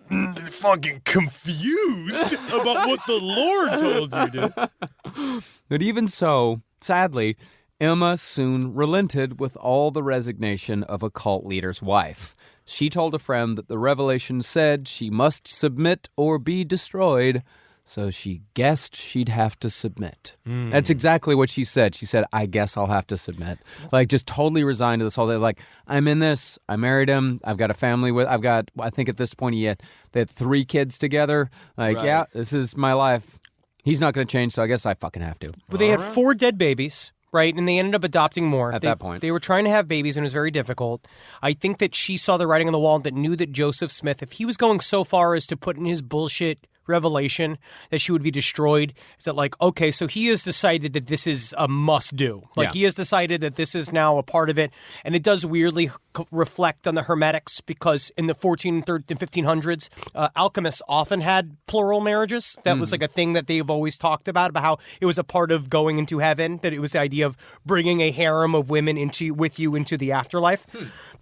fucking confused about what the Lord told you, dude. But even so, sadly, Emma soon relented with all the resignation of a cult leader's wife. She told a friend that the revelation said she must submit or be destroyed, so she guessed she'd have to submit. That's exactly what she said. She said, I guess I'll have to submit. Like, just totally resigned to this whole thing. Like, I'm in this. I married him. I've got a family with, I think at this point they had 3 kids together. Like, Right. yeah, this is my life. He's not going to change, so I guess I fucking have to. Well, they had 4 dead babies, right? And they ended up adopting more. At that point. They were trying to have babies, and it was very difficult. I think that she saw the writing on the wall that knew that Joseph Smith, if he was going so far as to put in his bullshit revelation that she would be destroyed is that, like, okay, so he has decided that this is a must-do. Like, he has decided that this is now a part of it, and it does weirdly reflect on the Hermetics, because in the 1500s, alchemists often had plural marriages. That was like a thing that they've always talked about how it was a part of going into heaven, that it was the idea of bringing a harem of women with you into the afterlife.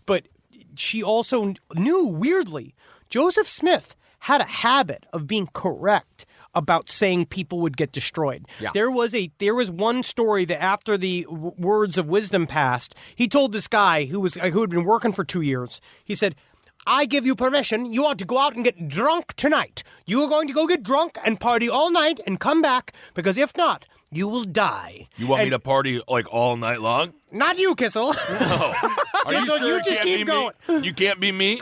But she also knew, weirdly, Joseph Smith had a habit of being correct about saying people would get destroyed. Yeah. There was one story that after the words of wisdom passed, he told this guy who had been working for 2 years, he said, I give you permission. You ought to go out and get drunk tonight. You are going to go get drunk and party all night and come back, because if not, you will die. You want me to party like all night long? Not you, Kissel. No. Are you Kissel, sure you it just can't keep be going. Me? You can't be me?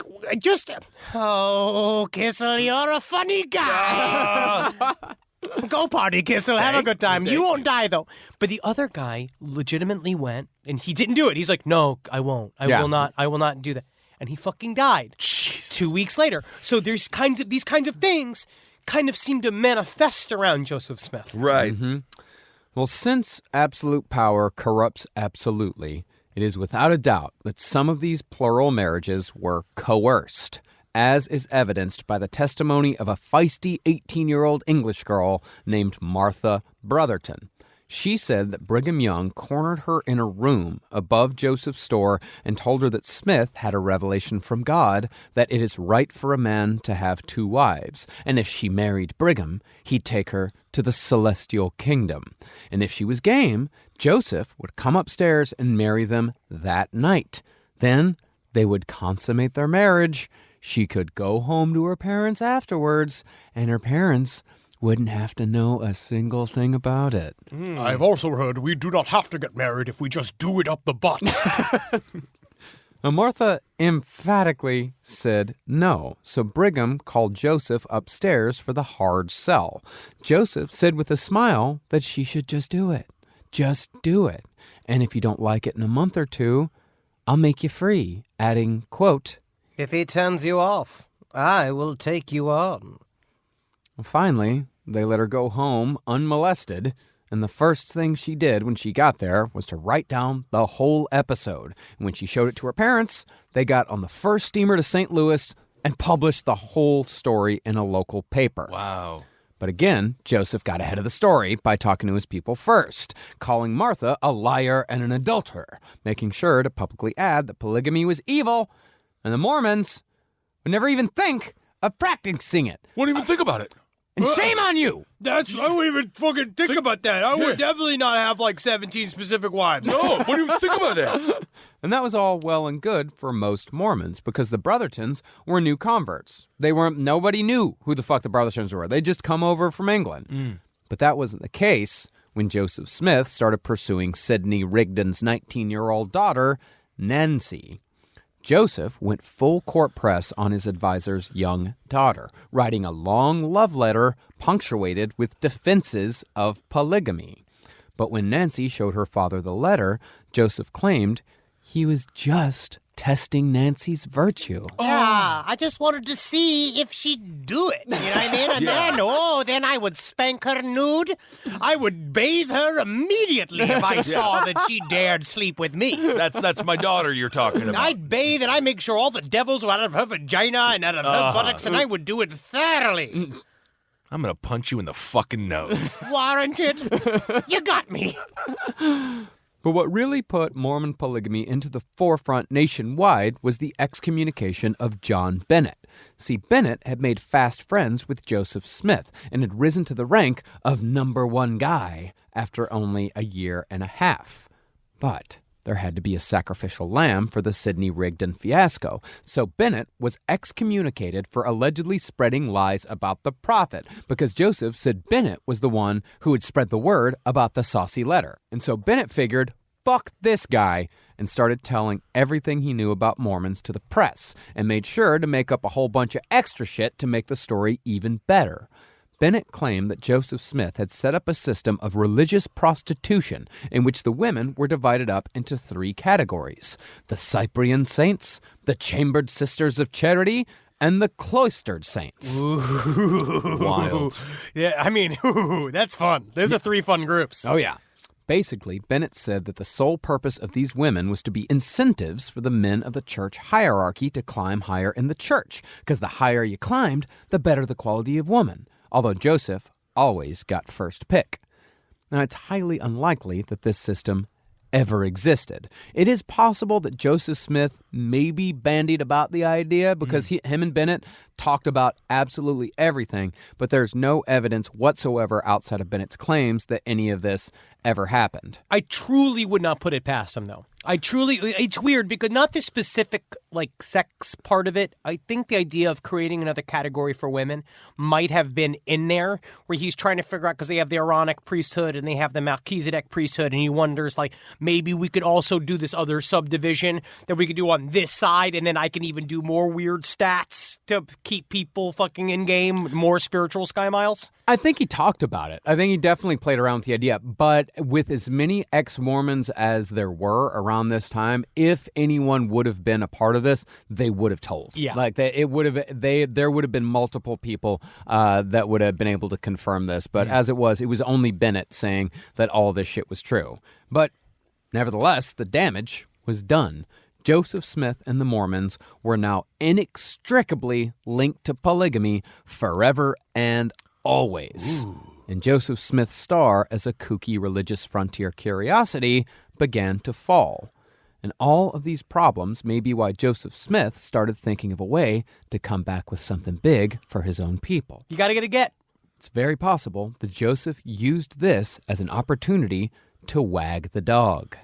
Oh, Kissel, you're a funny guy. Go party, Kissel. Have a good time. You won't die, though. But the other guy legitimately went, and he didn't do it. He's like, no, I won't. I will not do that. And he fucking died. Jesus. 2 weeks later. So these kinds of things kind of seem to manifest around Joseph Smith. Right. Well, since absolute power corrupts absolutely, it is without a doubt that some of these plural marriages were coerced, as is evidenced by the testimony of a feisty 18-year-old English girl named Martha Brotherton. She said that Brigham Young cornered her in a room above Joseph's store and told her that Smith had a revelation from God that it is right for a man to have 2 wives, and if she married Brigham, he'd take her to the celestial kingdom. And if she was game, Joseph would come upstairs and marry them that night. Then they would consummate their marriage. She could go home to her parents afterwards, and her parents wouldn't have to know a single thing about it. I've also heard we do not have to get married if we just do it up the butt. Now, Martha emphatically said no, so Brigham called Joseph upstairs for the hard sell. Joseph said with a smile that she should just do it. Just do it. And if you don't like it in a month or 2, I'll make you free, adding, quote, If he turns you off, I will take you on. Finally, they let her go home unmolested, and the first thing she did when she got there was to write down the whole episode. And when she showed it to her parents, they got on the first steamer to St. Louis and published the whole story in a local paper. Wow. But again, Joseph got ahead of the story by talking to his people first, calling Martha a liar and an adulterer, making sure to publicly add that polygamy was evil, and the Mormons would never even think of practicing it. Wouldn't even think about it. And shame on you! I wouldn't even fucking think about that. I would definitely not have like 17 specific wives. No, wouldn't even think about that. And that was all well and good for most Mormons, because the Brothertons were new converts. Nobody knew who the fuck the Brothertons were. They'd just come over from England. But that wasn't the case when Joseph Smith started pursuing Sidney Rigdon's 19-year-old daughter, Nancy. Joseph went full court press on his advisor's young daughter, writing a long love letter punctuated with defenses of polygamy. But when Nancy showed her father the letter, Joseph claimed he was just testing Nancy's virtue. Yeah, I just wanted to see if she'd do it. You know what I mean? And then I would spank her nude. I would bathe her immediately if I saw that she dared sleep with me. That's my daughter you're talking about. I'd bathe and I'd make sure all the devils were out of her vagina and out of her buttocks, and I would do it thoroughly. I'm going to punch you in the fucking nose. Warranted. You got me. But what really put Mormon polygamy into the forefront nationwide was the excommunication of John Bennett. See, Bennett had made fast friends with Joseph Smith and had risen to the rank of #1 guy after only a year and a half. But there had to be a sacrificial lamb for the Sidney Rigdon fiasco, so Bennett was excommunicated for allegedly spreading lies about the prophet, because Joseph said Bennett was the one who had spread the word about the saucy letter. And so Bennett figured, fuck this guy, and started telling everything he knew about Mormons to the press, and made sure to make up a whole bunch of extra shit to make the story even better. Bennett claimed that Joseph Smith had set up a system of religious prostitution in which the women were divided up into 3 categories: the Cyprian saints, the chambered sisters of charity, and the cloistered saints. Wild. Yeah, I mean, that's fun. There's the 3 fun groups. Oh, yeah. Basically, Bennett said that the sole purpose of these women was to be incentives for the men of the church hierarchy to climb higher in the church, because the higher you climbed, the better the quality of woman, although Joseph always got first pick. Now, it's highly unlikely that this system ever existed. It is possible that Joseph Smith maybe bandied about the idea because him and Bennett talked about absolutely everything, but there's no evidence whatsoever outside of Bennett's claims that any of this ever happened. I truly would not put it past him, though. It's weird because not the specific, sex part of it. I think the idea of creating another category for women might have been in there, where he's trying to figure out, because they have the Aaronic priesthood and they have the Melchizedek priesthood, and he wonders, maybe we could also do this other subdivision that we could do on this side, and then I can even do more weird stats to keep people fucking in game, more spiritual Sky Miles. I think he talked about it. I think he definitely played around with the idea, but with as many ex-Mormons as there were around this time, if anyone would have been a part of this, they would have told. Yeah. There would have been multiple people that would have been able to confirm this, but as it was only Bennett saying that all this shit was true. But nevertheless, the damage was done. Joseph Smith and the Mormons were now inextricably linked to polygamy forever and always. Ooh. And Joseph Smith's star as a kooky religious frontier curiosity began to fall. And all of these problems may be why Joseph Smith started thinking of a way to come back with something big for his own people. You got to get a get. It's very possible that Joseph used this as an opportunity to wag the dog.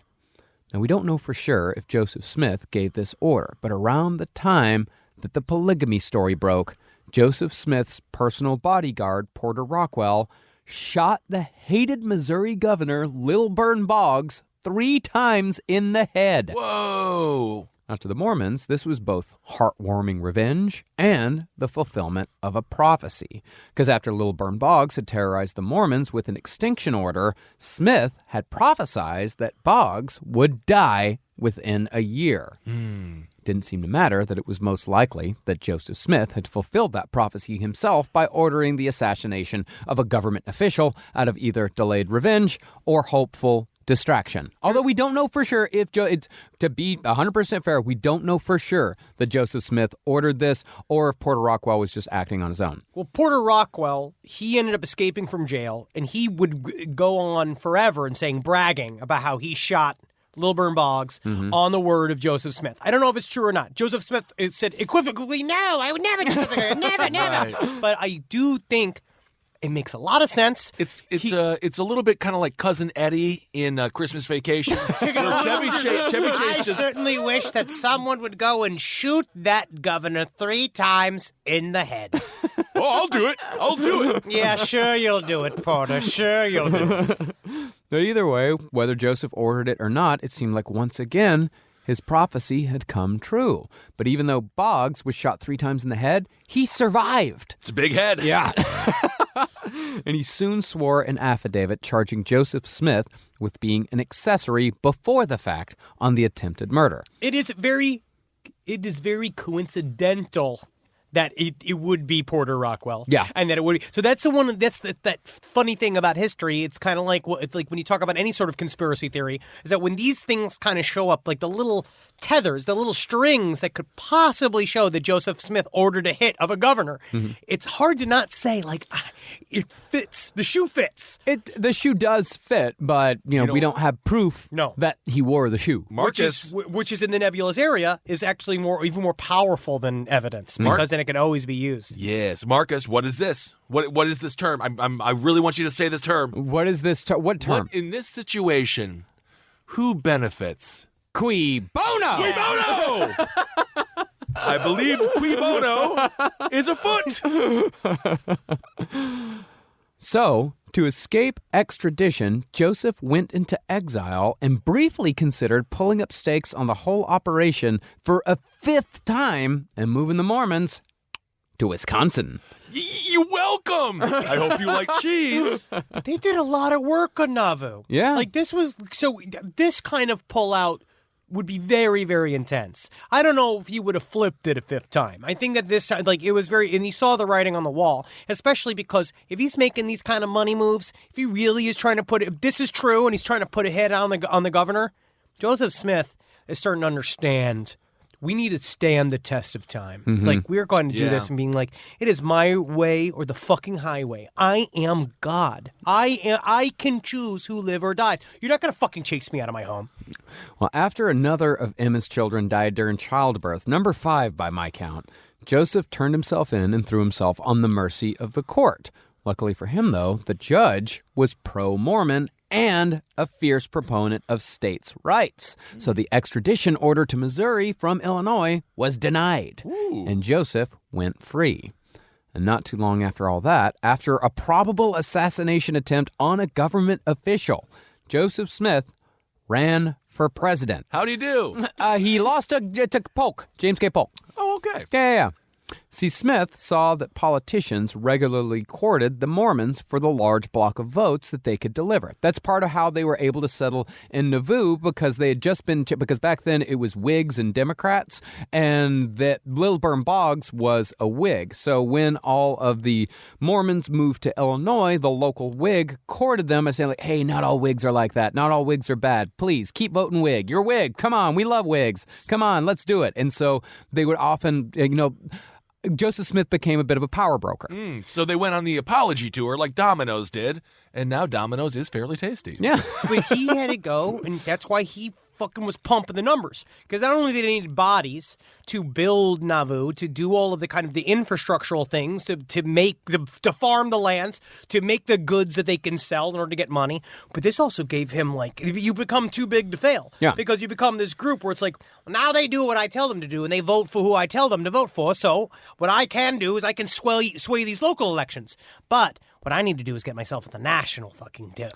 Now, we don't know for sure if Joseph Smith gave this order, but around the time that the polygamy story broke, Joseph Smith's personal bodyguard, Porter Rockwell, shot the hated Missouri governor, Lilburn Boggs, 3 times in the head. Whoa! Now, to the Mormons, this was both heartwarming revenge and the fulfillment of a prophecy. Because after Lilburn Boggs had terrorized the Mormons with an extinction order, Smith had prophesied that Boggs would die within a year. Didn't seem to matter that it was most likely that Joseph Smith had fulfilled that prophecy himself by ordering the assassination of a government official out of either delayed revenge or hopeful distraction. Although we don't know for sure if to be 100% fair, we don't know for sure that Joseph Smith ordered this or if Porter Rockwell was just acting on his own. Well, Porter Rockwell, he ended up escaping from jail, and he would go on forever and bragging about how he shot Lilburn Boggs on the word of Joseph Smith. I don't know if it's true or not. Joseph Smith said equivocally, "No, I would never do something like that. Never." Right. But I do think it makes a lot of sense. It's a little bit kind of like Cousin Eddie in Christmas Vacation. Chevy Chase I certainly wish that someone would go and shoot that governor 3 times in the head. Oh, I'll do it. I'll do it. Yeah, sure you'll do it, Porter. Sure you'll do it. But either way, whether Joseph ordered it or not, it seemed like once again his prophecy had come true. But even though Boggs was shot 3 times in the head, he survived. It's a big head. Yeah. And he soon swore an affidavit charging Joseph Smith with being an accessory before the fact on the attempted murder. It is very coincidental that it would be Porter Rockwell. Yeah. And that it would be. So that's that funny thing about history. It's kind of like when you talk about any sort of conspiracy theory, is that when these things kind of show up, like the little tethers, the little strings that could possibly show that Joseph Smith ordered a hit of a governor, it's hard to not say, it fits. The shoe fits. The shoe does fit, but we don't have proof that he wore the shoe. Marcus, which is in the nebulous area, is actually even more powerful than evidence, because then it can always be used. Yes, Marcus, what is this? What is this term? I really want you to say this term. What is this? What term? In this situation, who benefits? Cui bono! Cui bono! I believe cui bono is afoot. So, to escape extradition, Joseph went into exile and briefly considered pulling up stakes on the whole operation for a 5th time and moving the Mormons to Wisconsin. You're welcome. I hope you like cheese. They did a lot of work on Nauvoo. Yeah. This kind of pullout would be very, very intense. I don't know if he would have flipped it a fifth time. I think that this time, like, it was very, and he saw the writing on the wall, especially because if he's making these kind of money moves, if he really is trying to put it, if this is true and he's trying to put a hit on the governor, Joseph Smith is starting to understand we need to stand the test of time. Like, we're going to do this and being like, it is my way or the fucking highway. I am God. I can choose who live or dies. You're not going to fucking chase me out of my home. Well, after another of Emma's children died during childbirth, number 5 by my count, Joseph turned himself in and threw himself on the mercy of the court. Luckily for him, though, the judge was pro-Mormon and a fierce proponent of states' rights. So the extradition order to Missouri from Illinois was denied, and Joseph went free. And not too long after all that, after a probable assassination attempt on a government official, Joseph Smith ran for president. How'd he do? He lost to Polk, James K. Polk. Oh, okay. Yeah. See, Smith saw that politicians regularly courted the Mormons for the large block of votes that they could deliver. That's part of how they were able to settle in Nauvoo, because they had just been, because back then it was Whigs and Democrats, and that Lilburn Boggs was a Whig. So when all of the Mormons moved to Illinois, the local Whig courted them and saying, like, hey, not all Whigs are like that. Not all Whigs are bad. Please keep voting Whig. You're Whig. Come on. We love Whigs. Come on. Let's do it. And so they would often, Joseph Smith became a bit of a power broker. So they went on the apology tour like Domino's did, and now Domino's is fairly tasty. Yeah. But he had to go, and that's why he fucking was pumping the numbers. Because not only did they need bodies to build Nauvoo, to do all of the kind of the infrastructural things, to farm the lands, to make the goods that they can sell in order to get money, but this also gave him, like, you become too big to fail. Yeah. Because you become this group where it's like, well, now they do what I tell them to do, and they vote for who I tell them to vote for, so what I can do is I can sway these local elections. But what I need to do is get myself at the national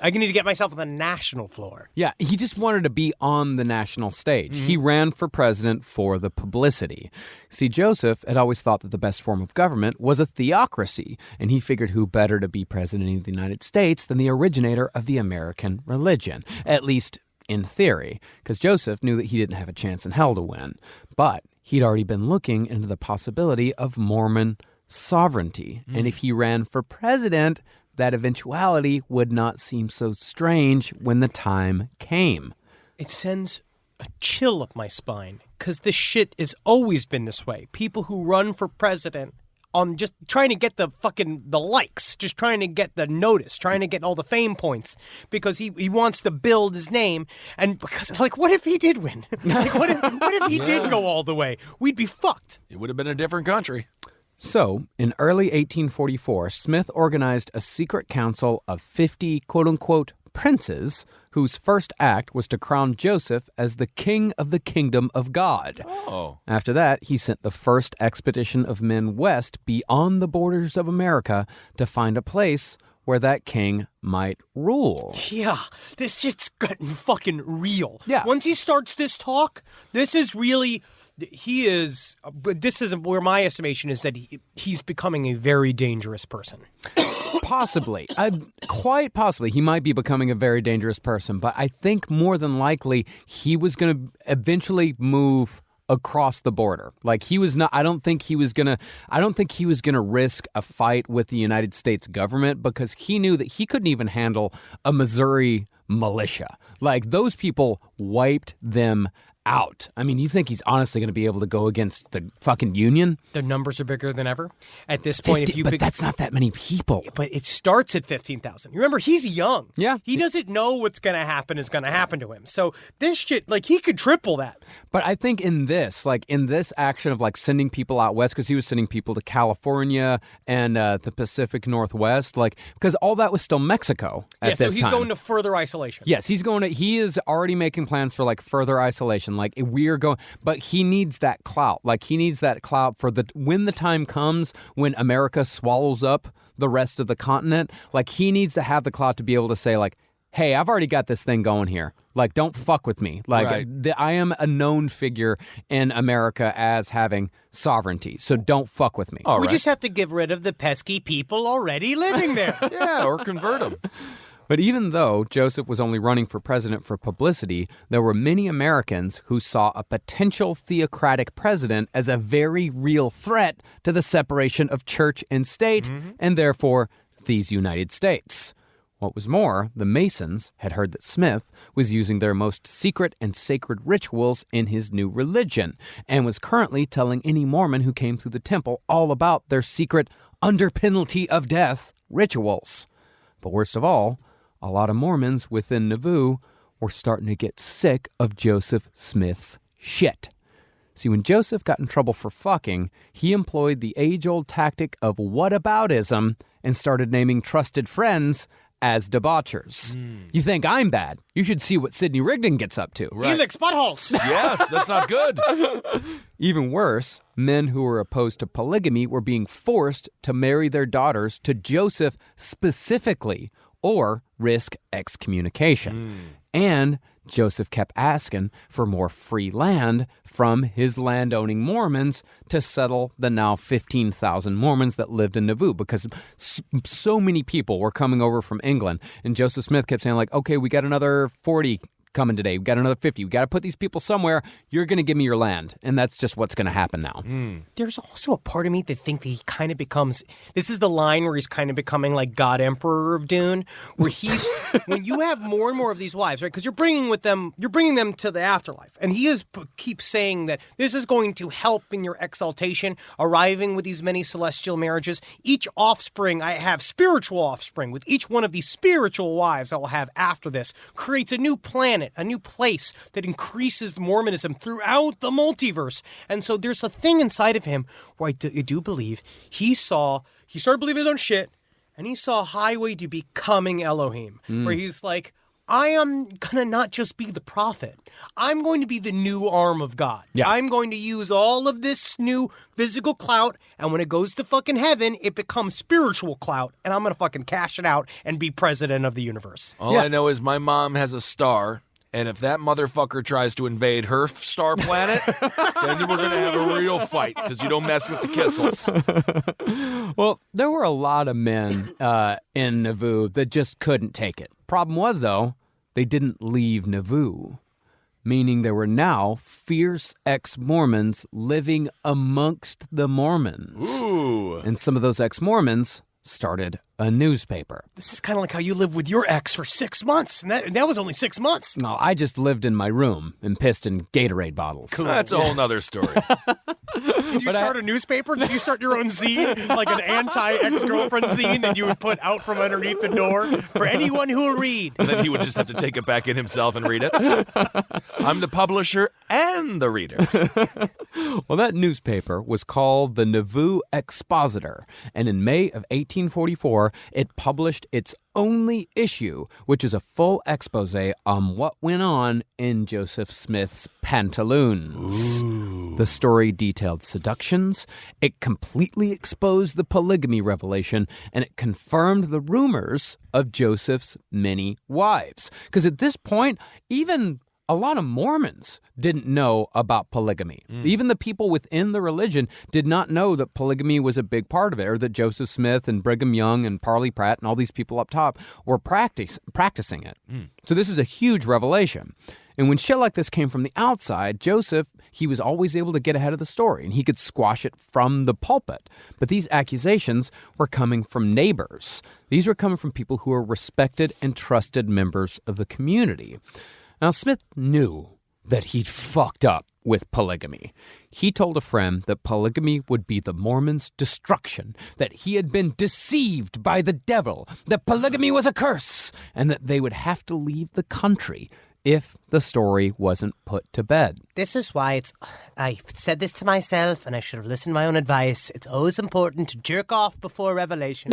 I need to get myself on the national floor. Yeah, he just wanted to be on the national stage. He ran for president for the publicity. See, Joseph had always thought that the best form of government was a theocracy, and he figured who better to be president of the United States than the originator of the American religion, at least in theory, because Joseph knew that he didn't have a chance in hell to win. But he'd already been looking into the possibility of Mormon sovereignty. And if he ran for president, that eventuality would not seem so strange when the time came. It sends a chill up my spine, because this shit has always been this way. People who run for president on just trying to get the likes, just trying to get the notice, trying to get all the fame points, because he wants to build his name. And because, like, what if he did win? Like, what if he did go all the way? We'd be fucked. It would have been a different country. So, in early 1844, Smith organized a secret council of 50 quote-unquote princes whose first act was to crown Joseph as the king of the kingdom of God. Oh. After that, he sent the first expedition of men west beyond the borders of America to find a place where that king might rule. Yeah, this shit's getting fucking real. Yeah. Once he starts this talk, this is really... this is where my estimation is that he's becoming a very dangerous person. Possibly. Quite possibly. He might be becoming a very dangerous person, but I think more than likely he was going to eventually move across the border. Like, he was not, I don't think he was going to risk a fight with the United States government, because he knew that he couldn't even handle a Missouri militia. Like, those people wiped them out. I mean, you think he's honestly going to be able to go against the fucking Union? The numbers are bigger than ever. At this point, but that's not that many people. But it starts at 15,000. Remember, he's young. Yeah. He doesn't know what's going to happen is going to happen to him. So this shit, like, he could triple that. But I think in this action of, like, sending people out west, because he was sending people to California and the Pacific Northwest, like, because all that was still Mexico at this time. So he's going to further isolation. Yes, he is already making plans for, like, further isolation. Like, we're going, but he needs that clout. Like, he needs that clout for when the time comes when America swallows up the rest of the continent. Like, he needs to have the clout to be able to say, like, hey, I've already got this thing going here. Like, don't fuck with me. Like, right. I am a known figure in America as having sovereignty, so don't fuck with me. We just have to get rid of the pesky people already living there. Yeah, or convert them. But even though Joseph was only running for president for publicity, there were many Americans who saw a potential theocratic president as a very real threat to the separation of church and state, and therefore these United States. What was more, the Masons had heard that Smith was using their most secret and sacred rituals in his new religion, and was currently telling any Mormon who came through the temple all about their secret, under penalty of death, rituals. But worst of all, a lot of Mormons within Nauvoo were starting to get sick of Joseph Smith's shit. See, when Joseph got in trouble for fucking, he employed the age-old tactic of whataboutism and started naming trusted friends as debauchers. You think I'm bad? You should see what Sidney Rigdon gets up to. He licks buttholes. Yes, that's not good. Even worse, men who were opposed to polygamy were being forced to marry their daughters to Joseph specifically or risk excommunication. And Joseph kept asking for more free land from his landowning Mormons to settle the now 15,000 Mormons that lived in Nauvoo, because so many people were coming over from England. And Joseph Smith kept saying, like, okay, we got another 40 coming today. We got another 50. We got to put these people somewhere. You're going to give me your land. And that's just what's going to happen now. There's also a part of me that think that he kind of becomes, this is the line where he's kind of becoming like God Emperor of Dune, where he's, when you have more and more of these wives, right? Because you're bringing them to the afterlife. And he keeps saying that this is going to help in your exaltation, arriving with these many celestial marriages. Each offspring, I have spiritual offspring. With each one of these spiritual wives I will have after this, creates a new planet, a new place that increases Mormonism throughout the multiverse. And so there's a thing inside of him where I do believe he started believing his own shit, and he saw a highway to becoming Elohim, where he's like, I am going to not just be the prophet. I'm going to be the new arm of God. Yeah. I'm going to use all of this new physical clout, and when it goes to fucking heaven, it becomes spiritual clout, and I'm going to fucking cash it out and be president of the universe. All I know is my mom has a star, and if that motherfucker tries to invade her star planet, then we're going to have a real fight, because you don't mess with the Kissels. Well, there were a lot of men in Nauvoo that just couldn't take it. Problem was, though, they didn't leave Nauvoo, meaning there were now fierce ex-Mormons living amongst the Mormons. Ooh. And some of those ex-Mormons started a newspaper. This is kind of like how you lived with your ex for 6 months, and that was only 6 months. No, I just lived in my room and pissed in Gatorade bottles. Cool. That's a whole nother story. Did you start a newspaper? Did you start your own zine, like an anti-ex-girlfriend zine that you would put out from underneath the door for anyone who will read? And then he would just have to take it back in himself and read it. I'm the publisher and the reader. Well, that newspaper was called the Nauvoo Expositor, and in May of 1844, it published its only issue, which is a full expose on what went on in Joseph Smith's pantaloons. Ooh. The story detailed seductions, it completely exposed the polygamy revelation, and it confirmed the rumors of Joseph's many wives. Because at this point, even a lot of Mormons didn't know about polygamy. Even the people within the religion did not know that polygamy was a big part of it, or that Joseph Smith and Brigham Young and Parley Pratt and all these people up top were practicing it. So this is a huge revelation. And when shit like this came from the outside, Joseph, he was always able to get ahead of the story, and he could squash it from the pulpit. But these accusations were coming from neighbors. These were coming from people who were respected and trusted members of the community. Now, Smith knew that he'd fucked up with polygamy. He told a friend that polygamy would be the Mormons' destruction, that he had been deceived by the devil, that polygamy was a curse, and that they would have to leave the country if the story wasn't put to bed. This is why I said this to myself, and I should have listened to my own advice. It's always important to jerk off before revelation.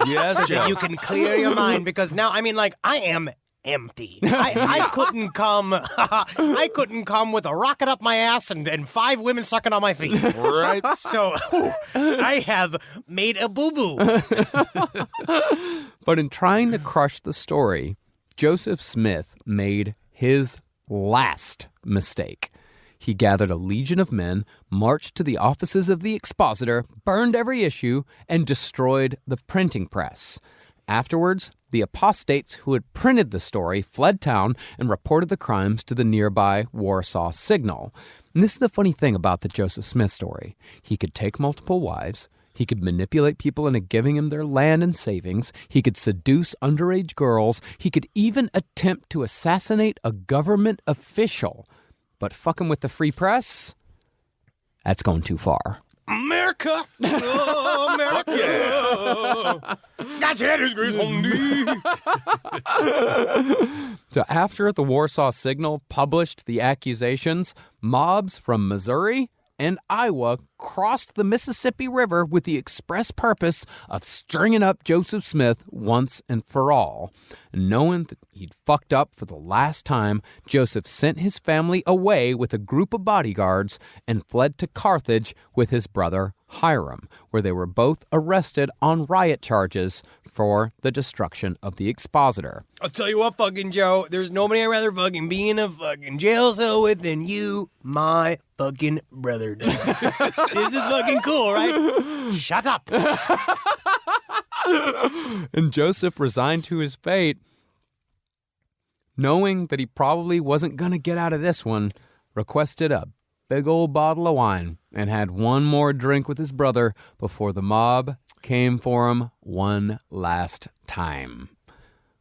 Yes, so Joe. that you can clear your mind, because now, I mean, like, I am empty. I couldn't come. I couldn't come with a rocket up my ass and 5 women sucking on my feet. Right. So I have made a boo-boo. But in trying to crush the story, Joseph Smith made his last mistake. He gathered a legion of men, marched to the offices of the Expositor, burned every issue, and destroyed the printing press. Afterwards, the apostates who had printed the story fled town and reported the crimes to the nearby Warsaw Signal. And this is the funny thing about the Joseph Smith story. He could take multiple wives. He could manipulate people into giving him their land and savings. He could seduce underage girls. He could even attempt to assassinate a government official. But fucking with the free press? That's going too far. America! Oh, America! Got your head grease on me! So after the Warsaw Signal published the accusations, mobs from Missouri and Iowa crossed the Mississippi River with the express purpose of stringing up Joseph Smith once and for all. And knowing that he'd fucked up for the last time, Joseph sent his family away with a group of bodyguards and fled to Carthage with his brother Hiram, where they were both arrested on riot charges for the destruction of the expositor. I'll tell you what, fucking Joe, there's nobody I'd rather fucking be in a fucking jail cell with than you, my fucking brother. This is fucking cool, right? Shut up. And Joseph resigned to his fate, knowing that he probably wasn't going to get out of this one, requested a big old bottle of wine and had one more drink with his brother before the mob came for him one last time.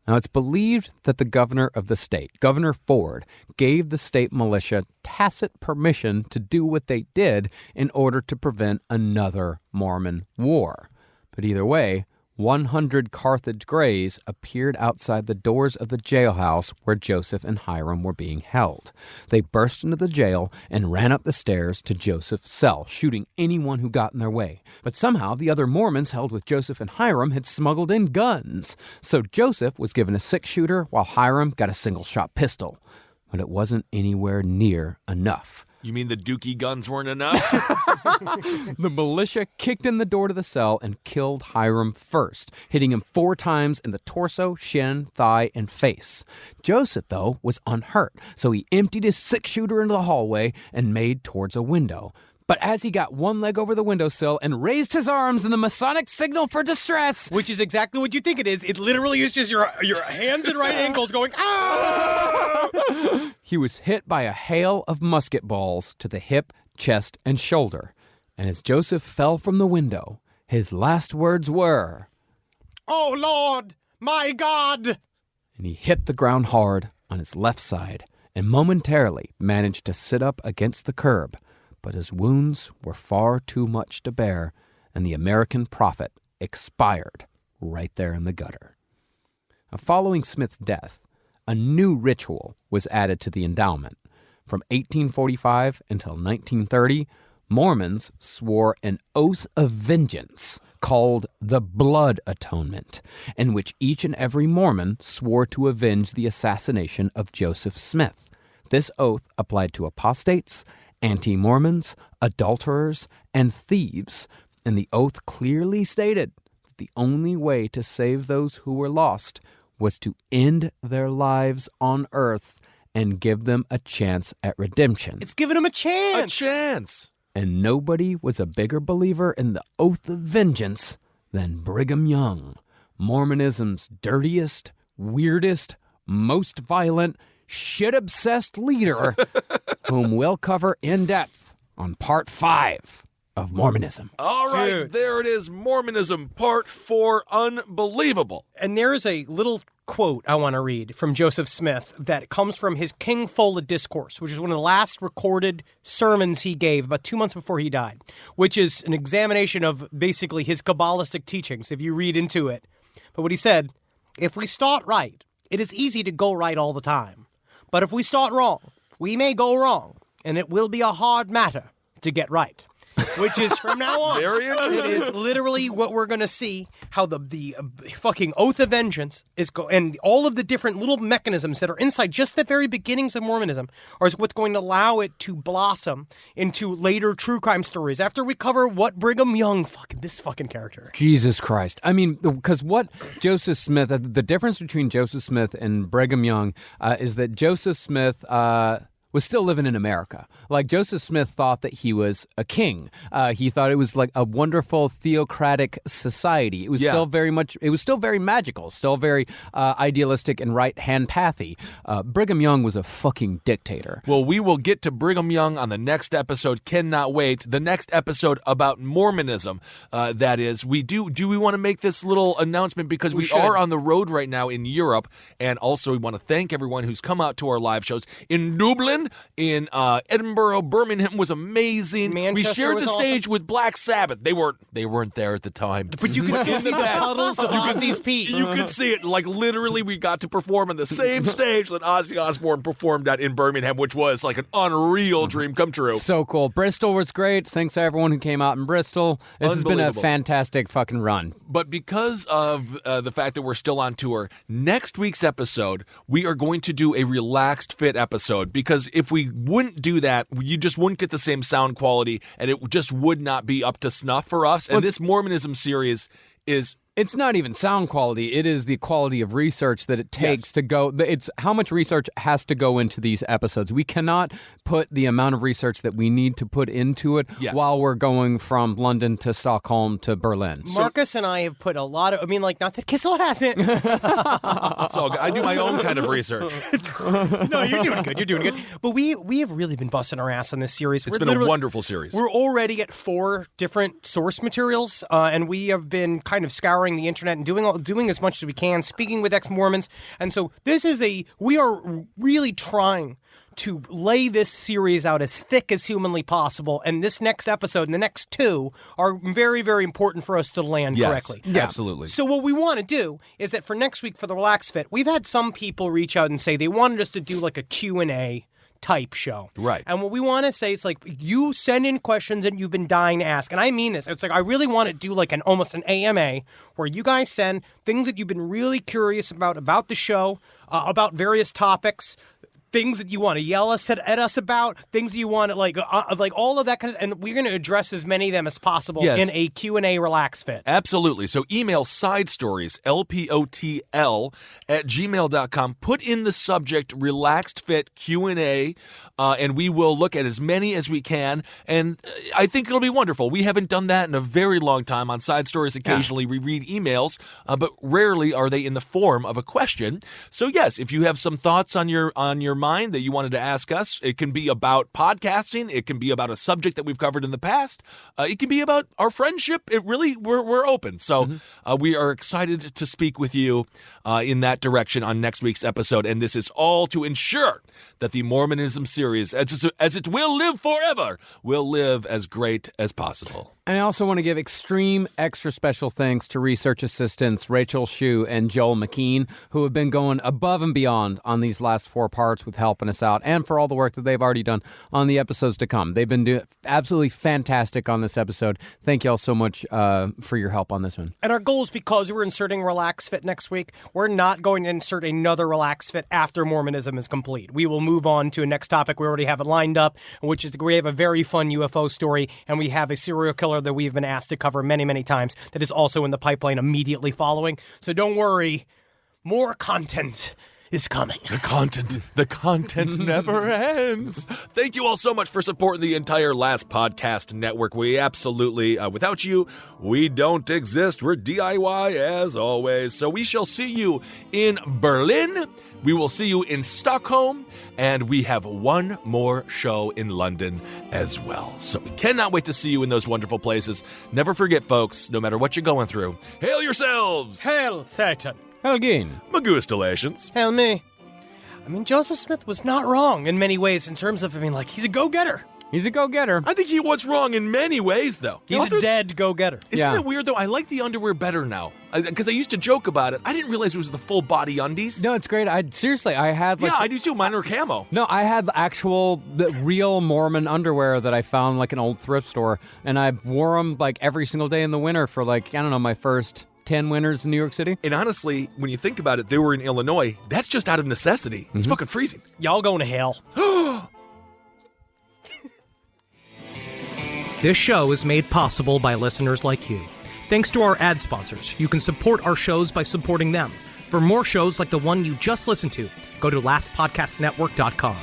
Now, it's believed that the governor of the state, Governor Ford, gave the state militia tacit permission to do what they did in order to prevent another Mormon war. But either way, 100 Carthage Greys appeared outside the doors of the jailhouse where Joseph and Hiram were being held. They burst into the jail and ran up the stairs to Joseph's cell, shooting anyone who got in their way. But somehow the other Mormons held with Joseph and Hiram had smuggled in guns. So Joseph was given a 6-shooter while Hiram got a single-shot pistol. But it wasn't anywhere near enough. You mean the dookie guns weren't enough? The militia kicked in the door to the cell and killed Hiram first, hitting him 4 times in the torso, shin, thigh, and face. Joseph, though, was unhurt, so he emptied his 6-shooter into the hallway and made towards a window. But as he got one leg over the windowsill and raised his arms in the Masonic signal for distress... Which is exactly what you think it is. It literally is just your hands at right angles going, ah! He was hit by a hail of musket balls to the hip, chest, and shoulder. And as Joseph fell from the window, his last words were, "Oh, Lord, my God!" And he hit the ground hard on his left side and momentarily managed to sit up against the curb. But his wounds were far too much to bear, and the American prophet expired right there in the gutter. Now, following Smith's death, a new ritual was added to the endowment. From 1845 until 1930, Mormons swore an oath of vengeance called the Blood Atonement, in which each and every Mormon swore to avenge the assassination of Joseph Smith. This oath applied to apostates, anti-Mormons, adulterers, and thieves, and the oath clearly stated that the only way to save those who were lost was to end their lives on earth and give them a chance at redemption. It's giving them a chance! A chance! And nobody was a bigger believer in the oath of vengeance than Brigham Young, Mormonism's dirtiest, weirdest, most violent, shit-obsessed leader, whom we'll cover in depth on Part 5 of Mormonism. All right, Dude. there it is, Mormonism, Part 4, Unbelievable. And there is a little quote I want to read from Joseph Smith that comes from his King Fola Discourse, which is one of the last recorded sermons he gave about 2 months before he died, which is an examination of basically his Kabbalistic teachings, if you read into it. But what he said, "If we start right, it is easy to go right all the time. But if we start wrong, we may go wrong, and it will be a hard matter to get right." Which is from now on. Very interesting. It is literally what we're going to see, how the fucking oath of vengeance is and all of the different little mechanisms that are inside just the very beginnings of Mormonism are what's going to allow it to blossom into later true crime stories after we cover what Brigham Young, this fucking character. Jesus Christ. I mean, because what Joseph Smith, the difference between Joseph Smith and Brigham Young is that Joseph Smith was still living in America. Like, Joseph Smith thought that he was a king. He thought it was like a wonderful theocratic society. It was still very magical, still very idealistic and right-hand pathy. Brigham Young was a fucking dictator. Well, we will get to Brigham Young on the next episode. Cannot wait. The next episode about Mormonism, that is. Do we want to make this little announcement because we are on the road right now in Europe, and also we want to thank everyone who's come out to our live shows in Dublin, in Edinburgh. Birmingham was amazing. Manchester we shared the was stage awesome. with Black Sabbath. They weren't there at the time. But you could see the puddles of Ozzy's pee. You could see it. Like, literally, we got to perform on the same stage that Ozzy Osbourne performed at in Birmingham, which was like an unreal dream come true. So cool. Bristol was great. Thanks to everyone who came out in Bristol. This has been a fantastic fucking run. But because of the fact that we're still on tour, next week's episode, we are going to do a relaxed fit episode, because if we wouldn't do that, you just wouldn't get the same sound quality, and it just would not be up to snuff for us. And this Mormonism series is... It's not even sound quality. It is the quality of research that it takes to go. It's how much research has to go into these episodes. We cannot put the amount of research that we need to put into it while we're going from London to Stockholm to Berlin. Marcus and I have put a lot of, not that Kissel hasn't. It's all good. I do my own kind of research. No, you're doing good. You're doing good. But we have really been busting our ass on this series. It's been a wonderful series. We're already at 4 different source materials, and we have been kind of scouring the internet and doing as much as we can, speaking with ex-Mormons. And so we are really trying to lay this series out as thick as humanly possible. And this next episode and the next 2 are very, very important for us to land correctly. Yeah, absolutely. So what we want to do is that for next week, for the Relax Fit, we've had some people reach out and say they wanted us to do like a Q&A type show. Right. And what we want to say, it's like, you send in questions that you've been dying to ask. And I mean this. It's like, I really want to do like almost an AMA where you guys send things that you've been really curious about the show, about various topics, things that you want to yell at us about, things that you want to like all of that kind of, and we're going to address as many of them as possible in a Q&A Relax Fit. Absolutely. So email side stories, LPOTL@gmail.com. Put in the subject Relaxed Fit Q&A, and we will look at as many as we can. And I think it'll be wonderful. We haven't done that in a very long time on Side Stories. Occasionally we read emails, but rarely are they in the form of a question. So yes, if you have some thoughts on your mind that you wanted to ask us, it can be about podcasting, it can be about a subject that we've covered in the past, it can be about our friendship. It really, we're open. So we are excited to speak with you in that direction on next week's episode. And this is all to ensure that the Mormonism series, as it will live forever, will live as great as possible. And I also want to give extreme extra special thanks to research assistants Rachel Shue and Joel McKean, who have been going above and beyond on these last 4 parts with helping us out, and for all the work that they've already done on the episodes to come. They've been doing absolutely fantastic on this episode. Thank you all so much for your help on this one. And our goal is, because we're inserting Relax Fit next week, we're not going to insert another Relax Fit after Mormonism is complete. We will move on to a next topic. We already have it lined up, which is we have a very fun UFO story, and we have a serial killer that we've been asked to cover many, many times that is also in the pipeline immediately following. So don't worry, more content is coming. The content never ends. Thank you all so much for supporting the entire Last Podcast Network. We absolutely, without you, we don't exist. We're DIY as always. So we shall see you in Berlin. We will see you in Stockholm. And we have one more show in London as well. So we cannot wait to see you in those wonderful places. Never forget, folks, no matter what you're going through, hail yourselves! Hail Satan! Again. Magustalations. Hail me. Joseph Smith was not wrong in many ways in terms of, he's a go-getter. He's a go-getter. I think he was wrong in many ways, though. He's a dead go-getter. Isn't it weird, though? I like the underwear better now. Because I used to joke about it. I didn't realize it was the full-body undies. No, it's great. I had Yeah, I do too. Mine are camo. No, I had the real Mormon underwear that I found like an old thrift store. And I wore them like every single day in the winter for my first 10 winters in New York City. And honestly, when you think about it, they were in Illinois. That's just out of necessity. It's fucking freezing. Y'all going to hell. This show is made possible by listeners like you. Thanks to our ad sponsors, you can support our shows by supporting them. For more shows like the one you just listened to, go to lastpodcastnetwork.com.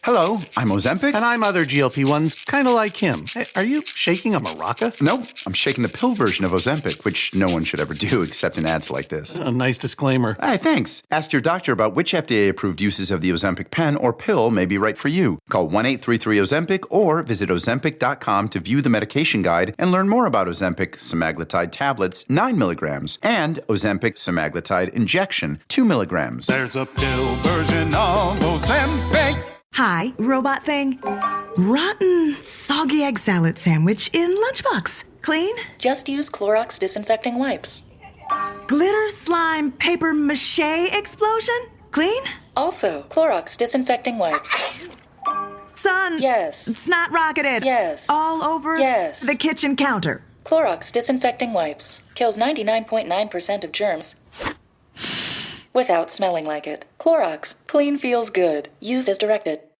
Hello, I'm Ozempic. And I'm other GLP-1s, kind of like him. Hey, are you shaking a maraca? No, I'm shaking the pill version of Ozempic, which no one should ever do except in ads like this. A nice disclaimer. Hey, thanks. Ask your doctor about which FDA-approved uses of the Ozempic pen or pill may be right for you. Call 1-833-OZEMPIC or visit Ozempic.com to view the medication guide and learn more about Ozempic semaglutide tablets, 9 milligrams, and Ozempic semaglutide injection, 2 milligrams. There's a pill version of Ozempic. Hi, robot thing. Rotten, soggy egg salad sandwich in lunchbox. Clean? Just use Clorox disinfecting wipes. Glitter slime paper mache explosion? Clean? Also, Clorox disinfecting wipes. Son. Yes. Snot rocketed. Yes. All over yes. the kitchen counter. Clorox disinfecting wipes. Kills 99.9% of germs without smelling like it. Clorox. Clean feels good. Used as directed.